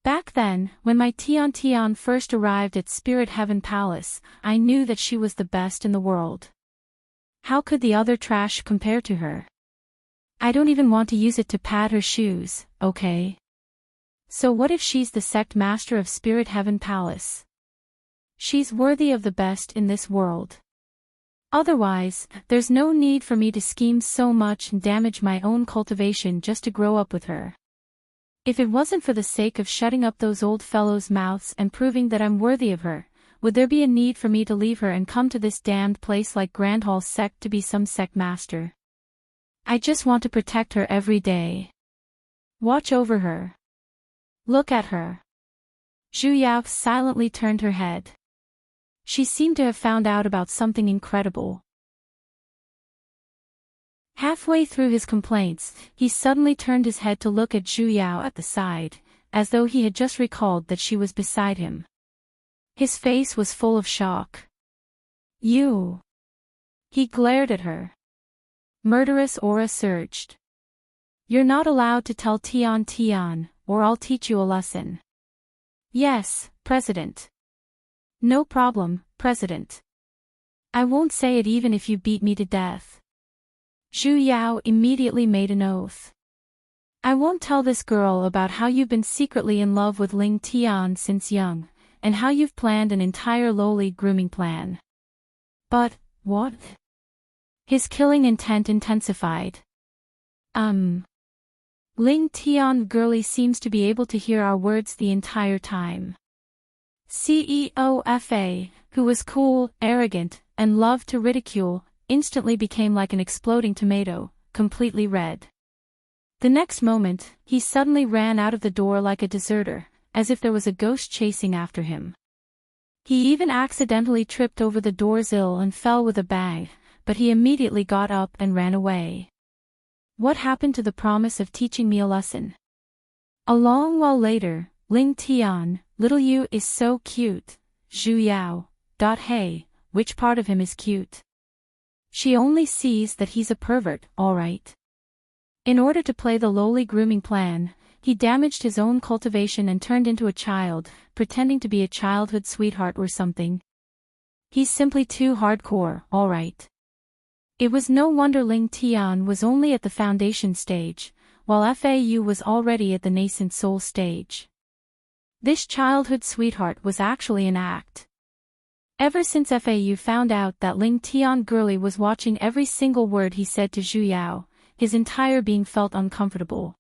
Back then, when my Tian first arrived at Spirit Heaven Palace, I knew that she was the best in the world. How could the other trash compare to her? I don't even want to use it to pad her shoes, okay? So what if she's the sect master of Spirit Heaven Palace? She's worthy of the best in this world. Otherwise, there's no need for me to scheme so much and damage my own cultivation just to grow up with her. If it wasn't for the sake of shutting up those old fellows' mouths and proving that I'm worthy of her, would there be a need for me to leave her and come to this damned place like Grandhall sect to be some sect master? I just want to protect her every day. Watch over her. Look at her. Zhu Yao silently turned her head. She seemed to have found out about something incredible. Halfway through his complaints, he suddenly turned his head to look at Zhu Yao at the side, as though he had just recalled that she was beside him. His face was full of shock. You! He glared at her. Murderous aura surged. You're not allowed to tell Tian, or I'll teach you a lesson. Yes, President. No problem, President. I won't say it even if you beat me to death. Zhu Yao immediately made an oath. I won't tell this girl about how you've been secretly in love with Ling Tian since young, and how you've planned an entire lowly grooming plan. But, what? His killing intent intensified. Ling Tian girlie seems to be able to hear our words the entire time. CEO Fa, who was cool, arrogant, and loved to ridicule, instantly became like an exploding tomato, completely red. The next moment, he suddenly ran out of the door like a deserter, as if there was a ghost chasing after him. He even accidentally tripped over the door sill and fell with a bang, but he immediately got up and ran away. What happened to the promise of teaching me a lesson? A long while later, Ling Tian, little you is so cute, Zhu Yao. Hey, which part of him is cute? She only sees that he's a pervert, alright. In order to play the lowly grooming plan, he damaged his own cultivation and turned into a child, pretending to be a childhood sweetheart or something. He's simply too hardcore, alright. It was no wonder Ling Tian was only at the foundation stage, while Fau was already at the nascent soul stage. This childhood sweetheart was actually an act. Ever since Fau found out that Ling Tian girlie was watching every single word he said to Zhu Yao, his entire being felt uncomfortable.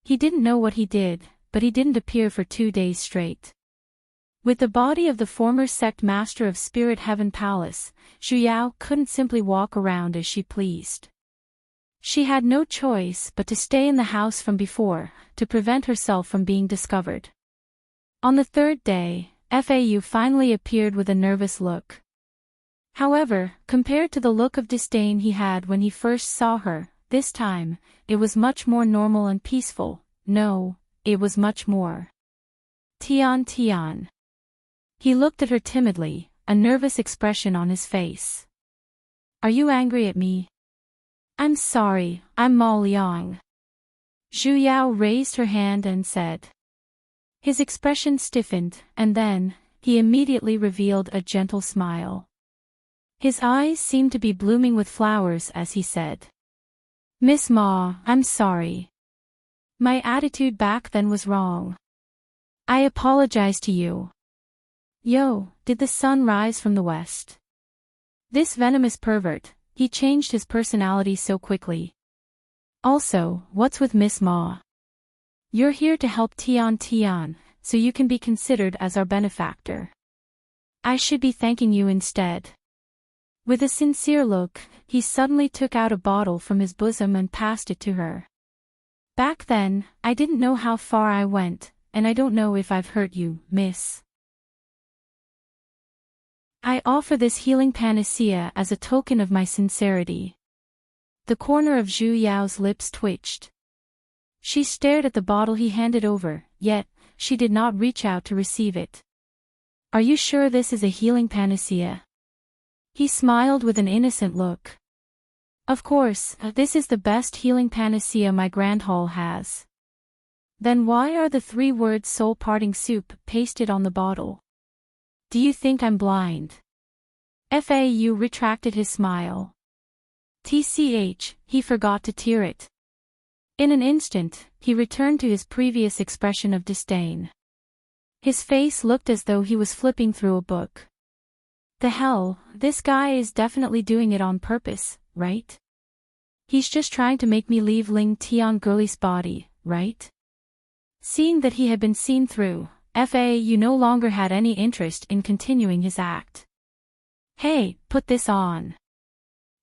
He didn't know what he did, but he didn't appear for 2 days straight. With the body of the former sect master of Spirit Heaven Palace, Zhu Yao couldn't simply walk around as she pleased. She had no choice but to stay in the house from before, to prevent herself from being discovered. On the 3rd day, Fau finally appeared with a nervous look. However, compared to the look of disdain he had when he first saw her, this time, it was much more normal and peaceful. No, it was much more. Tian. He looked at her timidly, a nervous expression on his face. Are you angry at me? I'm sorry, I'm Ma Liang. Zhu Yao raised her hand and said. His expression stiffened, and then, he immediately revealed a gentle smile. His eyes seemed to be blooming with flowers as he said. Miss Ma, I'm sorry. My attitude back then was wrong. I apologize to you. Yo, did the sun rise from the west? This venomous pervert, he changed his personality so quickly. Also, what's with Miss Ma? You're here to help Tian, so you can be considered as our benefactor. I should be thanking you instead. With a sincere look, he suddenly took out a bottle from his bosom and passed it to her. Back then, I didn't know how far I went, and I don't know if I've hurt you, miss. I offer this healing panacea as a token of my sincerity. The corner of Zhu Yao's lips twitched. She stared at the bottle he handed over, yet, she did not reach out to receive it. Are you sure this is a healing panacea? He smiled with an innocent look. Of course, this is the best healing panacea my Grand Hall has. Then why are the 3 words soul parting soup pasted on the bottle? Do you think I'm blind? Fau retracted his smile. TCH, he forgot to tear it. In an instant, he returned to his previous expression of disdain. His face looked as though he was flipping through a book. The hell, this guy is definitely doing it on purpose, right? He's just trying to make me leave Ling Tian Girly's body, right? Seeing that he had been seen through, FAU no longer had any interest in continuing his act. Hey, put this on.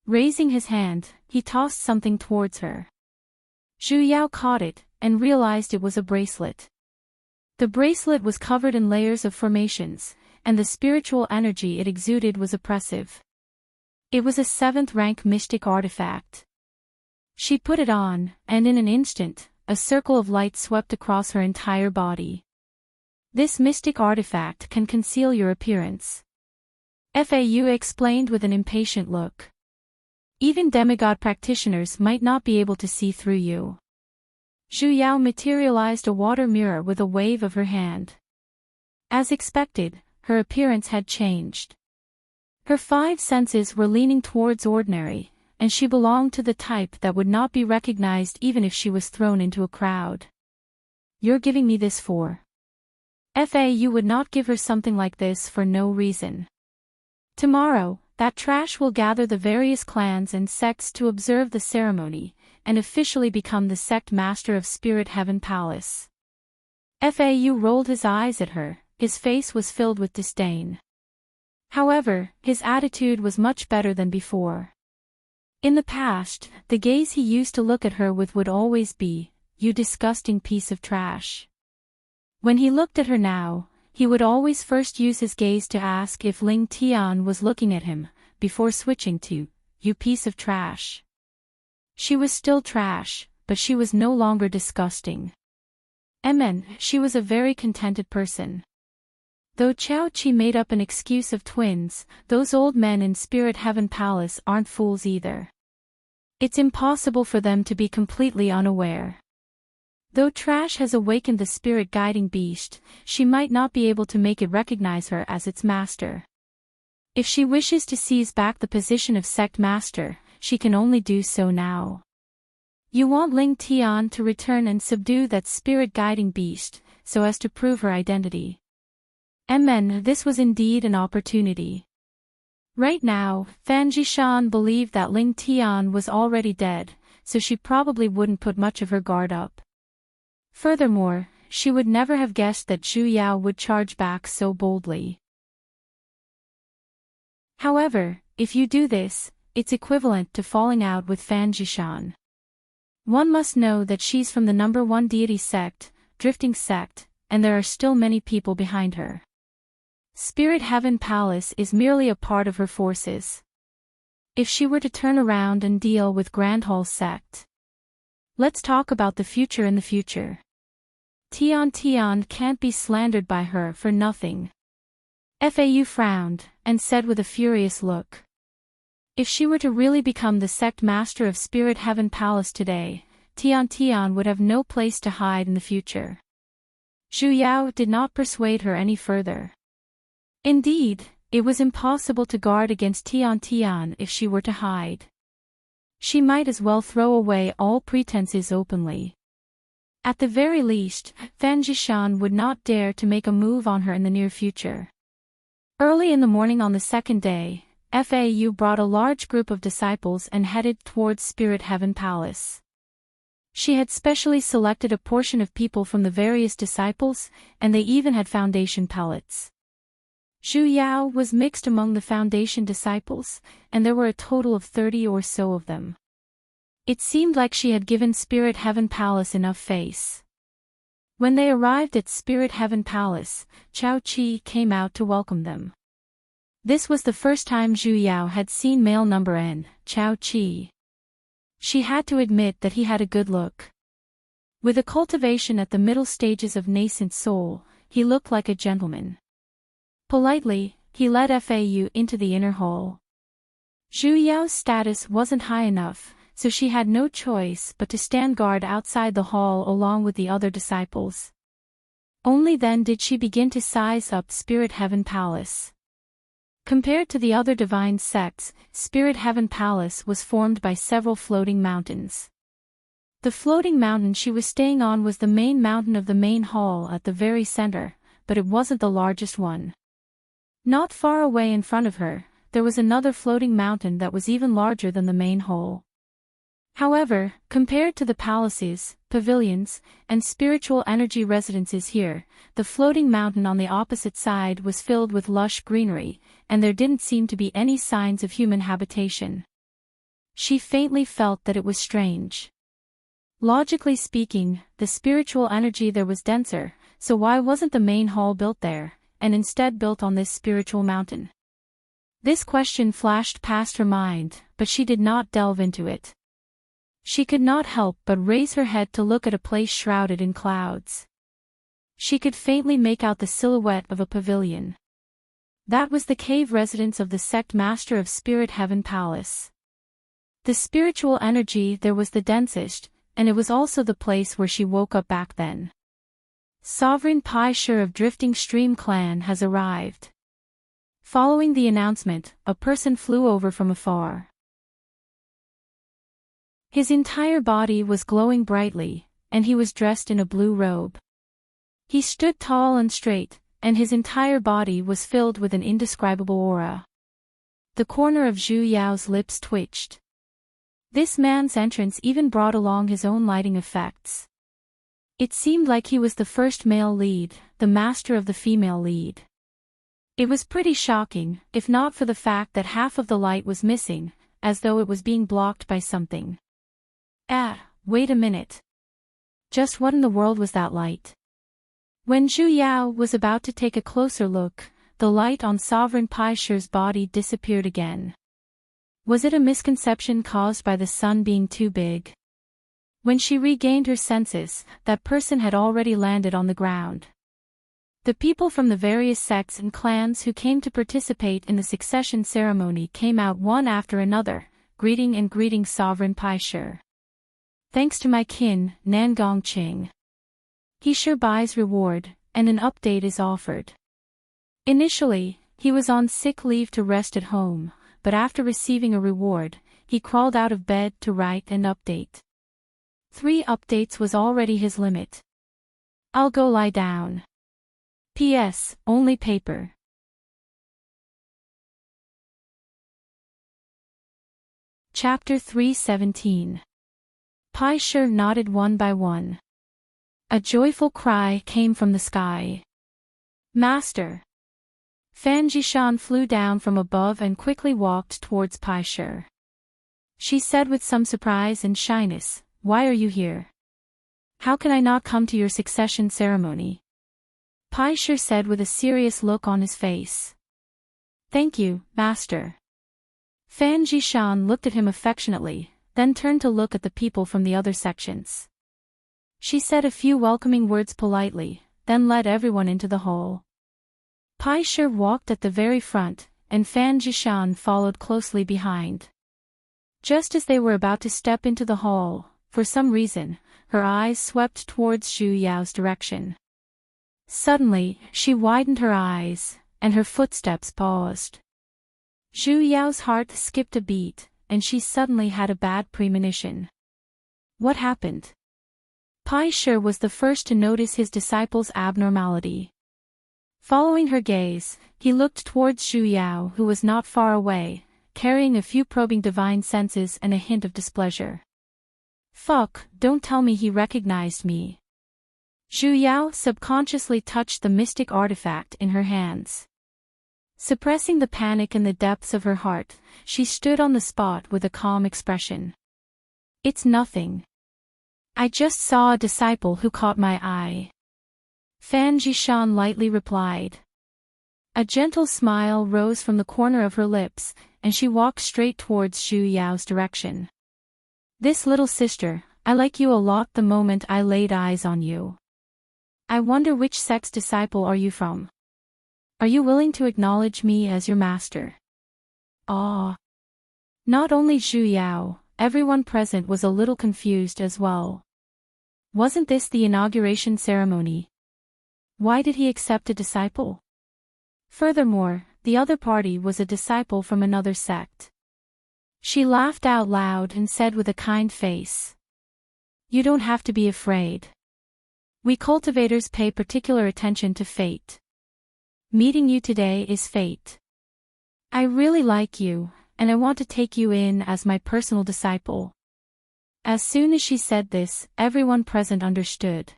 Raising his hand, he tossed something towards her. Zhu Yao caught it, and realized it was a bracelet. The bracelet was covered in layers of formations, and the spiritual energy it exuded was oppressive. It was a 7th-rank mystic artifact. She put it on, and in an instant, a circle of light swept across her entire body. This mystic artifact can conceal your appearance. FAU explained with an impatient look. Even demigod practitioners might not be able to see through you. Zhu Yao materialized a water mirror with a wave of her hand. As expected, her appearance had changed. Her 5 senses were leaning towards ordinary, and she belonged to the type that would not be recognized even if she was thrown into a crowd. You're giving me this for? FAU would not give her something like this for no reason. Tomorrow, that trash will gather the various clans and sects to observe the ceremony, and officially become the sect master of Spirit Heaven Palace. FAU rolled his eyes at her, his face was filled with disdain. However, his attitude was much better than before. In the past, the gaze he used to look at her with would always be, "You disgusting piece of trash." When he looked at her now, he would always first use his gaze to ask if Ling Tian was looking at him, before switching to, "You piece of trash." She was still trash, but she was no longer disgusting. She was a very contented person. Though Chao Chi made up an excuse of twins, those old men in Spirit Heaven Palace aren't fools either. It's impossible for them to be completely unaware. Though trash has awakened the spirit guiding beast, she might not be able to make it recognize her as its master. If she wishes to seize back the position of sect master, she can only do so now. You want Ling Tian to return and subdue that spirit guiding beast, so as to prove her identity. This was indeed an opportunity. Right now, Fan Jishan believed that Ling Tian was already dead, so she probably wouldn't put much of her guard up. Furthermore, she would never have guessed that Zhu Yao would charge back so boldly. However, if you do this, it's equivalent to falling out with Fan Jishan. One must know that she's from the number 1 deity sect, Drifting Sect, and there are still many people behind her. Spirit Heaven Palace is merely a part of her forces. If she were to turn around and deal with Grand Hall Sect. Let's talk about the future in the future. Tian can't be slandered by her for nothing. FAU frowned, and said with a furious look. If she were to really become the sect master of Spirit Heaven Palace today, Tian would have no place to hide in the future. Zhu Yao did not persuade her any further. Indeed, it was impossible to guard against Tian if she were to hide. She might as well throw away all pretenses openly. At the very least, Fan Jishan would not dare to make a move on her in the near future. Early in the morning on the second day, FAU brought a large group of disciples and headed towards Spirit Heaven Palace. She had specially selected a portion of people from the various disciples, and they even had foundation pellets. Zhu Yao was mixed among the foundation disciples, and there were a total of 30 or so of them. It seemed like she had given Spirit Heaven Palace enough face. When they arrived at Spirit Heaven Palace, Chao Chi came out to welcome them. This was the first time Zhu Yao had seen male number N, Chao Chi. She had to admit that he had a good look. With a cultivation at the middle stages of nascent soul, he looked like a gentleman. Politely, he led FAU into the inner hall. Zhu Yao's status wasn't high enough, so she had no choice but to stand guard outside the hall along with the other disciples. Only then did she begin to size up Spirit Heaven Palace. Compared to the other divine sects, Spirit Heaven Palace was formed by several floating mountains. The floating mountain she was staying on was the main mountain of the main hall at the very center, but it wasn't the largest one. Not far away in front of her, there was another floating mountain that was even larger than the main hall. However, compared to the palaces, pavilions, and spiritual energy residences here, the floating mountain on the opposite side was filled with lush greenery, and there didn't seem to be any signs of human habitation. She faintly felt that it was strange. Logically speaking, the spiritual energy there was denser, so why wasn't the main hall built there, and instead built on this spiritual mountain? This question flashed past her mind, but she did not delve into it. She could not help but raise her head to look at a place shrouded in clouds. She could faintly make out the silhouette of a pavilion. That was the cave residence of the sect master of Spirit Heaven Palace. The spiritual energy there was the densest, and it was also the place where she woke up back then. Sovereign Pai Shur of Drifting Stream Clan has arrived. Following the announcement, a person flew over from afar. His entire body was glowing brightly, and he was dressed in a blue robe. He stood tall and straight, and his entire body was filled with an indescribable aura. The corner of Zhu Yao's lips twitched. This man's entrance even brought along his own lighting effects. It seemed like he was the first male lead, the master of the female lead. It was pretty shocking, if not for the fact that half of the light was missing, as though it was being blocked by something. Wait a minute. Just what in the world was that light? When Zhu Yao was about to take a closer look, the light on Sovereign Pai Shur's body disappeared again. Was it a misconception caused by the sun being too big? When she regained her senses, that person had already landed on the ground. The people from the various sects and clans who came to participate in the succession ceremony came out one after another, greeting Sovereign Pai Shur. Thanks to my kin, Nangong Qing. He sure buys reward, and an update is offered. Initially, he was on sick leave to rest at home, but after receiving a reward, he crawled out of bed to write an update. 3 updates was already his limit. I'll go lie down. P.S. Only paper. Chapter 317. Pai Shur nodded one by one. A joyful cry came from the sky. Master! Fan Jishan flew down from above and quickly walked towards Pai Shur. She said with some surprise and shyness, "Why are you here? How can I not come to your succession ceremony?" Pai Shur said with a serious look on his face. "Thank you, Master." Fan Jishan looked at him affectionately, then turned to look at the people from the other sections. She said a few welcoming words politely, then led everyone into the hall. Pai Shur walked at the very front, and Fan Jishan followed closely behind. Just as they were about to step into the hall, for some reason, her eyes swept towards Zhu Yao's direction. Suddenly, she widened her eyes, and her footsteps paused. Zhu Yao's heart skipped a beat, and she suddenly had a bad premonition. What happened? Pai Shur was the first to notice his disciple's abnormality. Following her gaze, he looked towards Zhu Yao, who was not far away, carrying a few probing divine senses and a hint of displeasure. Fuck, don't tell me he recognized me. Zhu Yao subconsciously touched the mystic artifact in her hands. Suppressing the panic in the depths of her heart, she stood on the spot with a calm expression. It's nothing. I just saw a disciple who caught my eye. Fan Jishan lightly replied. A gentle smile rose from the corner of her lips, and she walked straight towards Zhu Yao's direction. This little sister, I like you a lot the moment I laid eyes on you. I wonder which sect's disciple are you from? Are you willing to acknowledge me as your master? Ah. Not only Zhu Yao, everyone present was a little confused as well. Wasn't this the inauguration ceremony? Why did he accept a disciple? Furthermore, the other party was a disciple from another sect. She laughed out loud and said with a kind face. You don't have to be afraid. We cultivators pay particular attention to fate. Meeting you today is fate. I really like you, and I want to take you in as my personal disciple. As soon as she said this, everyone present understood.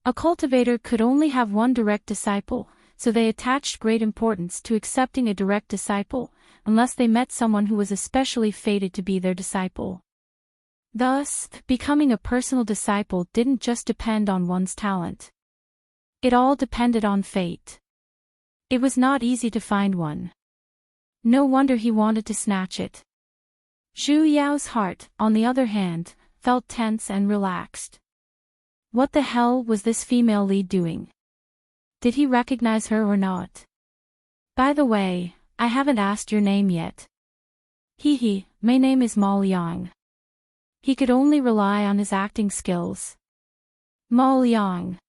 A cultivator could only have one direct disciple, so they attached great importance to accepting a direct disciple, unless they met someone who was especially fated to be their disciple. Thus, becoming a personal disciple didn't just depend on one's talent. It all depended on fate. It was not easy to find one. No wonder he wanted to snatch it. Zhu Yao's heart, on the other hand, felt tense and relaxed. What the hell was this female lead doing? Did he recognize her or not? By the way, I haven't asked your name yet. My name is Ma Liang. He could only rely on his acting skills. Ma Liang.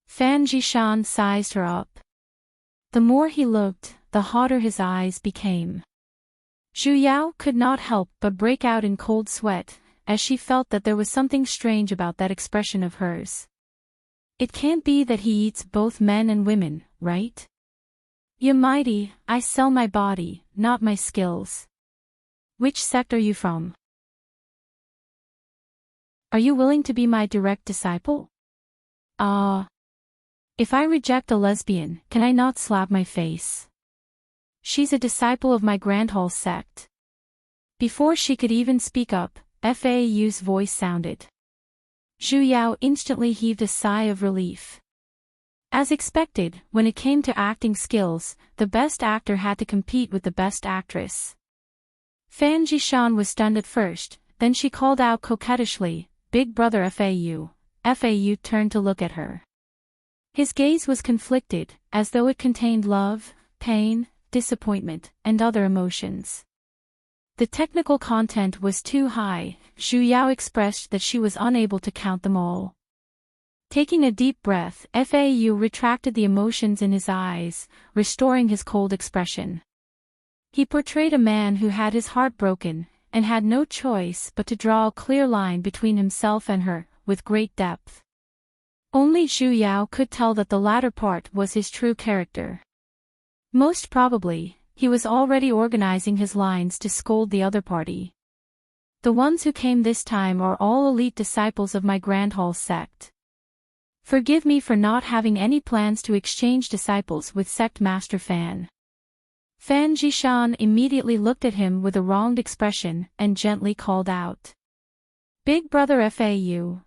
Fan Jishan sized her up. The more he looked, the hotter his eyes became. Zhu Yao could not help but break out in cold sweat, as she felt that there was something strange about that expression of hers. It can't be that he eats both men and women, right? Ya mighty, I sell my body, not my skills. Which sect are you from? Are you willing to be my direct disciple? If I reject a lesbian, can I not slap my face? She's a disciple of my Grand Hall sect. Before she could even speak up, FAU's voice sounded. Zhu Yao instantly heaved a sigh of relief. As expected, when it came to acting skills, the best actor had to compete with the best actress. Fan Jishan was stunned at first, then she called out coquettishly, "Big brother FAU." FAU turned to look at her. His gaze was conflicted, as though it contained love, pain, disappointment, and other emotions. The technical content was too high. Zhu Yao expressed that she was unable to count them all. Taking a deep breath, FAU retracted the emotions in his eyes, restoring his cold expression. He portrayed a man who had his heart broken, and had no choice but to draw a clear line between himself and her, with great depth. Only Zhu Yao could tell that the latter part was his true character. Most probably, he was already organizing his lines to scold the other party. The ones who came this time are all elite disciples of my Grand Hall sect. Forgive me for not having any plans to exchange disciples with Sect Master Fan. Fan Jishan immediately looked at him with a wronged expression and gently called out. Big brother FAU,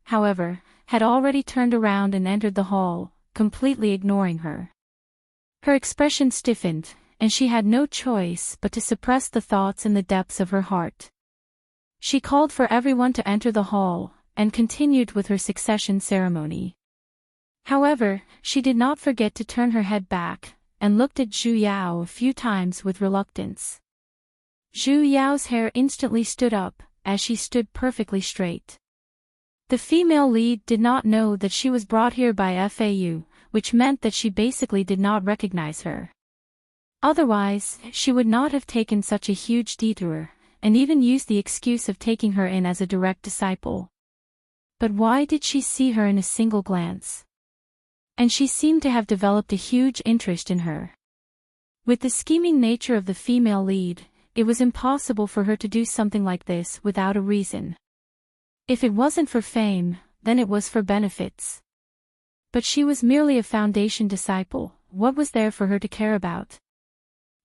however, had already turned around and entered the hall, completely ignoring her. Her expression stiffened, and she had no choice but to suppress the thoughts in the depths of her heart. She called for everyone to enter the hall, and continued with her succession ceremony. However, she did not forget to turn her head back, and looked at Zhu Yao a few times with reluctance. Zhu Yao's hair instantly stood up, as she stood perfectly straight. The female lead did not know that she was brought here by FAU, which meant that she basically did not recognize her. Otherwise, she would not have taken such a huge detour, and even used the excuse of taking her in as a direct disciple. But why did she see her in a single glance? And she seemed to have developed a huge interest in her. With the scheming nature of the female lead, it was impossible for her to do something like this without a reason. If it wasn't for fame, then it was for benefits. But she was merely a foundation disciple. What was there for her to care about?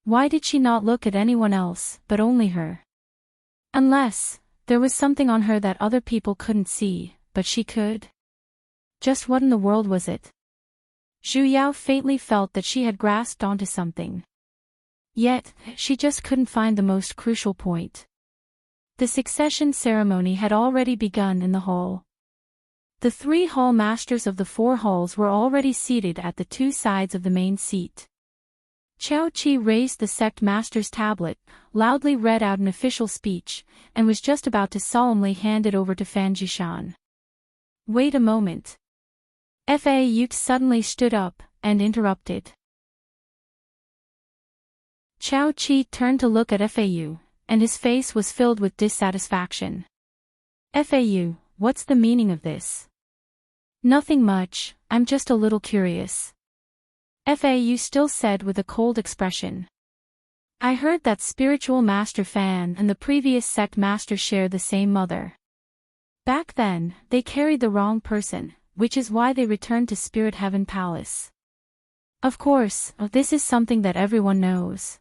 Why did she not look at anyone else, but only her? Unless, there was something on her that other people couldn't see, but she could? Just what in the world was it? Zhu Yao faintly felt that she had grasped onto something. Yet, she just couldn't find the most crucial point. The succession ceremony had already begun in the hall. The 3 hall masters of the 4 halls were already seated at the 2 sides of the main seat. Qiao Qi raised the sect master's tablet, loudly read out an official speech, and was just about to solemnly hand it over to Fan Jishan. Wait a moment. FAU suddenly stood up, and interrupted. Qiao Qi turned to look at FAU, and his face was filled with dissatisfaction. FAU, what's the meaning of this? Nothing much, I'm just a little curious. FAU still said with a cold expression. I heard that spiritual master Fan and the previous sect master share the same mother. Back then, they carried the wrong person, which is why they returned to Spirit Heaven Palace. Of course, this is something that everyone knows.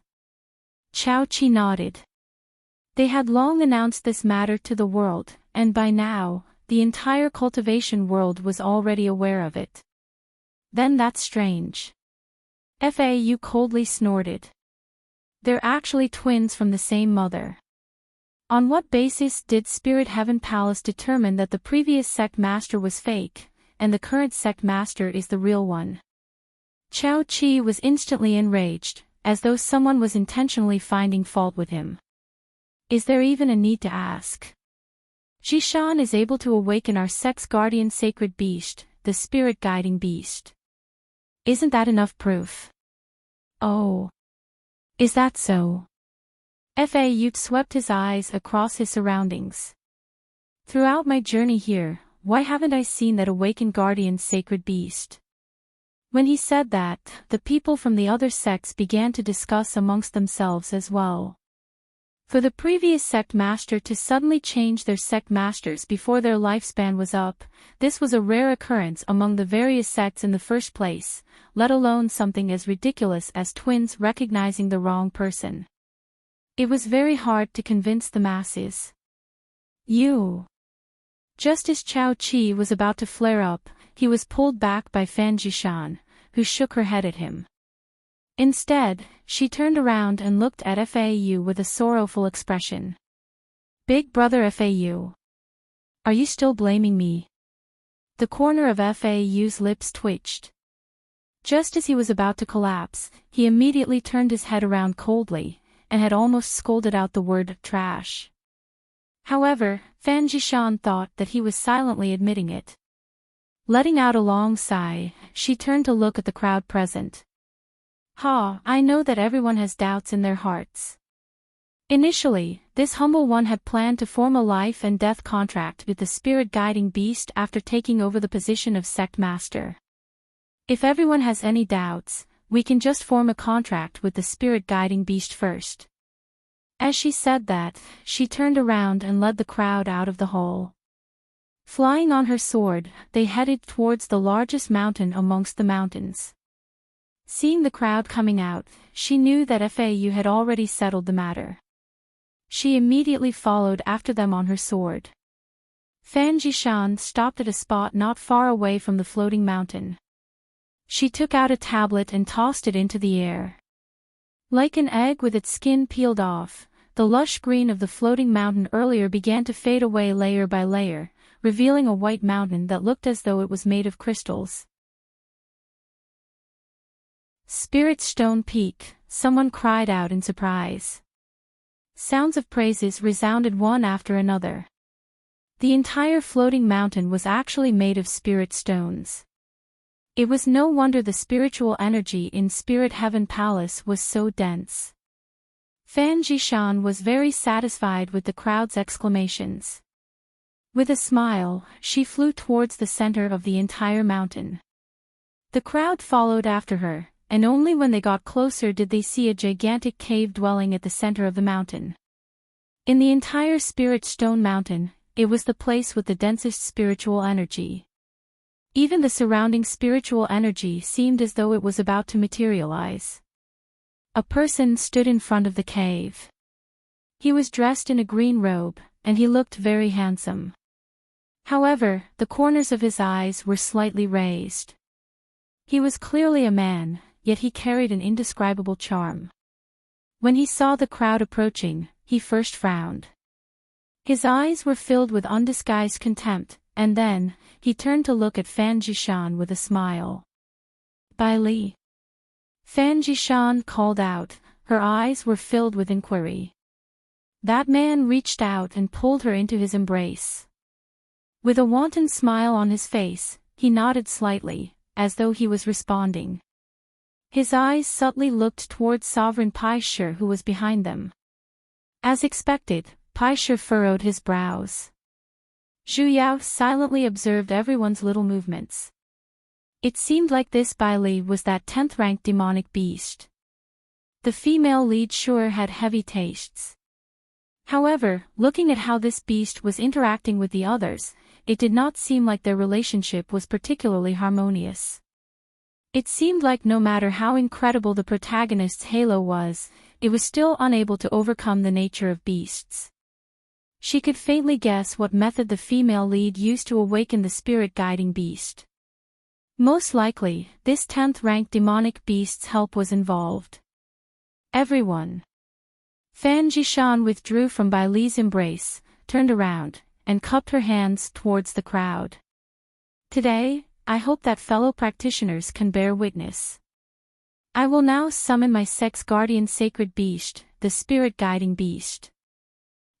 Chao Chi nodded. They had long announced this matter to the world, and by now, the entire cultivation world was already aware of it. Then that's strange. FAU coldly snorted. They're actually twins from the same mother. On what basis did Spirit Heaven Palace determine that the previous sect master was fake, and the current sect master is the real one? Chao Chi was instantly enraged, as though someone was intentionally finding fault with him. Is there even a need to ask? Jishan is able to awaken our sect's guardian sacred beast, the spirit guiding beast. Isn't that enough proof? Oh. Is that so? FAU swept his eyes across his surroundings. Throughout my journey here, why haven't I seen that awakened guardian sacred beast? When he said that, the people from the other sects began to discuss amongst themselves as well. For the previous sect master to suddenly change their sect masters before their lifespan was up, this was a rare occurrence among the various sects in the first place, let alone something as ridiculous as twins recognizing the wrong person. It was very hard to convince the masses. You. Just as Chao Chi was about to flare up, he was pulled back by Fan Jishan, who shook her head at him. Instead, she turned around and looked at FAU with a sorrowful expression. Big brother FAU. Are you still blaming me? The corner of FAU's lips twitched. Just as he was about to collapse, he immediately turned his head around coldly, and had almost scolded out the word trash. However, Fan Jishan thought that he was silently admitting it. Letting out a long sigh, she turned to look at the crowd present. I know that everyone has doubts in their hearts. Initially, this humble one had planned to form a life and death contract with the spirit guiding beast after taking over the position of sect master. If everyone has any doubts, we can just form a contract with the spirit guiding beast first. As she said that, she turned around and led the crowd out of the hall. Flying on her sword, they headed towards the largest mountain amongst the mountains. Seeing the crowd coming out, she knew that FAU had already settled the matter. She immediately followed after them on her sword. Fan Jishan stopped at a spot not far away from the floating mountain. She took out a tablet and tossed it into the air. Like an egg with its skin peeled off, the lush green of the floating mountain earlier began to fade away layer by layer, revealing a white mountain that looked as though it was made of crystals. Spirit Stone Peak, someone cried out in surprise. Sounds of praises resounded one after another. The entire floating mountain was actually made of spirit stones. It was no wonder the spiritual energy in Spirit Heaven Palace was so dense. Fan Jishan was very satisfied with the crowd's exclamations. With a smile, she flew towards the center of the entire mountain. The crowd followed after her, and only when they got closer did they see a gigantic cave dwelling at the center of the mountain. In the entire Spirit Stone Mountain, it was the place with the densest spiritual energy. Even the surrounding spiritual energy seemed as though it was about to materialize. A person stood in front of the cave. He was dressed in a green robe, and he looked very handsome. However, the corners of his eyes were slightly raised. He was clearly a man, yet he carried an indescribable charm. When he saw the crowd approaching, he first frowned. His eyes were filled with undisguised contempt, and then, he turned to look at Fan Jishan with a smile. Bai Li. Fan Jishan called out, her eyes were filled with inquiry. That man reached out and pulled her into his embrace. With a wanton smile on his face, he nodded slightly, as though he was responding. His eyes subtly looked towards Sovereign Paisher who was behind them. As expected, Paisher furrowed his brows. Zhu Yao silently observed everyone's little movements. It seemed like this Bailey was that 10th-ranked demonic beast. The female lead sure had heavy tastes. However, looking at how this beast was interacting with the others, it did not seem like their relationship was particularly harmonious. It seemed like no matter how incredible the protagonist's halo was, it was still unable to overcome the nature of beasts. She could faintly guess what method the female lead used to awaken the spirit-guiding beast. Most likely, this 10th-ranked demonic beast's help was involved. Everyone. Fan Jishan withdrew from Baile's embrace, turned around, and cupped her hands towards the crowd. Today, I hope that fellow practitioners can bear witness. I will now summon my sex guardian sacred beast, the spirit-guiding beast.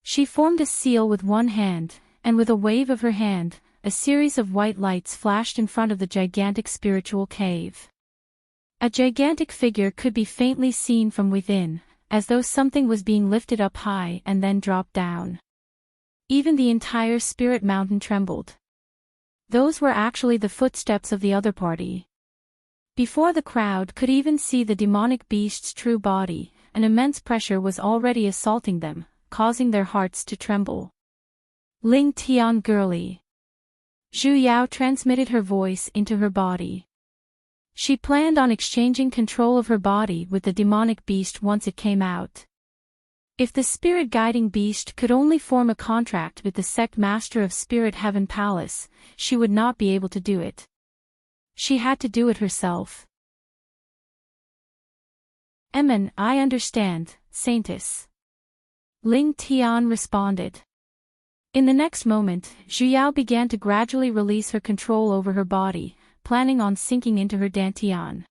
She formed a seal with one hand, and with a wave of her hand, a series of white lights flashed in front of the gigantic spiritual cave. A gigantic figure could be faintly seen from within, as though something was being lifted up high and then dropped down. Even the entire spirit mountain trembled. Those were actually the footsteps of the other party. Before the crowd could even see the demonic beast's true body, an immense pressure was already assaulting them, causing their hearts to tremble. Ling Tian girly. Zhu Yao transmitted her voice into her body. She planned on exchanging control of her body with the demonic beast once it came out. If the spirit-guiding beast could only form a contract with the sect master of Spirit Heaven Palace, she would not be able to do it. She had to do it herself. I understand, Saintess. Ling Tian responded. In the next moment, Zhu Yao began to gradually release her control over her body, planning on sinking into her dantian.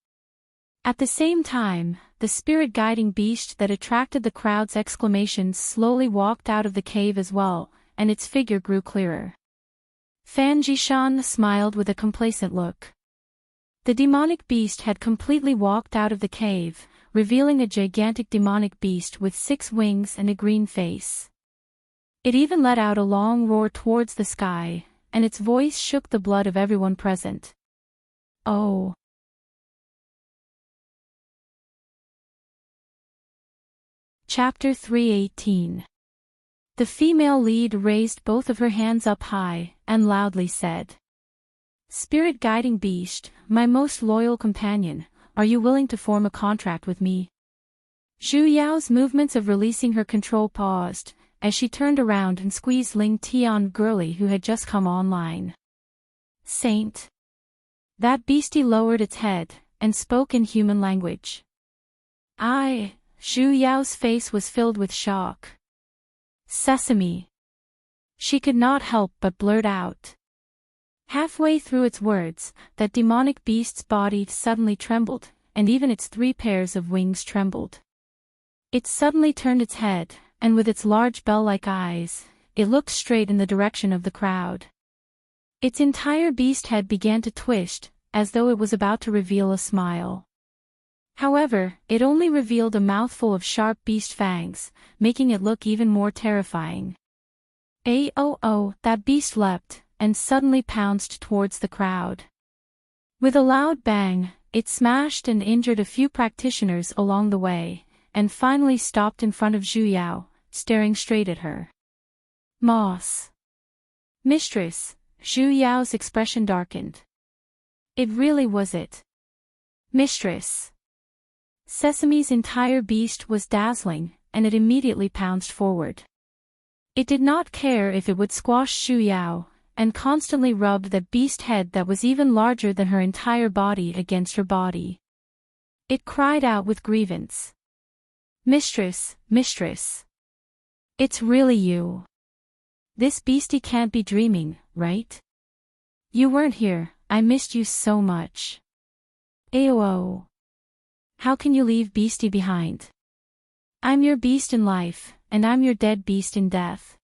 At the same time, the spirit-guiding beast that attracted the crowd's exclamations slowly walked out of the cave as well, and its figure grew clearer. Fan Jishan smiled with a complacent look. The demonic beast had completely walked out of the cave, revealing a gigantic demonic beast with 6 wings and a green face. It even let out a long roar towards the sky, and its voice shook the blood of everyone present. Oh! Chapter 318. The female lead raised both of her hands up high, and loudly said, Spirit-guiding beast, my most loyal companion, are you willing to form a contract with me? Zhu Yao's movements of releasing her control paused, as she turned around and squeezed Ling Tian girly who had just come online. Saint. That beastie lowered its head, and spoke in human language. Zhu Yao's face was filled with shock. Sesame. She could not help but blurt out. Halfway through its words, that demonic beast's body suddenly trembled, and even its 3 pairs of wings trembled. It suddenly turned its head, and with its large bell-like eyes, it looked straight in the direction of the crowd. Its entire beast head began to twist, as though it was about to reveal a smile. However, it only revealed a mouthful of sharp beast fangs, making it look even more terrifying. That beast leapt, and suddenly pounced towards the crowd. With a loud bang, it smashed and injured a few practitioners along the way, and finally stopped in front of Zhu Yao, staring straight at her. Moss. Mistress, Zhu Yao's expression darkened. It really was it. Mistress. Sesame's entire beast was dazzling, and it immediately pounced forward. It did not care if it would squash Zhu Yao, and constantly rubbed that beast head that was even larger than her entire body against her body. It cried out with grievance. Mistress, mistress. It's really you. This beastie can't be dreaming, right? You weren't here, I missed you so much. Aoo. How can you leave beastie behind? I'm your beast in life, and I'm your dead beast in death.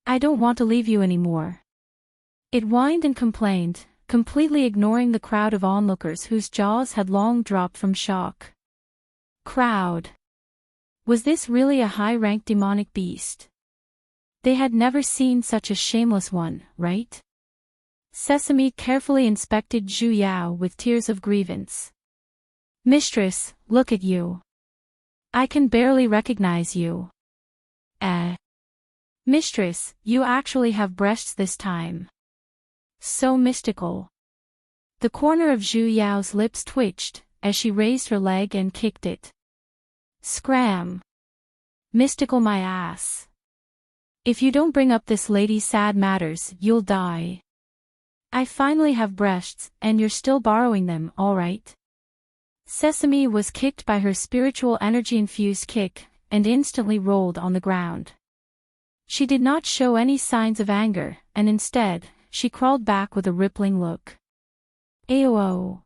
I don't want to leave you anymore. It whined and complained, completely ignoring the crowd of onlookers whose jaws had long dropped from shock. Crowd. Was this really a high-ranked demonic beast? They had never seen such a shameless one, right? Sesame carefully inspected Zhu Yao with tears of grievance. Mistress, look at you. I can barely recognize you. Mistress, you actually have breasts this time. So mystical. The corner of Zhu Yao's lips twitched, as she raised her leg and kicked it. Scram. Mystical my ass. If you don't bring up this lady's sad matters, you'll die. I finally have breasts, and you're still borrowing them, alright? Sesame was kicked by her spiritual energy-infused kick, and instantly rolled on the ground. She did not show any signs of anger, and instead, she crawled back with a rippling look. Ayo.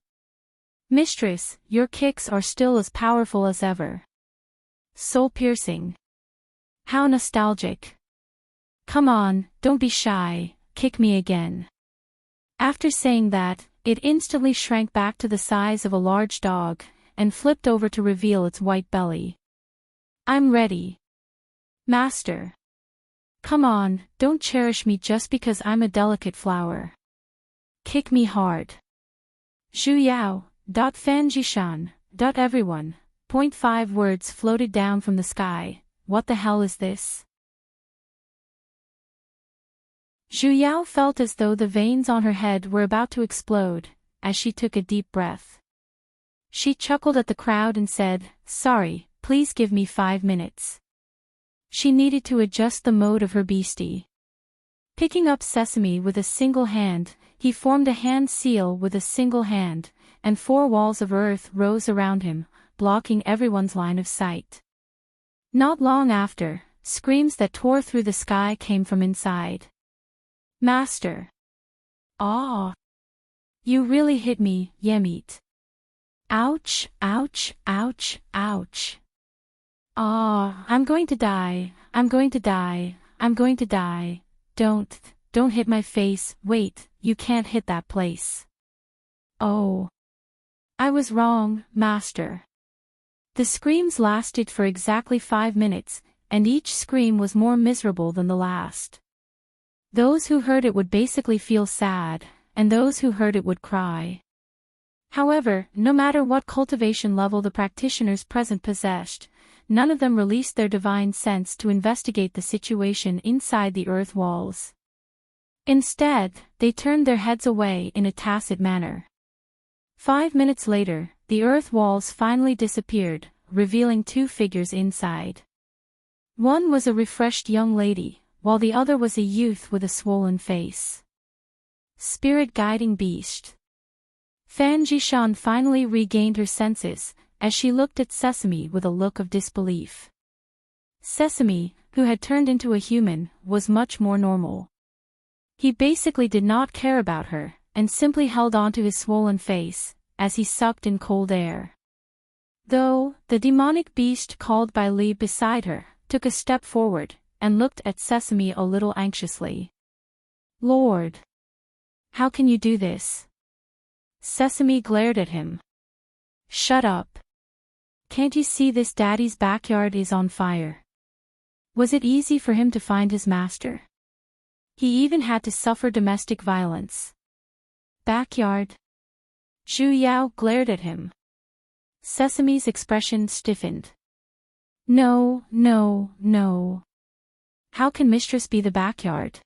Mistress, your kicks are still as powerful as ever. Soul-piercing. How nostalgic. Come on, don't be shy, kick me again. After saying that, it instantly shrank back to the size of a large dog, and flipped over to reveal its white belly. I'm ready. Master. Come on, don't cherish me just because I'm a delicate flower. Kick me hard. Zhu Yao, Fan Jishan, everyone. 5 words floated down from the sky. What the hell is this? Zhu Yao felt as though the veins on her head were about to explode, as she took a deep breath. She chuckled at the crowd and said, sorry, please give me 5 minutes. She needed to adjust the mode of her beastie. Picking up Sesame with a single hand, he formed a hand seal with a single hand, and 4 walls of earth rose around him, blocking everyone's line of sight. Not long after, screams that tore through the sky came from inside. Master. Aw. You really hit me, Yemit. Ouch, ouch, ouch, ouch. Aw, I'm going to die, I'm going to die, I'm going to die. Don't hit my face, wait, you can't hit that place. Oh. I was wrong, Master. The screams lasted for exactly 5 minutes, and each scream was more miserable than the last. Those who heard it would basically feel sad, and those who heard it would cry. However, no matter what cultivation level the practitioners present possessed, none of them released their divine sense to investigate the situation inside the earth walls. Instead, they turned their heads away in a tacit manner. 5 minutes later, the earth walls finally disappeared, revealing 2 figures inside. One was a refreshed young lady, while the other was a youth with a swollen face. Spirit guiding beast. Fan Jishan finally regained her senses, as she looked at Sesame with a look of disbelief. Sesame, who had turned into a human, was much more normal. He basically did not care about her, and simply held on to his swollen face, as he sucked in cold air. Though, the demonic beast called by Li beside her, took a step forward, and looked at Sesame a little anxiously. Lord! How can you do this? Sesame glared at him. Shut up. Can't you see this daddy's backyard is on fire? Was it easy for him to find his master? He even had to suffer domestic violence. Backyard? Zhu Yao glared at him. Sesame's expression stiffened. No, no, no. How can mistress be the backyard?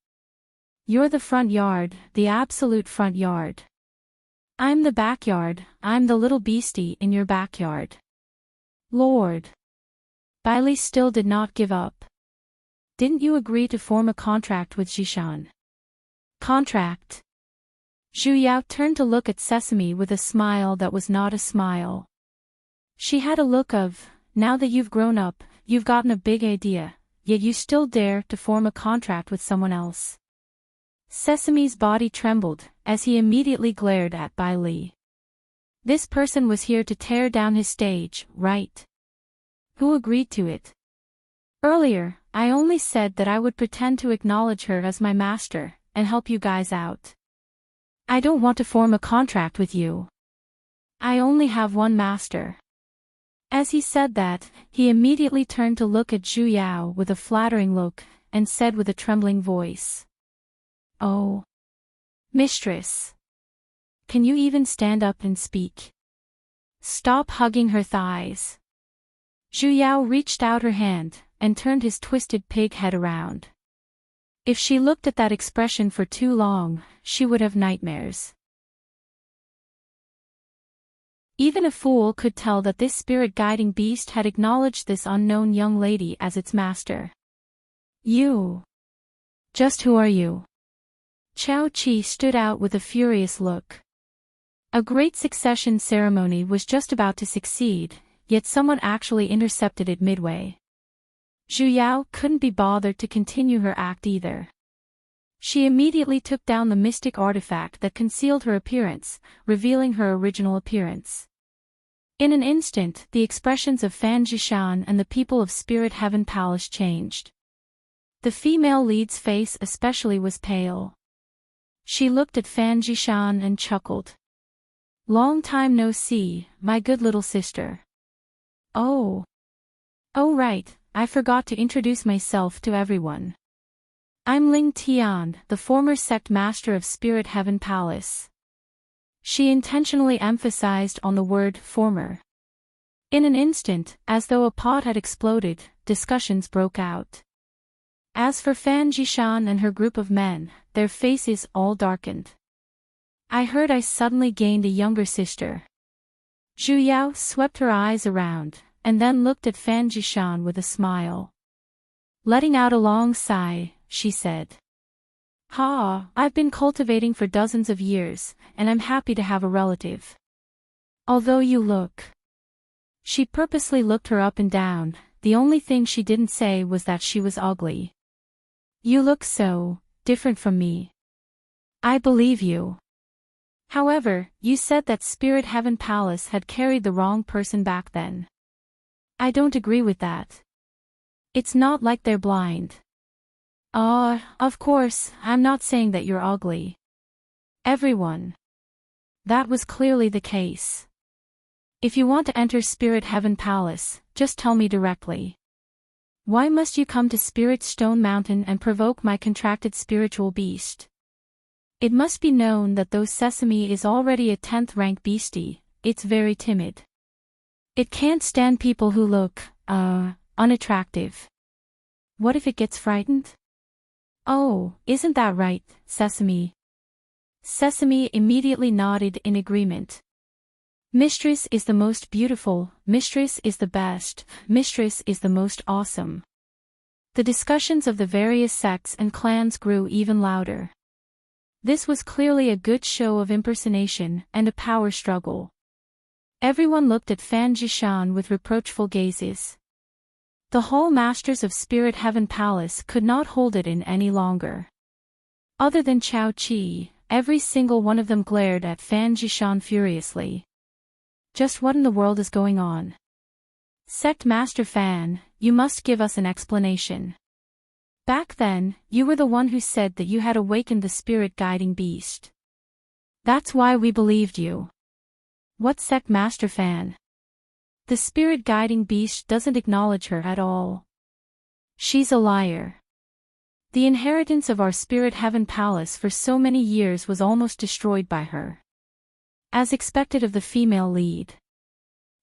You're the front yard, the absolute front yard. I'm the backyard, I'm the little beastie in your backyard. Lord. Bailey still did not give up. Didn't you agree to form a contract with Jishan? Contract? Zhu Yao turned to look at Sesame with a smile that was not a smile. She had a look of, now that you've grown up, you've gotten a big idea, yet you still dare to form a contract with someone else. Sesame's body trembled, as he immediately glared at Bai Li. This person was here to tear down his stage, right? Who agreed to it? Earlier, I only said that I would pretend to acknowledge her as my master, and help you guys out. I don't want to form a contract with you. I only have one master. As he said that, he immediately turned to look at Zhu Yao with a flattering look, and said with a trembling voice. Oh. Mistress. Can you even stand up and speak? Stop hugging her thighs. Zhu Yao reached out her hand, and turned his twisted pig head around. If she looked at that expression for too long, she would have nightmares. Even a fool could tell that this spirit-guiding beast had acknowledged this unknown young lady as its master. You. Just who are you? Chao Qi stood out with a furious look. A great succession ceremony was just about to succeed, yet someone actually intercepted it midway. Zhu Yao couldn't be bothered to continue her act either. She immediately took down the mystic artifact that concealed her appearance, revealing her original appearance. In an instant, the expressions of Fan Zhishan and the people of Spirit Heaven Palace changed. The female lead's face especially was pale. She looked at Fan Zhishan and chuckled. Long time no see, my good little sister. Oh. Oh right, I forgot to introduce myself to everyone. I'm Ling Tian, the former sect master of Spirit Heaven Palace. She intentionally emphasized on the word former. In an instant, as though a pot had exploded, discussions broke out. As for Fan Zhishan and her group of men, their faces all darkened. I heard I suddenly gained a younger sister. Zhu Yao swept her eyes around, and then looked at Fan Zhishan with a smile. Letting out a long sigh, she said. I've been cultivating for dozens of years, and I'm happy to have a relative. Although you look. She purposely looked her up and down, the only thing she didn't say was that she was ugly. You look so different from me. I believe you. However, you said that Spirit Heaven Palace had carried the wrong person back then. I don't agree with that. It's not like they're blind. Of course, I'm not saying that you're ugly. Everyone. That was clearly the case. If you want to enter Spirit Heaven Palace, just tell me directly. Why must you come to Spirit Stone Mountain and provoke my contracted spiritual beast? It must be known that though Sesame is already a 10th rank beastie, it's very timid. It can't stand people who look, unattractive. What if it gets frightened? Oh, isn't that right, Sesame? Sesame immediately nodded in agreement. Mistress is the most beautiful, mistress is the best, mistress is the most awesome. The discussions of the various sects and clans grew even louder. This was clearly a good show of impersonation and a power struggle. Everyone looked at Fan Zhishan with reproachful gazes. The Hall Masters of Spirit Heaven Palace could not hold it in any longer. Other than Chao Qi, every single one of them glared at Fan Zhishan furiously. Just what in the world is going on? Sect Master Fan, you must give us an explanation. Back then, you were the one who said that you had awakened the spirit-guiding beast. That's why we believed you. What Sect Master Fan? The spirit-guiding beast doesn't acknowledge her at all. She's a liar. The inheritance of our Spirit Heaven Palace for so many years was almost destroyed by her. As expected of the female lead.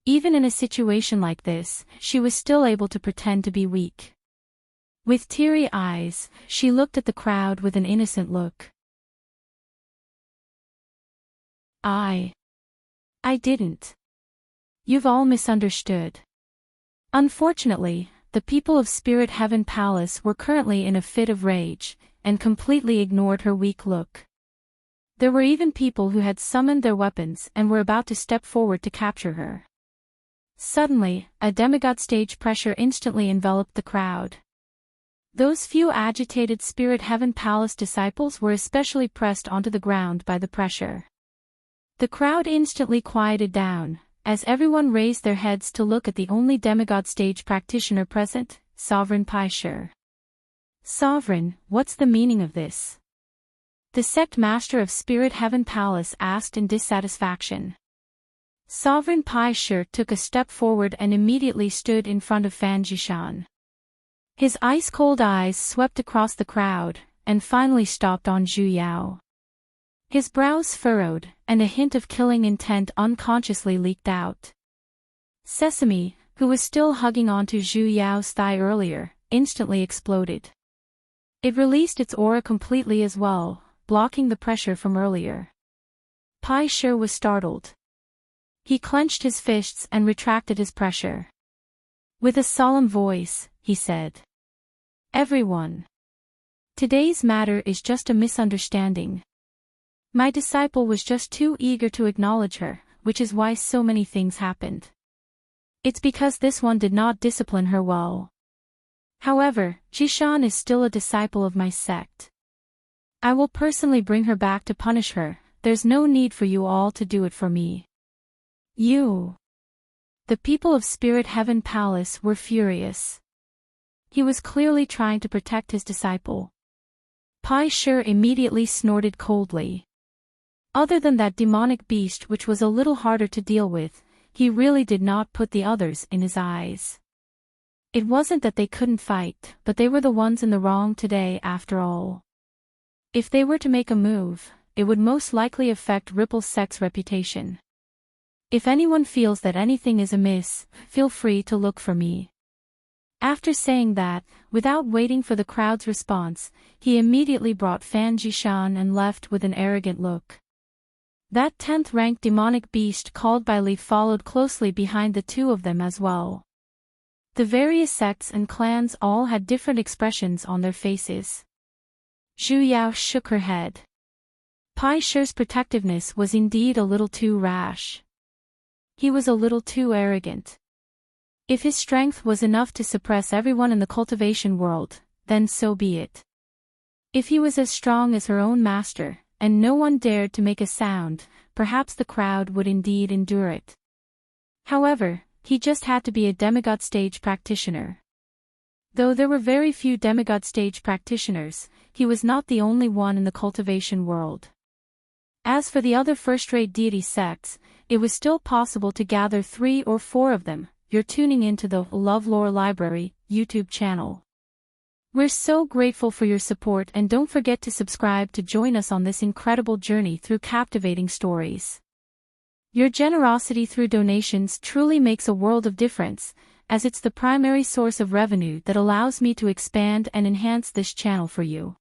Even in a situation like this, she was still able to pretend to be weak. With teary eyes, she looked at the crowd with an innocent look. I didn't. You've all misunderstood. Unfortunately, the people of Spirit Heaven Palace were currently in a fit of rage, and completely ignored her weak look. There were even people who had summoned their weapons and were about to step forward to capture her. Suddenly, a demigod stage pressure instantly enveloped the crowd. Those few agitated Spirit Heaven Palace disciples were especially pressed onto the ground by the pressure. The crowd instantly quieted down, as everyone raised their heads to look at the only demigod stage practitioner present, Sovereign Paisher. Sovereign, what's the meaning of this? The sect master of Spirit Heaven Palace asked in dissatisfaction. Sovereign Paisher took a step forward and immediately stood in front of Fan Zhishan. His ice-cold eyes swept across the crowd, and finally stopped on Zhu Yao. His brows furrowed, and a hint of killing intent unconsciously leaked out. Sesame, who was still hugging onto Zhu Yao's thigh earlier, instantly exploded. It released its aura completely as well, blocking the pressure from earlier. Pai Shi was startled. He clenched his fists and retracted his pressure. With a solemn voice, he said, "Everyone. Today's matter is just a misunderstanding. My disciple was just too eager to acknowledge her, which is why so many things happened. It's because this one did not discipline her well. However, Jishan is still a disciple of my sect. I will personally bring her back to punish her. There's no need for you all to do it for me." You. The people of Spirit Heaven Palace were furious. He was clearly trying to protect his disciple. Pai Shi immediately snorted coldly. Other than that demonic beast which was a little harder to deal with, he really did not put the others in his eyes. It wasn't that they couldn't fight, but they were the ones in the wrong today after all. If they were to make a move, it would most likely affect Ripple's sect's reputation. If anyone feels that anything is amiss, feel free to look for me. After saying that, without waiting for the crowd's response, he immediately brought Fan Jishan and left with an arrogant look. That 10th-ranked demonic beast called by Li followed closely behind the two of them as well. The various sects and clans all had different expressions on their faces. Zhu Yao shook her head. Pai Shi's protectiveness was indeed a little too rash. He was a little too arrogant. If his strength was enough to suppress everyone in the cultivation world, then so be it. If he was as strong as her own master, and no one dared to make a sound, perhaps the crowd would indeed endure it. However, he just had to be a demigod stage practitioner. Though there were very few demigod stage practitioners, he was not the only one in the cultivation world. As for the other first-rate deity sects, it was still possible to gather 3 or 4 of them. You're tuning into the LoveLore Library YouTube channel. We're so grateful for your support, and don't forget to subscribe to join us on this incredible journey through captivating stories. Your generosity through donations truly makes a world of difference, as it's the primary source of revenue that allows me to expand and enhance this channel for you.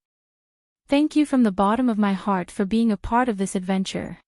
Thank you from the bottom of my heart for being a part of this adventure.